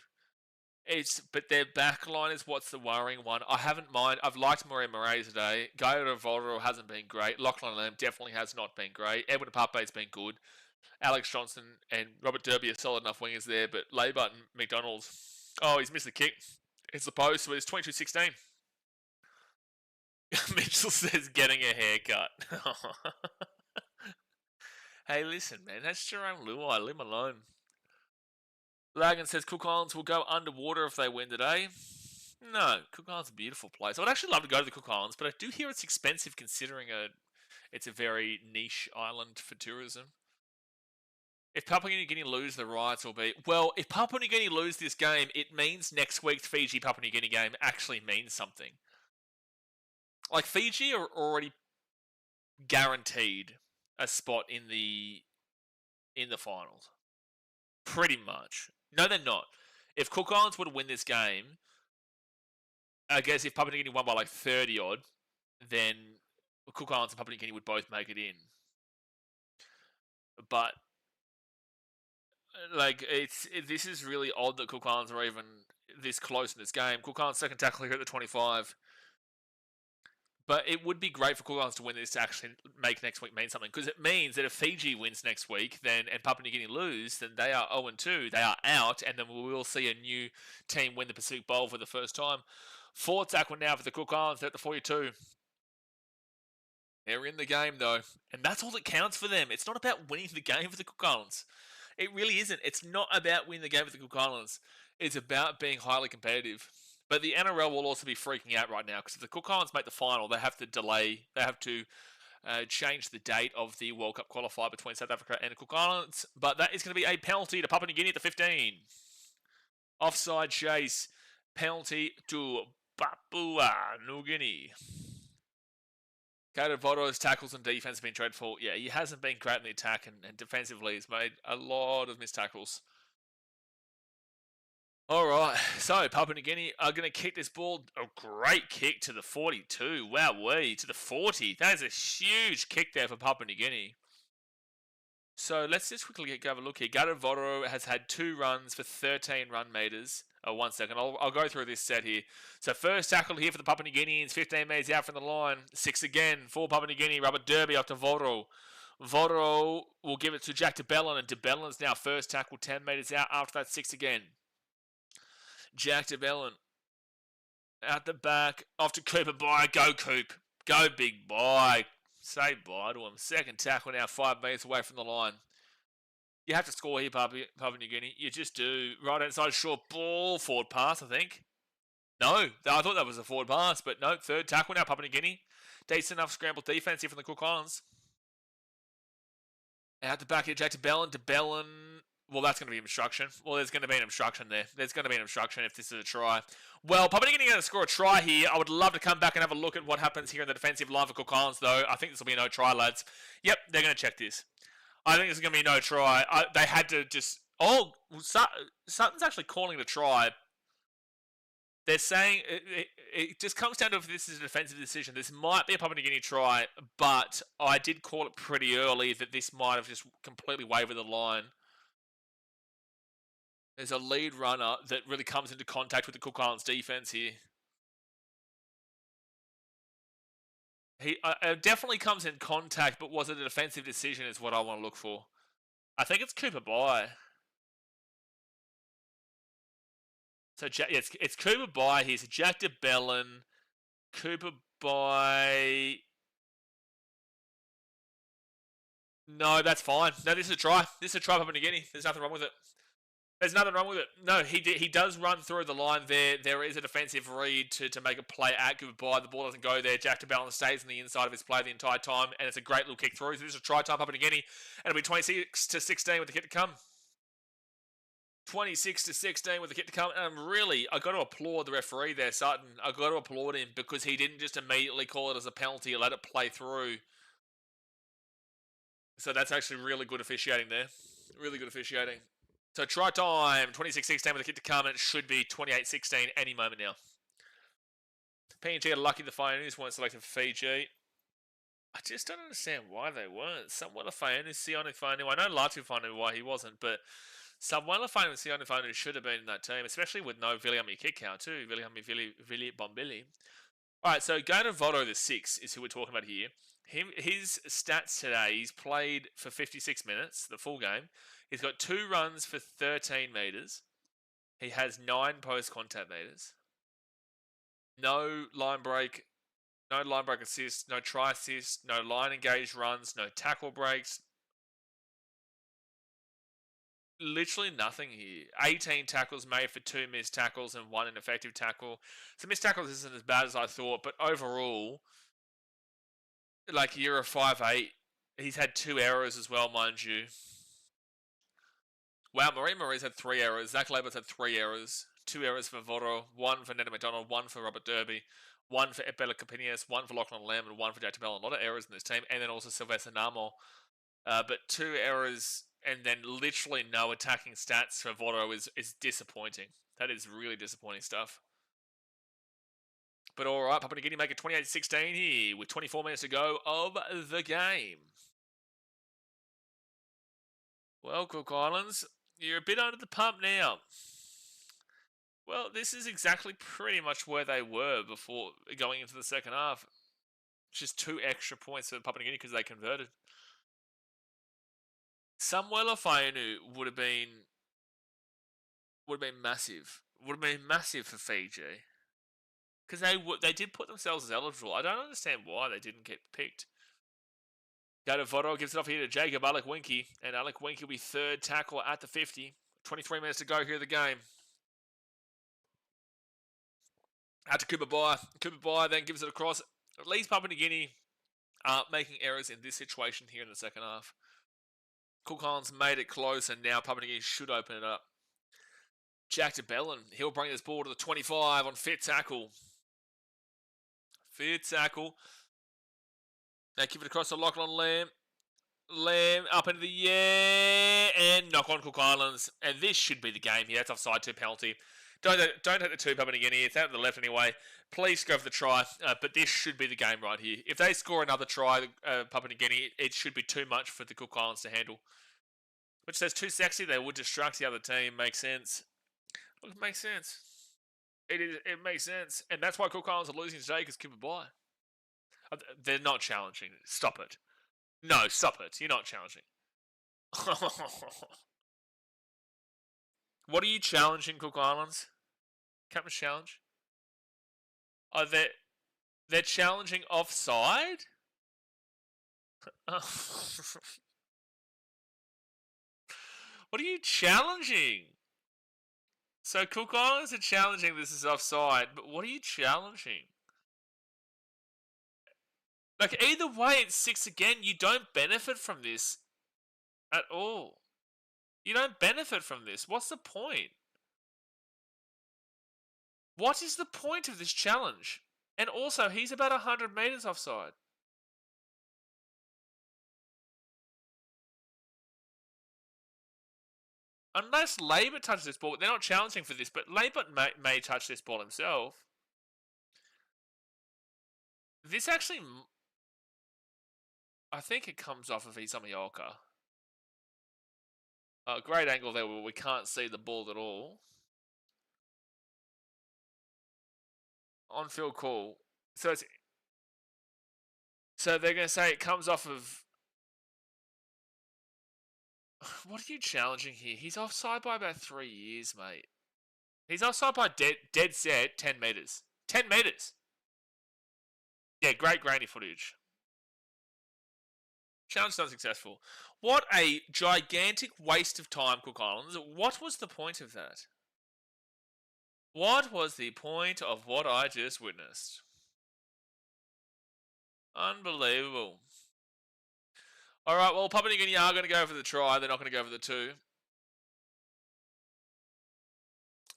But their back line is what's the worrying one. I've liked Murray today. Gaio Volro hasn't been great. Lachlan Lamb definitely has not been great. Edwin Pape's been good. Alex Johnson and Robert Derby are solid enough wingers there, but Labour and McDonald's, he's missed the kick. It's the post, so it's 22-16. Mitchell says getting a haircut. Hey, listen, man, that's Jerome Luai. Leave him alone. Lagan says Cook Islands will go underwater if they win today. No, Cook Islands is a beautiful place. I would actually love to go to the Cook Islands, but I do hear it's expensive considering it's a very niche island for tourism. If Papua New Guinea lose, the riots will be... Well, if Papua New Guinea lose this game, it means next week's Fiji-Papua New Guinea game actually means something. Like, Fiji are already guaranteed a spot in the finals. Pretty much. No, they're not. If Cook Islands were to win this game, I guess if Papua New Guinea won by like 30-odd, then Cook Islands and Papua New Guinea would both make it in. But, like, this is really odd that Cook Islands are even this close in this game. Cook Islands second tackle here at the 25. But it would be great for Cook Islands to win this to actually make next week mean something, because it means that if Fiji wins next week, then and Papua New Guinea lose, then they are 0-2, they are out, and then we will see a new team win the Pacific Bowl for the first time. Fourth tackle now for the Cook Islands. They're at the 42. They're in the game though, and that's all that counts for them. It's not about winning the game for the Cook Islands. It really isn't. It's not about winning the game for the Cook Islands. It's about being highly competitive. But the NRL will also be freaking out right now, because if the Cook Islands make the final, they have to delay. They have to change the date of the World Cup qualifier between South Africa and the Cook Islands. But that is going to be a penalty to Papua New Guinea at the 15. Offside chase. Penalty to Papua New Guinea. Gator Vodo's tackles and defense have been dreadful. Yeah, he hasn't been great in the attack, and defensively he's made a lot of missed tackles. All right, so Papua New Guinea are going to kick this ball. A great kick to the 42. Wowee, to the 40. That is a huge kick there for Papua New Guinea. So let's just quickly have a look here. Gator Vodo has had 2 runs for 13 run meters. 1 second. I'll go through this set here. So first tackle here for the Papua New Guineans. 15 meters out from the line. 6 again for Papua New Guinea. Rubber derby up to Vodo. Vodo will give it to Jack DeBellin, and DeBellin's now first tackle 10 meters out. After that, 6 again. Jack DeBellin out the back. Off to Cooper Boy. Go Coop. Go big boy. Say bye to him. Second tackle now 5 meters away from the line. You have to score here, Papua New Guinea. You just do. Right outside, short ball. Forward pass, I think. No, I thought that was a forward pass, but no. Third tackle now, Papua New Guinea. Decent enough scramble defense here from the Cook Islands. Out the back here, Jack DeBellin. DeBellin. Well, that's going to be obstruction. Well, there's going to be an obstruction there. There's going to be an obstruction if this is a try. Well, Papua New Guinea going to score a try here. I would love to come back and have a look at what happens here in the defensive line for Cook Islands, though. I think this will be a no try, lads. Yep, they're going to check this. I think this is going to be no try. They had to just... Oh, something's actually calling it a try. They're saying... It just comes down to if this is a defensive decision. This might be a Papua New Guinea try, but I did call it pretty early that this might have just completely wavered the line. There's a lead runner that really comes into contact with the Cook Islands defense here. He definitely comes in contact, but was it a defensive decision is what I want to look for. I think it's Cooper Bye. So it's Cooper Bye here. So Jack DeBellin, Cooper Bye. No, that's fine. No, this is a try. This is a try for Papua New Guinea. There's nothing wrong with it. There's nothing wrong with it. No, he does run through the line there. There is a defensive read to make a play at Goodbye. The ball doesn't go there. Jack DeBellin stays on the inside of his play the entire time, and it's a great little kick through. So this is a try time Papua New Guinea, and it'll be 26-16 with the kick to come. 26-16 with the kick to come, and really, I got to applaud the referee there, Sutton. I got to applaud him because he didn't just immediately call it as a penalty, let it play through. So that's actually really good officiating there. Really good officiating. So try time, 26-16 with a kick to come, and it should be 28-16 any moment now. PNG are lucky the Fioneers weren't selected for Fiji. I just don't understand why they weren't. Samuela Fioneers, Sione Fioneers. I know Latu Fioneers why he wasn't, but Samuela Fioneers and Sione Fioneers should have been in that team, especially with no Viliami kick count too. Viliami Vili Bombili. Alright, so Gainer Vodo the 6 is who we're talking about here. His stats today, he's played for 56 minutes, the full game. He's got 2 runs for 13 metres. He has 9 post-contact metres. No line break assists, no try assists, no line engaged runs, no tackle breaks. Literally nothing here. 18 tackles made for 2 missed tackles and 1 ineffective tackle. So missed tackles isn't as bad as I thought, but overall, like you're a 5'8". He's had 2 errors as well, mind you. Wow, Marie's had 3 errors. Zach Labor's had 3 errors. 2 errors for Voro, 1 for Neda McDonald, 1 for Robert Derby, 1 for Ebele Capinius, 1 for Lachlan Lamb, and 1 for Jack DeBellin. A lot of errors in this team. And then also Sylvester Namo. But 2 errors and then literally no attacking stats for Voro is disappointing. That is really disappointing stuff. But alright, Papua New Guinea make it 28-16 here with 24 minutes to go of the game. Well, Cook Islands, you're a bit under the pump now. Well, this is exactly pretty much where they were before going into the second half. It's just 2 extra points for Papua New Guinea because they converted. Samuela Fainu would have been massive. Would have been massive for Fiji. Because they did put themselves as eligible. I don't understand why they didn't get picked. Gato Voto gives it off here to Jacob Alec-Winky. And Alec-Winky will be third tackle at the 50. 23 minutes to go here in the game. Out to Cooper Bye. Cooper Bye then gives it across. At least Papua New Guinea making errors in this situation here in the second half. Cook Islands made it close, and now Papua New Guinea should open it up. Jack de Bellin. He'll bring this ball to the 25 on fit tackle. Fit tackle. Now give it across to Lachlan Lamb. Lamb up into the air and knock on Cook Islands. And this should be the game here. That's offside, 2 penalty. Don't hit the 2 Papua New Guinea. It's out to the left anyway. Please go for the try. But this should be the game right here. If they score another try, Papua New Guinea, it should be too much for the Cook Islands to handle. Which says too sexy. They would distract the other team. Makes sense. Look, it makes sense. It makes sense. And that's why Cook Islands are losing today, because Cooper Bye. They're not challenging. Stop it. No, stop it. You're not challenging. What are you challenging, Cook Islands? Captain's challenge? Oh, they're challenging offside? What are you challenging? So Cook Islands are challenging this is offside, but what are you challenging? Like, either way, it's 6 again. You don't benefit from this at all. You don't benefit from this. What's the point? What is the point of this challenge? And also, he's about 100 metres offside. Unless Labour touches this ball, they're not challenging for this, but Labour may touch this ball himself. This actually, I think it comes off of Isamayolka. Great angle there where we can't see the ball at all. On-field call. So they're going to say it comes off of... What are you challenging here? He's offside by about 3 years, mate. He's offside by dead set 10 metres. 10 metres! Yeah, great grainy footage. Challenge unsuccessful. What a gigantic waste of time, Cook Islands. What was the point of that? What was the point of what I just witnessed? Unbelievable. Alright, well, Papua New Guinea are going to go for the try. They're not going to go for the 2.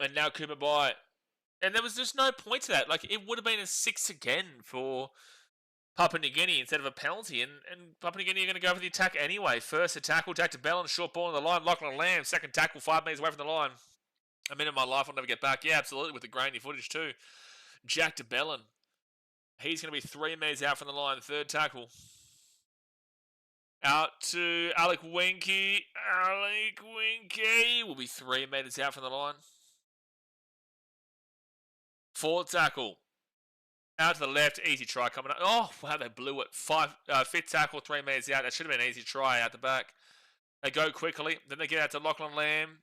And now Cooper Bye. And there was just no point to that. Like, it would have been a 6 again for Papua New Guinea instead of a penalty. And Papua New Guinea are going to go for the attack anyway. First, a tackle, Jack de Bellin, short ball on the line. Lachlan Lamb, second tackle, 5 metres away from the line. A minute of my life, I'll never get back. Yeah, absolutely, with the grainy footage too. Jack de Bellin. He's going to be 3 metres out from the line. Third tackle. Out to Alec-Winky. Alec-Winky will be 3 metres out from the line. Fourth tackle. Out to the left. Easy try coming up. Oh, wow, they blew it. Fifth tackle, 3 metres out. That should have been an easy try out the back. They go quickly. Then they get out to Lachlan Lamb.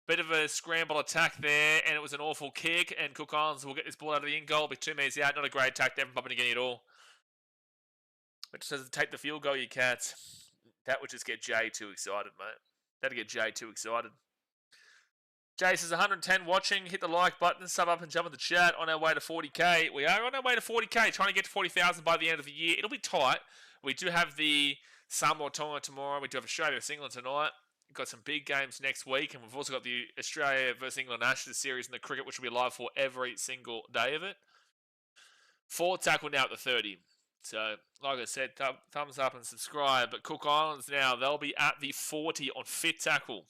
Bit of a scramble attack there, and it was an awful kick. And Cook Islands will get this ball out of the in-goal. Be 2 metres out. Not a great attack there from Papua New Guinea at all. But just says, take the field goal, you cats. That would just get Jay too excited, mate. That'd get Jay too excited. Jay says 110 watching. Hit the like button, sub up and jump in the chat. On our way to 40k. We are on our way to 40k. Trying to get to 40,000 by the end of the year. It'll be tight. We do have the Samoa tournament tomorrow. We do have Australia vs England tonight. We've got some big games next week. And we've also got the Australia vs England Ashes series in the cricket, which will be live for every single day of it. Fourth tackle now at the 30. So, like I said, thumbs up and subscribe. But Cook Islands now, they'll be at the 40 on fit tackle.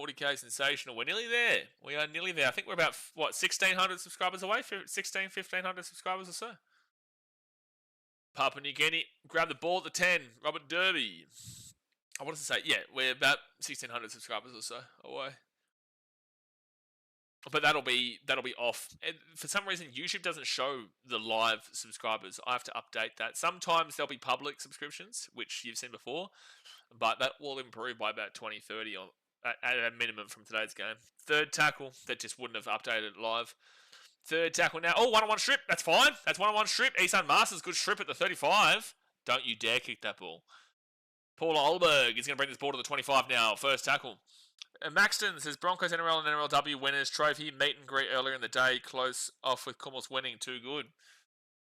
40k sensational. We're nearly there. We are nearly there. I think we're about, 1,600 subscribers away? 1,500 subscribers or so. Papua New Guinea, grab the ball at the 10. Robert Derby. I wanted to say, yeah, we're about 1,600 subscribers or so away. But that'll be off. And for some reason, YouTube doesn't show the live subscribers. I have to update that. Sometimes there'll be public subscriptions, which you've seen before, but that will improve by about 20, 30 at a minimum from today's game. Third tackle, that just wouldn't have updated live. Third tackle now. Oh, one-on-one strip. That's fine. That's one-on-one strip. Isan Masters, good strip at the 35. Don't you dare kick that ball. Paul Olberg is going to bring this ball to the 25 now. First tackle. Maxton says Broncos NRL and NRLW winners trophy. Meet and greet earlier in the day. Close off with Kumuls winning. Too good.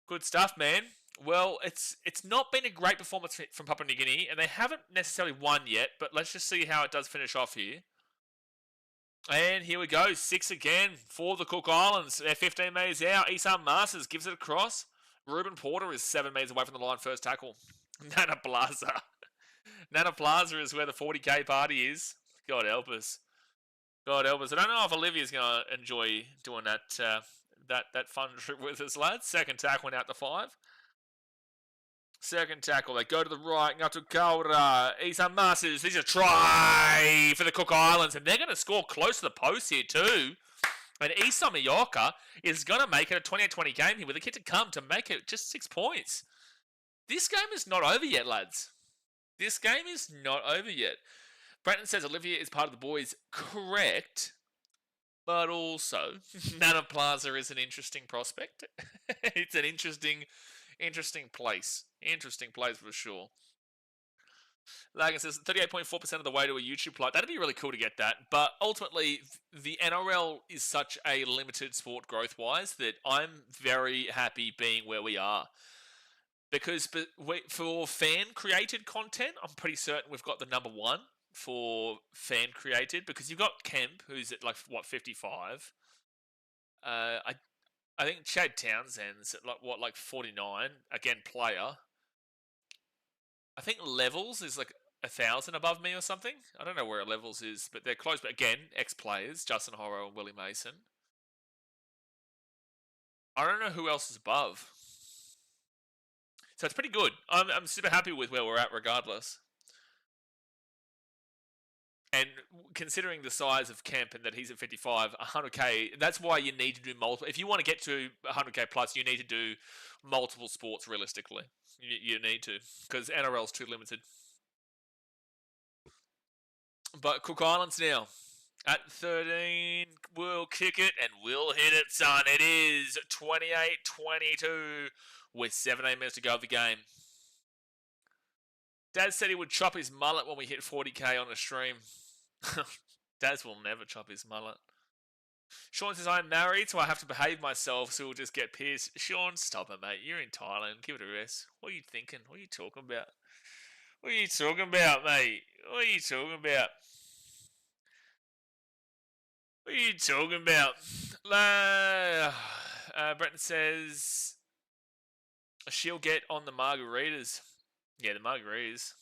Good stuff, man. Well, it's not been a great performance from Papua New Guinea, and they haven't necessarily won yet, but let's just see how it does finish off here. And here we go. 6 again for the Cook Islands. They're 15 metres out. Isan Masters gives it across. Ruben Porter is 7 metres away from the line. First tackle. Nana Plaza. Nana Plaza is where the 40k party is. God help us. God help us. I don't know if Olivia's going to enjoy doing that that fun trip with us, lads. Second tackle went out to 5. Second tackle. They go to the right. Ngatu Kaura. Isan Masters. This is a try for the Cook Islands. And they're going to score close to the post here too. And Issa Mallorca is going to make it a 28-20 game here with a kid to come to make it just 6 points. This game is not over yet, lads. This game is not over yet. Brenton says Olivia is part of the boys. Correct. But also, Nana Plaza is an interesting prospect. It's an interesting place. Interesting place for sure. Lagan says 38.4% of the way to a YouTube plot. That'd be really cool to get that. But ultimately, the NRL is such a limited sport growth-wise that I'm very happy being where we are. Because for fan-created content, I'm pretty certain we've got the number one for fan-created. Because you've got Kemp, who's at 55. I think Chad Townsend's at 49. Again, player. I think Levels is 1,000 above me or something. I don't know where Levels is, but they're close. But again, ex-players, Justin Horro and Willie Mason. I don't know who else is above. So it's pretty good. I'm super happy with where we're at regardless. And considering the size of Kemp and that he's at 55, 100k, that's why you need to do multiple. If you want to get to 100k plus, you need to do multiple sports realistically. You need to, because NRL's too limited. But Cook Islands now at 13, we'll kick it and we'll hit it, son. It is 28-22 with 17 minutes to go of the game. Dad said he would chop his mullet when we hit 40k on a stream. Daz will never chop his mullet. Sean says, I'm married, so I have to behave myself, so we'll just get pissed. Sean, stop it, mate. You're in Thailand. Give it a rest. What are you thinking? What are you talking about? What are you talking about, mate? What are you talking about? What are you talking about? Brenton says, she'll get on the margaritas. Yeah, the margaritas.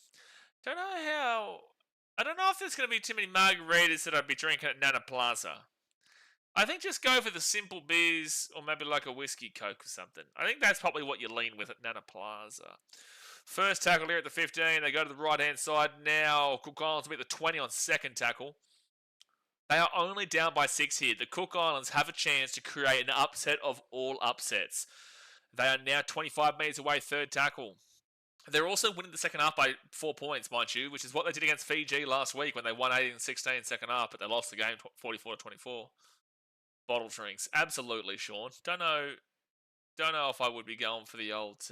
I don't know if there's going to be too many margaritas that I'd be drinking at Nana Plaza. I think just go for the simple beers or maybe like a whiskey coke or something. I think that's probably what you lean with at Nana Plaza. First tackle here at the 15. They go to the right-hand side now. Cook Islands will be at the 20 on second tackle. They are only down by 6 here. The Cook Islands have a chance to create an upset of all upsets. They are now 25 metres away, third tackle. They're also winning the second half by 4 points, mind you, which is what they did against Fiji last week when they won 18-16 second half, but they lost the game 44-24. Bottle drinks. Absolutely, Sean. Don't know if I would be going for the old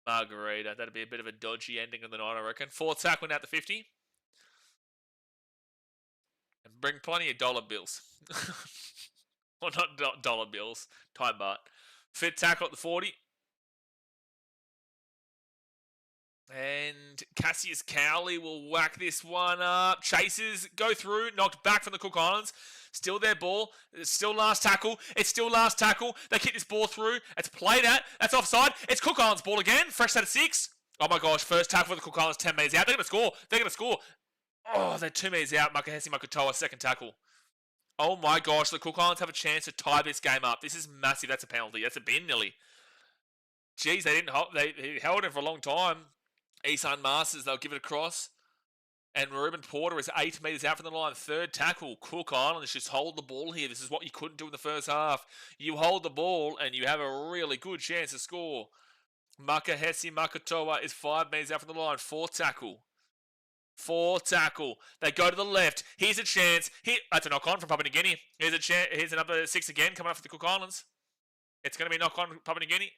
margarita. That'd be a bit of a dodgy ending of the night, I reckon. Fourth tackle out the 50. And bring plenty of dollar bills. Well, not dollar bills. Thai baht. Fifth tackle at the 40. And Cassius Cowley will whack this one up. Chasers go through, knocked back from the Cook Islands. Still their ball. It's still last tackle. It's still last tackle. They kick this ball through. It's played at. That's offside. It's Cook Islands ball again. Fresh out of 6. Oh my gosh. First tackle for the Cook Islands. 10 metres out. They're going to score. They're going to score. Oh, they're 2 metres out. Makahesi Makutoa, second tackle. Oh my gosh. The Cook Islands have a chance to tie this game up. This is massive. That's a penalty. That's a bin nearly. Jeez, they held him for a long time. Isan Masters, they'll give it across. And Ruben Porter is 8 metres out from the line. Third tackle. Cook Islands just hold the ball here. This is what you couldn't do in the first half. You hold the ball and you have a really good chance to score. Makahesi Makatoa is 5 metres out from the line. Fourth tackle. They go to the left. Here's a chance. That's a knock-on from Papua New Guinea. Here's a chance. Here's another 6 again coming up for the Cook Islands. It's going to be a knock-on Papua New Guinea.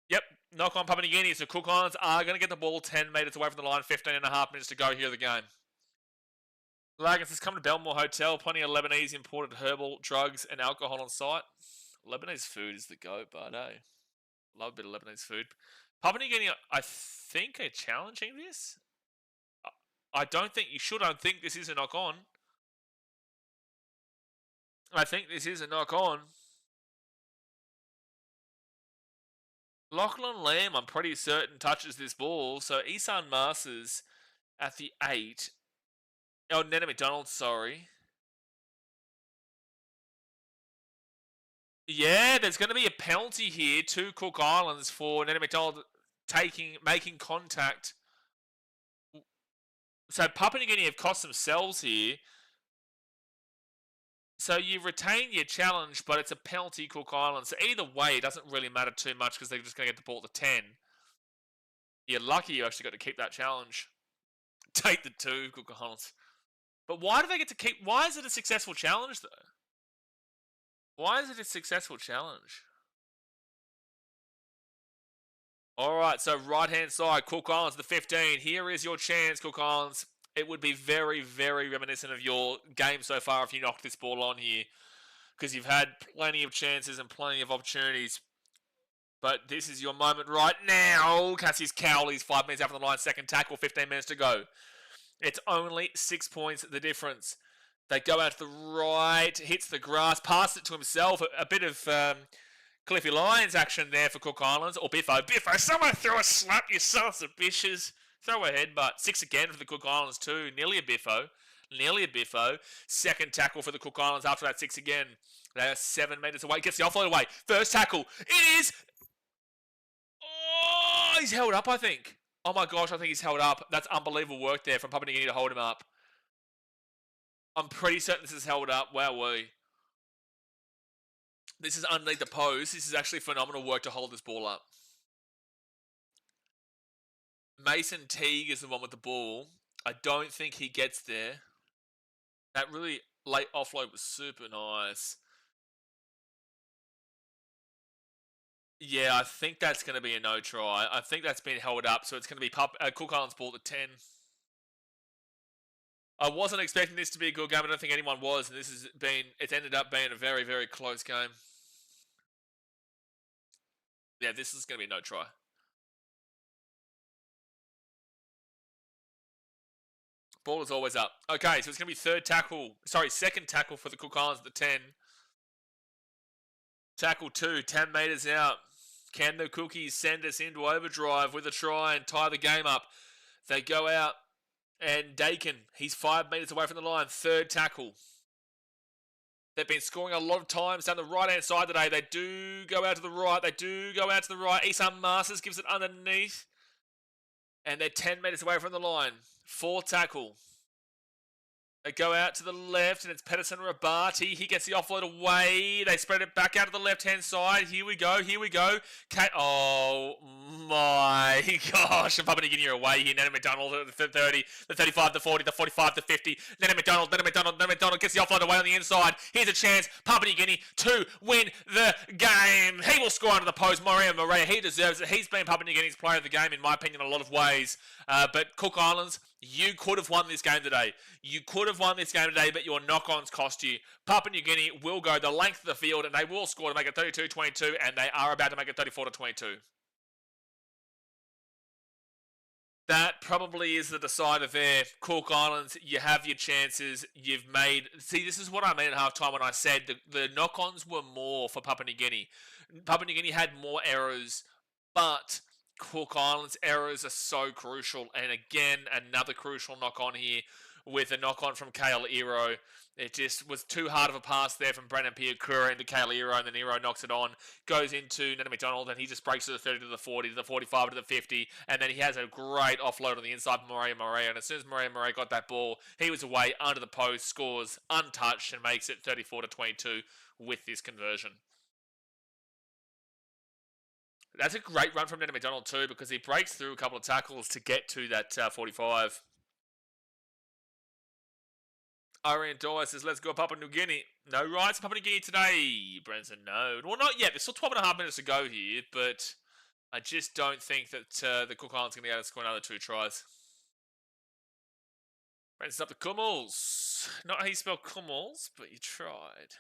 Yep, knock-on Papua New Guinea. So Cook Islands are going to get the ball 10 metres away from the line. 15.5 minutes to go here of the game. Lagans has come to Belmore Hotel. Plenty of Lebanese imported herbal, drugs, and alcohol on site. Lebanese food is the go, but hey. Love a bit of Lebanese food. Papua New Guinea, I think, are challenging this. I don't think this is a knock-on. I think this is a knock-on. Lachlan Lamb, I'm pretty certain, touches this ball. So Isan Masters at the 8. Oh, Nana McDonald, sorry. Yeah, there's going to be a penalty here to Cook Islands for Nana McDonald making contact. So Papua New Guinea have cost themselves here. So you retain your challenge, but it's a penalty Cook Islands. So either way, it doesn't really matter too much because they're just going to get the ball to 10. You're lucky you actually got to keep that challenge. Take the 2, Cook Islands. But why do they get to keep... Why is it a successful challenge, though? Why is it a successful challenge? Alright, so right-hand side, Cook Islands, the 15. Here is your chance, Cook Islands. It would be very, very reminiscent of your game so far if you knocked this ball on here. Because you've had plenty of chances and plenty of opportunities. But this is your moment right now. Cassius Cowley's 5 minutes out from the line. Second tackle, 15 minutes to go. It's only 6 points the difference. They go out to the right, hits the grass, passes it to himself. A bit of Cliffy Lyons action there for Cook Islands. Or Biffo. Biffo, someone throw a slap, you sons of bitches. Throw a headbutt. 6 again for the Cook Islands too. Nearly a Biffo. Second tackle for the Cook Islands after that 6 again. They are 7 metres away. Gets the offload away. First tackle. It is... Oh, he's held up, I think. Oh my gosh, I think he's held up. That's unbelievable work there from Papua New Guinea to hold him up. I'm pretty certain this is held up. Wowee. This is underneath the post. This is actually phenomenal work to hold this ball up. Mason Teague is the one with the ball. I don't think he gets there. That really late offload was super nice. Yeah, I think that's going to be a no try. I think that's been held up, so it's going to be Cook Islands ball to 10. I wasn't expecting this to be a good game. I don't think anyone was, and it's ended up being a very, very close game. Yeah, this is going to be a no try. Ball is always up. Okay, so it's going to be second tackle for the Cook Islands at the 10. Tackle 2, 10 metres out. Can the Cookies send us into overdrive with a try and tie the game up? They go out, and Dakin, he's 5 metres away from the line. Third tackle. They've been scoring a lot of times down the right-hand side today. They do go out to the right. Isan Masters gives it underneath. And they're 10 metres away from the line. Fourth tackle. They go out to the left, and it's Pedersen Rabati. He gets the offload away. They spread it back out to the left-hand side. Here we go. Oh, my gosh. Papua New Guinea are away here. Nana McDonald at the 30, the 35, the 40, the 45, the 50. Nana McDonald gets the offload away on the inside. Here's a chance. Papua New Guinea to win the game. He will score under the post. Morea, he deserves it. He's been Papua New Guinea's player of the game, in my opinion, in a lot of ways. But Cook Islands, you could have won this game today. But your knock-ons cost you. Papua New Guinea will go the length of the field, and they will score to make it 32-22, and they are about to make it 34-22. That probably is the decider there. Cook Islands, you have your chances. See, this is what I mean at halftime when I said the knock-ons were more for Papua New Guinea. Papua New Guinea had more errors, but Cook Islands errors are so crucial. And again, another crucial knock-on here with a knock-on from Kale Iro. It just was too hard of a pass there from Brennan Piakura into Kale Iro, and then Iro knocks it on, goes into Nana McDonald, and he just breaks to the 30, to the 40, to the 45, to the 50, and then he has a great offload on the inside from Morea, and as soon as Morea got that ball, he was away under the post, scores untouched, and makes it 34-22 with this conversion. That's a great run from Nana McDonald too, because he breaks through a couple of tackles to get to that 45. Arian Dwyer says, let's go Papua New Guinea. No rights in Papua New Guinea today, Brenton. No. Well, not yet. There's still 12.5 minutes to go here, but I just don't think that the Cook Islands are going to be able to score another 2 tries. Brenton's up to Kumuls. Not how you spell Kumuls, but you tried.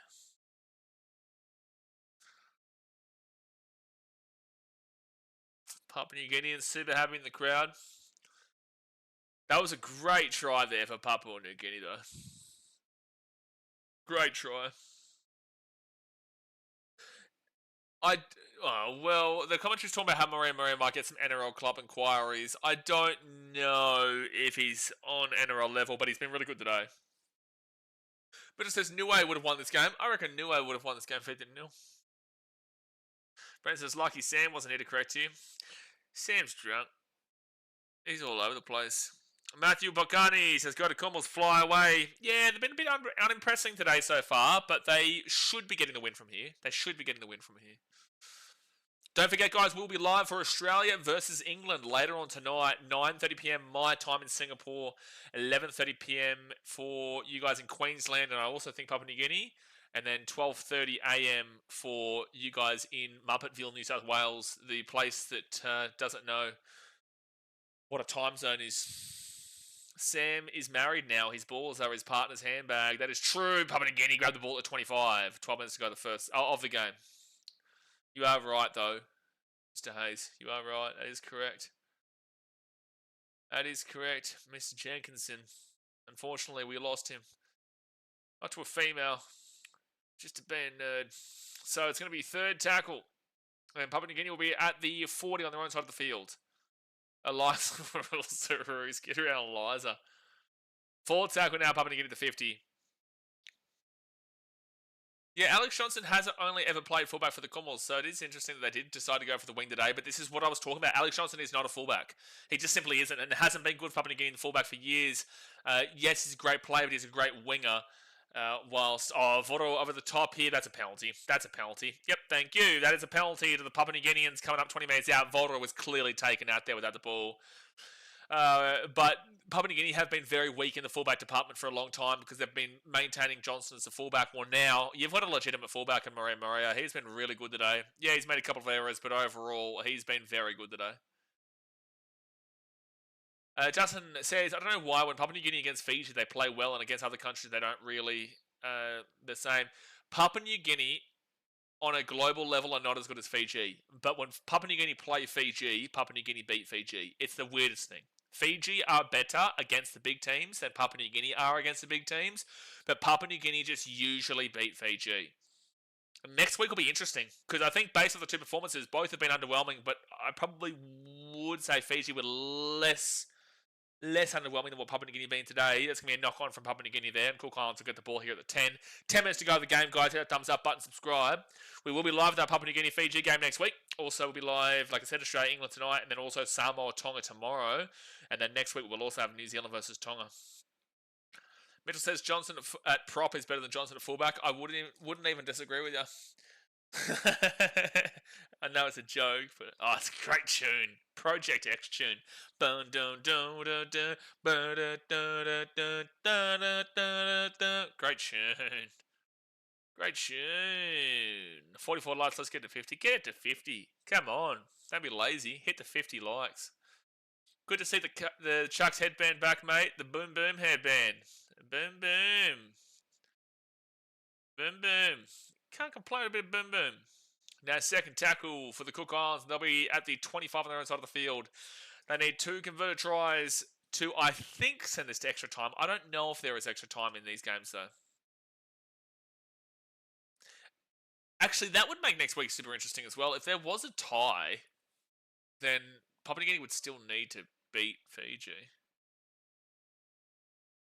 Papua New Guineans super happy in the crowd. That was a great try there for Papua New Guinea, though. Great try. Well, the commentary's talking about how Morea might get some NRL club inquiries. I don't know if he's on NRL level, but he's been really good today. But it says Niue would have won this game. I reckon Niue would have won this game 15-0. Brent says, lucky Sam wasn't here to correct you. Sam's drunk. He's all over the place. Matthew Bocani says, go to Kumuls, fly away. Yeah, they've been a bit unimpressing today so far, but they should be getting the win from here. Don't forget, guys, we'll be live for Australia versus England later on tonight, 9:30 p.m. my time in Singapore, 11:30 p.m. for you guys in Queensland, and I also think Papua New Guinea, and then 12:30 a.m. for you guys in Muppetville, New South Wales, the place that doesn't know what a time zone is. Sam is married now. His balls are his partner's handbag. That is true. Papua New Guinea grabbed the ball at 25. 12 minutes to go, the first of the game. You are right, though, Mr. Hayes. You are right. That is correct. That is correct, Mr. Jenkinson. Unfortunately, we lost him. Not to a female. Just to be a nerd. So it's going to be third tackle. And Papua New Guinea will be at the 40 on their own side of the field. Eliza Ruiz, get around Eliza. Forward tackle now, Papua New Guinea to 50. Yeah, Alex Johnson hasn't only ever played fullback for the Kumuls, so it is interesting that they did decide to go for the wing today, but this is what I was talking about. Alex Johnson is not a fullback. He just simply isn't, and hasn't been good for Papua New Guinea in the fullback for years. Yes, he's a great player, but he's a great winger. Whilst, Voro over the top here, that's a penalty. That's a penalty. Yep, thank you. That is a penalty to the Papua New Guineans coming up 20 minutes out. Voro was clearly taken out there without the ball. But Papua New Guinea have been very weak in the fullback department for a long time because they've been maintaining Johnson as a fullback. Well, now you've got a legitimate fullback in Morea. He's been really good today. Yeah, he's made a couple of errors, but overall, he's been very good today. Justin says, I don't know why when Papua New Guinea against Fiji, they play well, and against other countries, they don't really the same. Papua New Guinea, on a global level, are not as good as Fiji. But when Papua New Guinea play Fiji, Papua New Guinea beat Fiji. It's the weirdest thing. Fiji are better against the big teams than Papua New Guinea are against the big teams, but Papua New Guinea just usually beat Fiji. Next week will be interesting, because I think based on the two performances, both have been underwhelming, but I probably would say Fiji were less underwhelming than what Papua New Guinea been today. That's going to be a knock-on from Papua New Guinea there, and Cook Islands will get the ball here at the 10. 10 minutes to go of the game, guys. Hit that thumbs up button, subscribe. We will be live with our Papua New Guinea-Fiji game next week. Also, we'll be live, like I said, Australia-England tonight, and then also Samoa-Tonga tomorrow. And then next week, we'll also have New Zealand versus Tonga. Mitchell says Johnson at prop is better than Johnson at fullback. I wouldn't even disagree with you. I know it's a joke, but it's a great tune. Project X tune. Great tune. Great tune. 44 likes, let's get to 50. Get it to 50. Come on. Don't be lazy. Hit the 50 likes. Good to see the Chucks headband back, mate. The boom boom headband. Boom boom. Boom boom. Can't complain a bit of boom boom. Now second tackle for the Cook Islands. They'll be at the 25 on their own side of the field. They need 2 converted tries to, I think, send this to extra time. I don't know if there is extra time in these games, though. Actually, that would make next week super interesting as well. If there was a tie, then Papua New Guinea would still need to beat Fiji.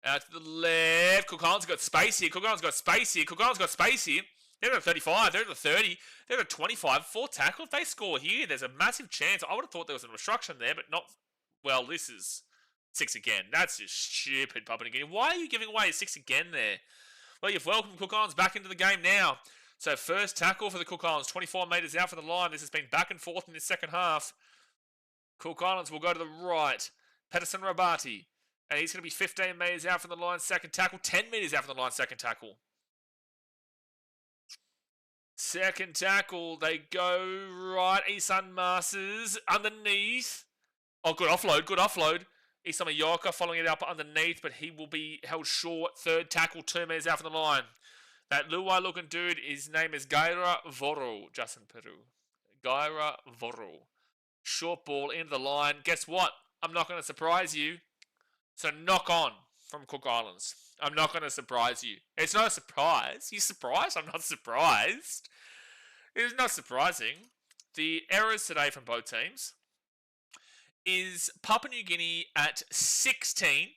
Out to the left. Cook Islands got space here. Cook Islands got space here. Cook Islands got space here. They're at 35. They're at the 30. They're at 25. 4 tackle. If they score here, there's a massive chance. I would have thought there was an obstruction there, but not. Well, this is 6 again. That's just stupid, Papua New Guinea. Why are you giving away a 6 again there? Well, you've welcomed Cook Islands back into the game now. So first tackle for the Cook Islands. 24 metres out from the line. This has been back and forth in the second half. Cook Islands will go to the right. Pedersen Rabati. And he's going to be 15 metres out from the line, second tackle. 10 metres out from the line, second tackle. Second tackle. They go right. Isan Masters underneath. Oh, good offload. Good offload. Isan Mayoka following it up underneath, but he will be held short. Third tackle, 2 metres out from the line. That Luai looking dude, his name is Gaira Voro. Justin Peru. Gaira Voro. Short ball into the line. Guess what? I'm not going to surprise you. So knock on from Cook Islands. I'm not going to surprise you. It's not a surprise. You surprised? I'm not surprised. It's not surprising. The errors today from both teams is Papua New Guinea at 16,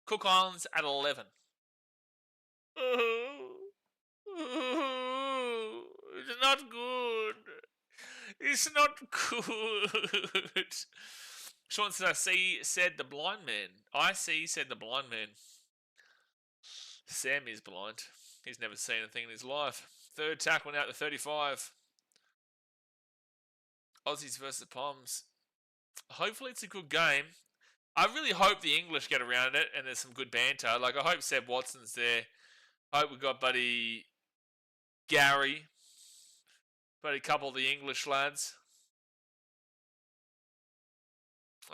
Cook Islands at 11. It's not good. It's not good. Sean said, I see, said the blind man. I see, said the blind man. Sam is blind. He's never seen anything in his life. Third tackle now at the 35. Aussies versus the Poms. Hopefully it's a good game. I really hope the English get around it and there's some good banter. Like, I hope Seb Watson's there. I hope we've got buddy Gary. Buddy couple of the English lads.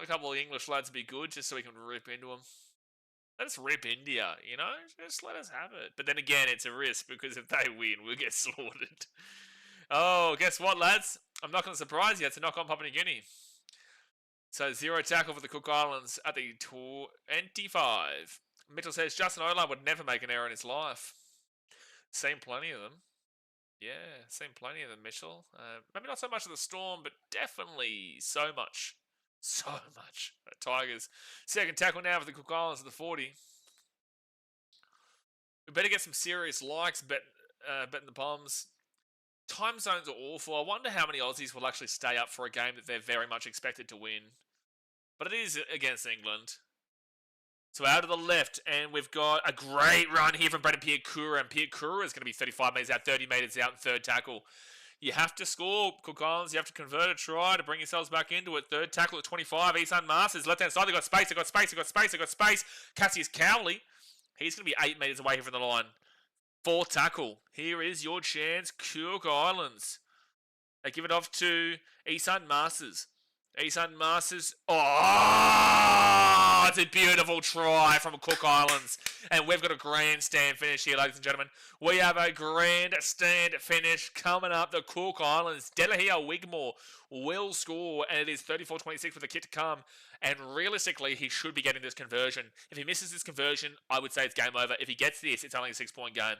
A couple of English lads would be good just so we can rip into them. Let us rip India, you know? Just let us have it. But then again, it's a risk because if they win, we'll get slaughtered. Oh, guess what, lads? I'm not going to surprise you. It's a knock on Papua New Guinea. So 0 tackle for the Cook Islands at the 25. Mitchell says Justin Olam would never make an error in his life. Seen plenty of them. Yeah, seen plenty of them, Mitchell. Maybe not so much of the Storm, but definitely so much. So much. Tigers. Second tackle now for the Cook Islands at the 40. We better get some serious likes betting the Poms. Time zones are awful. I wonder how many Aussies will actually stay up for a game that they're very much expected to win. But it is against England. So out of the left, and we've got a great run here from Brendan Piakura. And Piakura is going to be 35 metres out, 30 metres out, and third tackle. You have to score, Cook Islands. You have to convert a try to bring yourselves back into it. Third tackle at 25. Isan Masters, left-hand side. They've got space. They've got space. They've got space. They've got space. Cassius Cowley. He's going to be 8 metres away here from the line. Fourth tackle. Here is your chance, Cook Islands. They give it off to Isan Masters. Isan Masters. Oh, it's a beautiful try from Cook Islands. And we've got a grandstand finish here, ladies and gentlemen. We have a grandstand finish coming up. The Cook Islands. Delahia Wigmore will score, and it is 34-26 with the kick to come. And realistically, he should be getting this conversion. If he misses this conversion, I would say it's game over. If he gets this, it's only a 6-point game.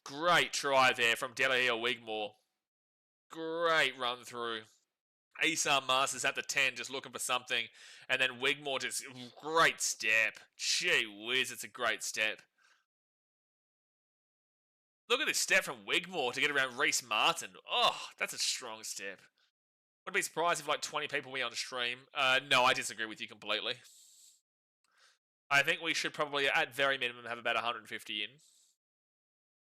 Great try there from Delahia Wigmore. Great run through. Isan Masters at the 10 just looking for something. And then Wigmore just great step. Gee whiz, it's a great step. Look at this step from Wigmore to get around Reece Martin. Oh, that's a strong step. Wouldn't be surprised if like 20 people were on stream. No, I disagree with you completely. I think we should probably, at very minimum, have about 150 in.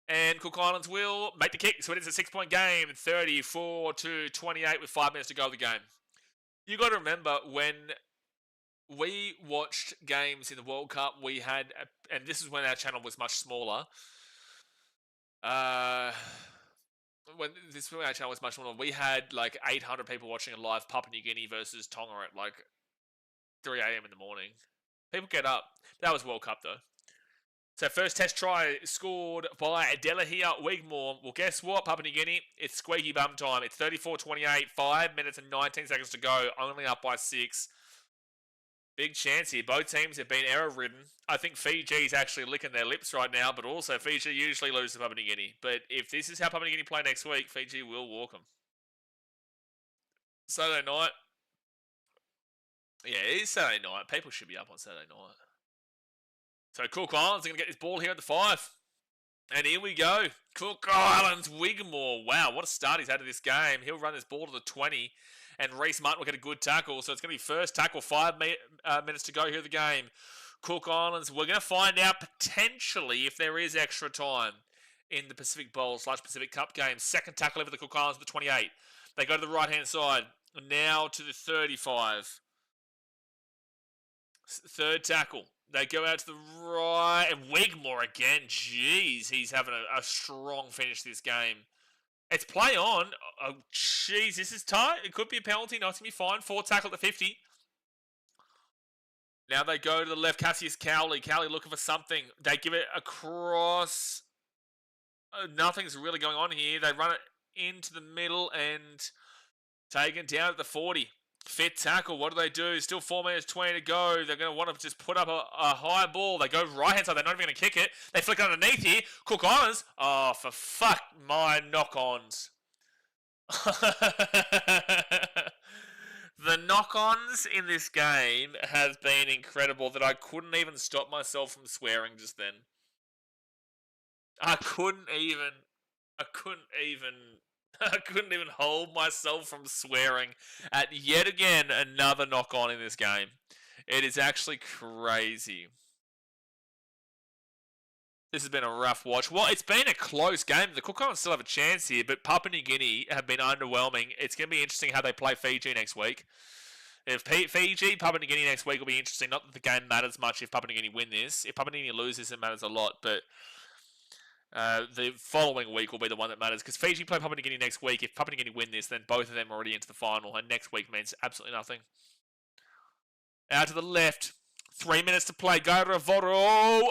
And Cook Islands will make the kick. So it is a 6-point game. 34-28 with 5 minutes to go of the game. You got to remember when we watched games in the World Cup, we had, and this is when our channel was much smaller. When our channel was much smaller, we had like 800 people watching a live Papua New Guinea versus Tonga at like 3 a.m. in the morning. People get up. That was World Cup though. So first test try scored by Delahia Wigmore. Well, guess what, Papua New Guinea? It's squeaky bum time. It's 34-28, 5 minutes and 19 seconds to go. Only up by 6. Big chance here. Both teams have been error-ridden. I think Fiji's actually licking their lips right now, but also Fiji usually lose to Papua New Guinea. But if this is how Papua New Guinea play next week, Fiji will walk them. Saturday night, Yeah, it is Saturday night. People should be up on Saturday night. So Cook Islands are going to get this ball here at the 5. And here we go. Cook Islands, Wigmore. Wow, what a start he's had to this game. He'll run this ball to the 20. And Reese Martin will get a good tackle. So it's going to be first tackle, 5 minutes to go here in the game. Cook Islands, we're going to find out potentially if there is extra time in the Pacific Bowl / Pacific Cup game. Second tackle over the Cook Islands to the 28. They go to the right-hand side. Now to the 35. Third tackle. They go out to the right. And Wigmore again. Jeez, he's having a strong finish this game. It's play on. Oh, jeez, this is tight. It could be a penalty. No, it's going to be fine. 4 tackle at the 50. Now they go to the left. Cassius Cowley. Cowley looking for something. They give it across. Nothing's really going on here. They run it into the middle and take it down at the 40. Fit tackle. What do? Still 4 minutes 20 to go. They're going to want to just put up a high ball. They go right-hand side. They're not even going to kick it. They flick it underneath here. Cook Islands. Oh, for fuck my knock-ons. The knock-ons in this game has been incredible that I couldn't even stop myself from swearing just then. I couldn't even hold myself from swearing at yet again another knock-on in this game. It is actually crazy. This has been a rough watch. Well, it's been a close game. The Cook Islands still have a chance here, but Papua New Guinea have been underwhelming. It's going to be interesting how they play Fiji next week. If Fiji, Papua New Guinea next week will be interesting. Not that the game matters much if Papua New Guinea win this. If Papua New Guinea loses, it matters a lot, but the following week will be the one that matters because Fiji play Papua New Guinea next week. If Papua New Guinea win this, then both of them are already into the final, and next week means absolutely nothing. Out to the left. 3 minutes to play. Go to Voro.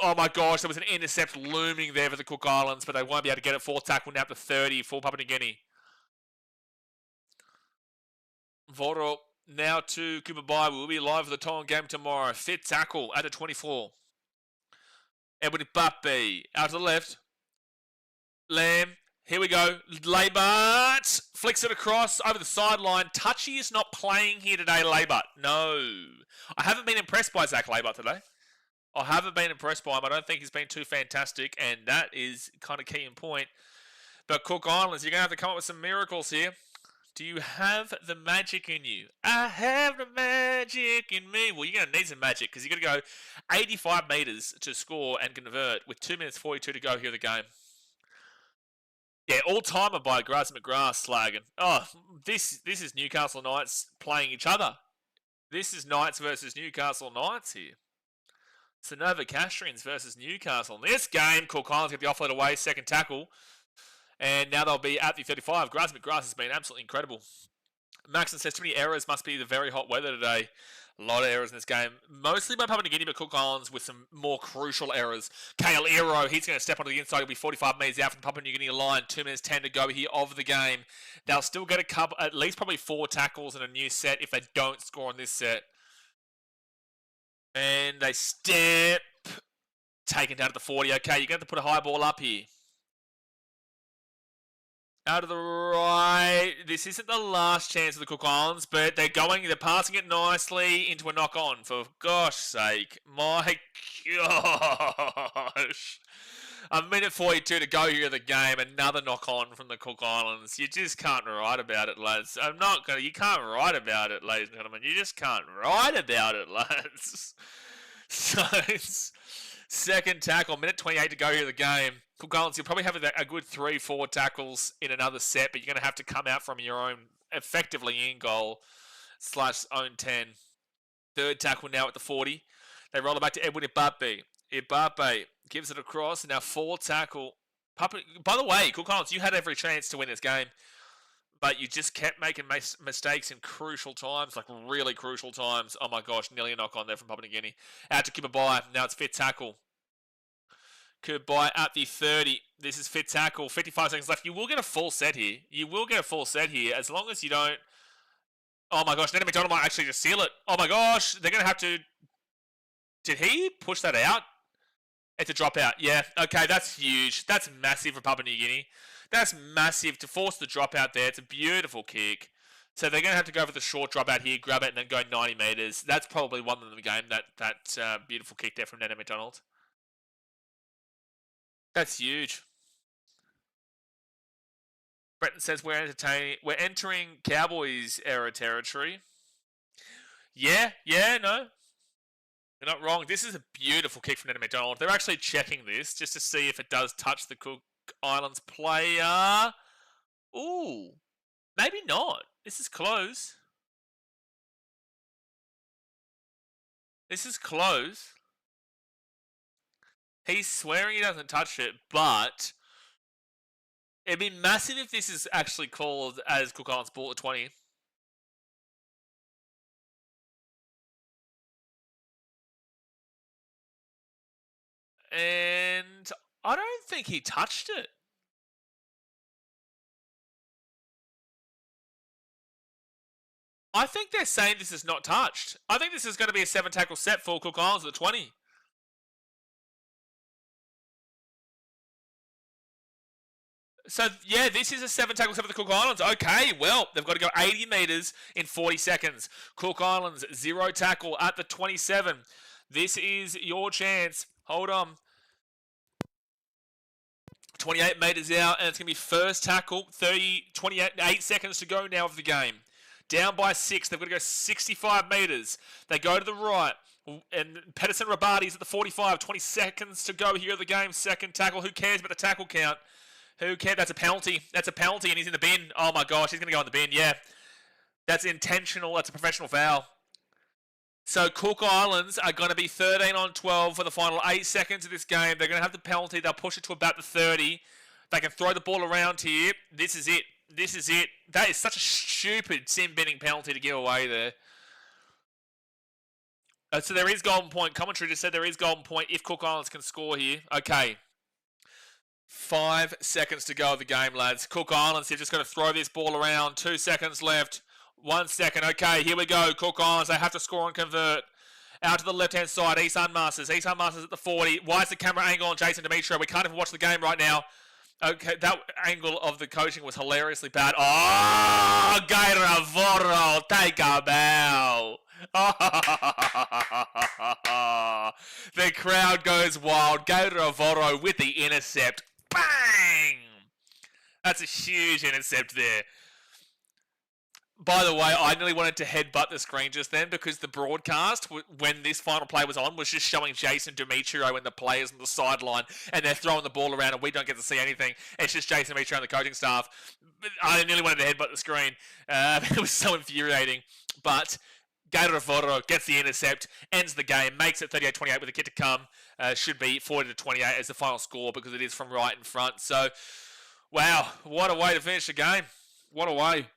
Oh my gosh, there was an intercept looming there for the Cook Islands, but they won't be able to get it. 4 tackle now to 30 for Papua New Guinea. Voro now to Kumabai. We'll be live for the Tongan game tomorrow. Fit tackle at the 24. Edward Bappe out to the left. Lamb. Here we go. Laybart flicks it across over the sideline. Touchy is not playing here today, Laybart. No. I haven't been impressed by Zach Laybart today. I haven't been impressed by him. I don't think he's been too fantastic, and that is kind of key in point. But Cook Islands, you're going to have to come up with some miracles here. Do you have the magic in you? I have the magic in me. Well, you're going to need some magic because you're going to go 85 metres to score and convert with 2 minutes 42 to go here in the game. Yeah, all-timer by Grass McGrath slagging. Oh, this is Newcastle Knights playing each other. This is Knights versus Newcastle Knights here. Sonova Castrians versus Newcastle. In this game, Cook Islands get the offload away, second tackle. And now they'll be at the 35. Grass McGrath has been absolutely incredible. Maxon says too many errors, must be the very hot weather today. A lot of errors in this game. Mostly by Papua New Guinea, but Cook Islands with some more crucial errors. Kale Ero, he's going to step onto the inside. He'll be 45 metres out from the Papua New Guinea line. 2 minutes 10 to go here of the game. They'll still get a couple, at least probably 4 tackles in a new set if they don't score on this set. And they step. Taken down to the 40. Okay, you're going to have to put a high ball up here. Out of the right. This isn't the last chance of the Cook Islands, but they're passing it nicely into a knock-on. For gosh sake. My gosh. A minute 42 to go here in the game. Another knock-on from the Cook Islands. You just can't write about it, lads. You can't write about it, ladies and gentlemen. You just can't write about it, lads. So it's second tackle. Minute 28 to go here in the game. Cook Islands, you'll probably have a good 3-4 tackles in another set, but you're going to have to come out from your own, effectively in goal / own 10. Third tackle now at the 40. They roll it back to Edwin Ibape. Ibape gives it across, and now 4 tackle. By the way, Cook Islands, you had every chance to win this game, but you just kept making mistakes in crucial times, like really crucial times. Oh my gosh, nearly a knock on there from Papua New Guinea. Out to Kumabai. Now it's fit tackle. Kumabai at the 30. This is fit tackle. 55 seconds left. You will get a full set here. You will get a full set here as long as you don't. Oh my gosh, Nathan McDonald might actually just seal it. Oh my gosh, they're going to have to. Did he push that out? It's a dropout. Yeah, okay, that's huge. That's massive for Papua New Guinea. That's massive to force the dropout there. It's a beautiful kick. So they're going to have to go for the short drop out here, grab it, and then go 90 metres. That's probably won them the game, that beautiful kick there from Nana McDonald. That's huge. Bretton says we're entering Cowboys era territory. Yeah, no. You're not wrong. This is a beautiful kick from Nana McDonald. They're actually checking this just to see if it does touch the Cook Islands player. Ooh, maybe not. This is close. This is close. He's swearing he doesn't touch it, but it'd be massive if this is actually called as Cook Islands ball at 20. And I don't think he touched it. I think they're saying this is not touched. I think this is going to be a 7-tackle set for Cook Islands at the 20. So, yeah, this is a 7-tackle set for the Cook Islands. Okay, well, they've got to go 80 metres in 40 seconds. Cook Islands, 0 tackle at the 27. This is your chance. Hold on. 28 metres out, and it's going to be first tackle. 28 seconds to go now of the game. Down by 6. They've got to go 65 metres. They go to the right. And Pedersen Rabati's at the 45. 20 seconds to go here of the game. Second tackle. Who cares about the tackle count? Who cares? That's a penalty. That's a penalty, and he's in the bin. Oh, my gosh. He's going to go in the bin. Yeah. That's intentional. That's a professional foul. So Cook Islands are going to be 13 on 12 for the final 8 seconds of this game. They're going to have the penalty. They'll push it to about the 30. They can throw the ball around here. This is it. This is it. That is such a stupid sin-binning penalty to give away there. So there is golden point. Commentary just said there is golden point if Cook Islands can score here. Okay. 5 seconds to go of the game, lads. Cook Islands, they've just got to throw this ball around. 2 seconds left. 1 second. Okay, here we go. Cook Islands, they have to score and convert. Out to the left-hand side, Isan Masters. Isan Masters at the 40. Why is the camera angle on Jason Demetrio? We can't even watch the game right now. Okay, that angle of the coaching was hilariously bad. Oh, BKRtravel, take a bow. The crowd goes wild. BKRtravel with the intercept. Bang! That's a huge intercept there. By the way, I nearly wanted to headbutt the screen just then because the broadcast, when this final play was on, was just showing Jason Demetrio and the players on the sideline, and they're throwing the ball around, and we don't get to see anything. It's just Jason Demetrio and the coaching staff. I nearly wanted to headbutt the screen. It was so infuriating. But BKRtravel gets the intercept, ends the game, makes it 38-28 with a kick to come. Should be 40-28 as the final score because it is from right in front. So, wow, what a way to finish the game. What a way.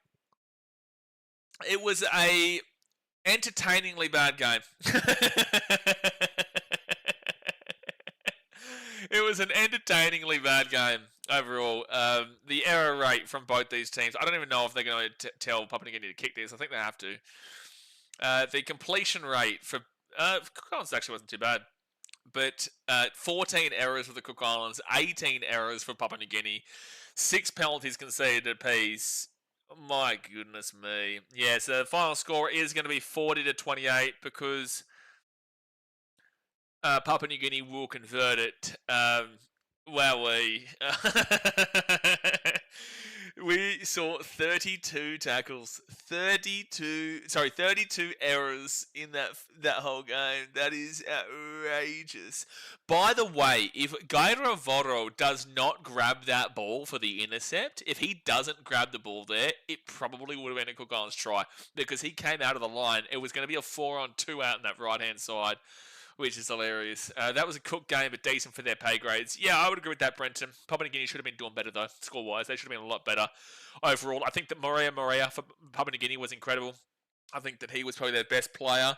It was a entertainingly bad game. It was an entertainingly bad game overall. The error rate from both these teams, I don't even know if they're going to tell Papua New Guinea to kick this. I think they have to. The completion rate for Cook Islands actually wasn't too bad. But 14 errors for the Cook Islands, 18 errors for Papua New Guinea, 6 penalties conceded apiece. My goodness me. Yeah, so the final score is going to be 40-28 because Papua New Guinea will convert it. We saw 32 tackles, 32 errors in that whole game. That is outrageous. By the way, if BKRtravel does not grab that ball for the intercept, if he doesn't grab the ball there, it probably would have been a Cook Islands try because he came out of the line. It was going to be a 4-on-2 out on that right-hand side, which is hilarious. That was a Cook game, but decent for their pay grades. Yeah, I would agree with that, Brenton. Papua New Guinea should have been doing better, though, score-wise. They should have been a lot better overall. I think that Morea for Papua New Guinea was incredible. I think that he was probably their best player.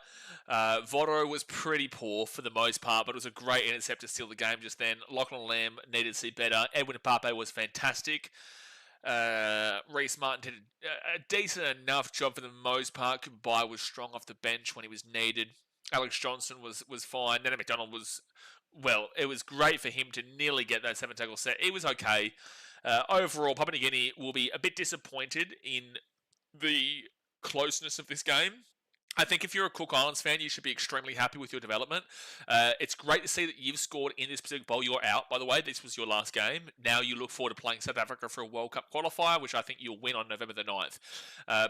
Voro was pretty poor for the most part, but it was a great intercept to steal the game just then. Lachlan Lamb needed to see better. Edwin Pape was fantastic. Reece Martin did a decent enough job for the most part. Kubai was strong off the bench when he was needed. Alex Johnson was fine. Nana McDonald was, well, it was great for him to nearly get that 7-tackle set. It was okay. Overall, Papua New Guinea will be a bit disappointed in the closeness of this game. I think if you're a Cook Islands fan, you should be extremely happy with your development. It's great to see that you've scored in this Pacific Bowl. You're out, by the way. This was your last game. Now you look forward to playing South Africa for a World Cup qualifier, which I think you'll win on November the 9th.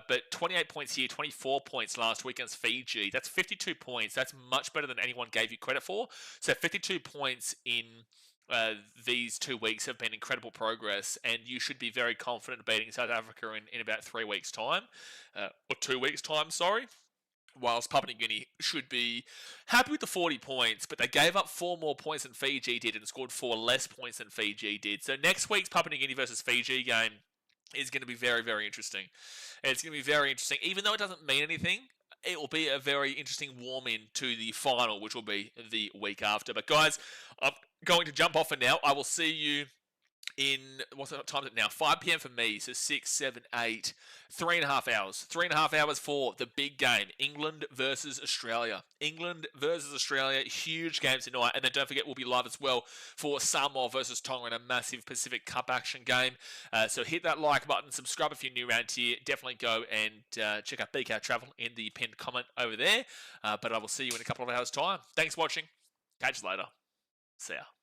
But 28 points here, 24 points last week against Fiji. That's 52 points. That's much better than anyone gave you credit for. So 52 points in these 2 weeks have been incredible progress, and you should be very confident beating South Africa in about 3 weeks' time, or 2 weeks' time, sorry. Whilst Papua New Guinea should be happy with the 40 points, but they gave up 4 more points than Fiji did and scored 4 less points than Fiji did. So next week's Papua New Guinea versus Fiji game is going to be very, very interesting. And it's going to be very interesting. Even though it doesn't mean anything, it will be a very interesting warm-in to the final, which will be the week after. But guys, I'm going to jump off for now. I will see you in, what time is it now? 5 p.m. for me, so 6, 7, 8, 3.5 hours. 3.5 hours for the big game, England versus Australia. England versus Australia, huge game tonight. And then don't forget, we'll be live as well for Samoa versus Tonga in a massive Pacific Cup action game. So hit that like button, subscribe if you're new around here. Definitely go and check out BKRtravel in the pinned comment over there. But I will see you in a couple of hours' time. Thanks for watching. Catch you later. See ya.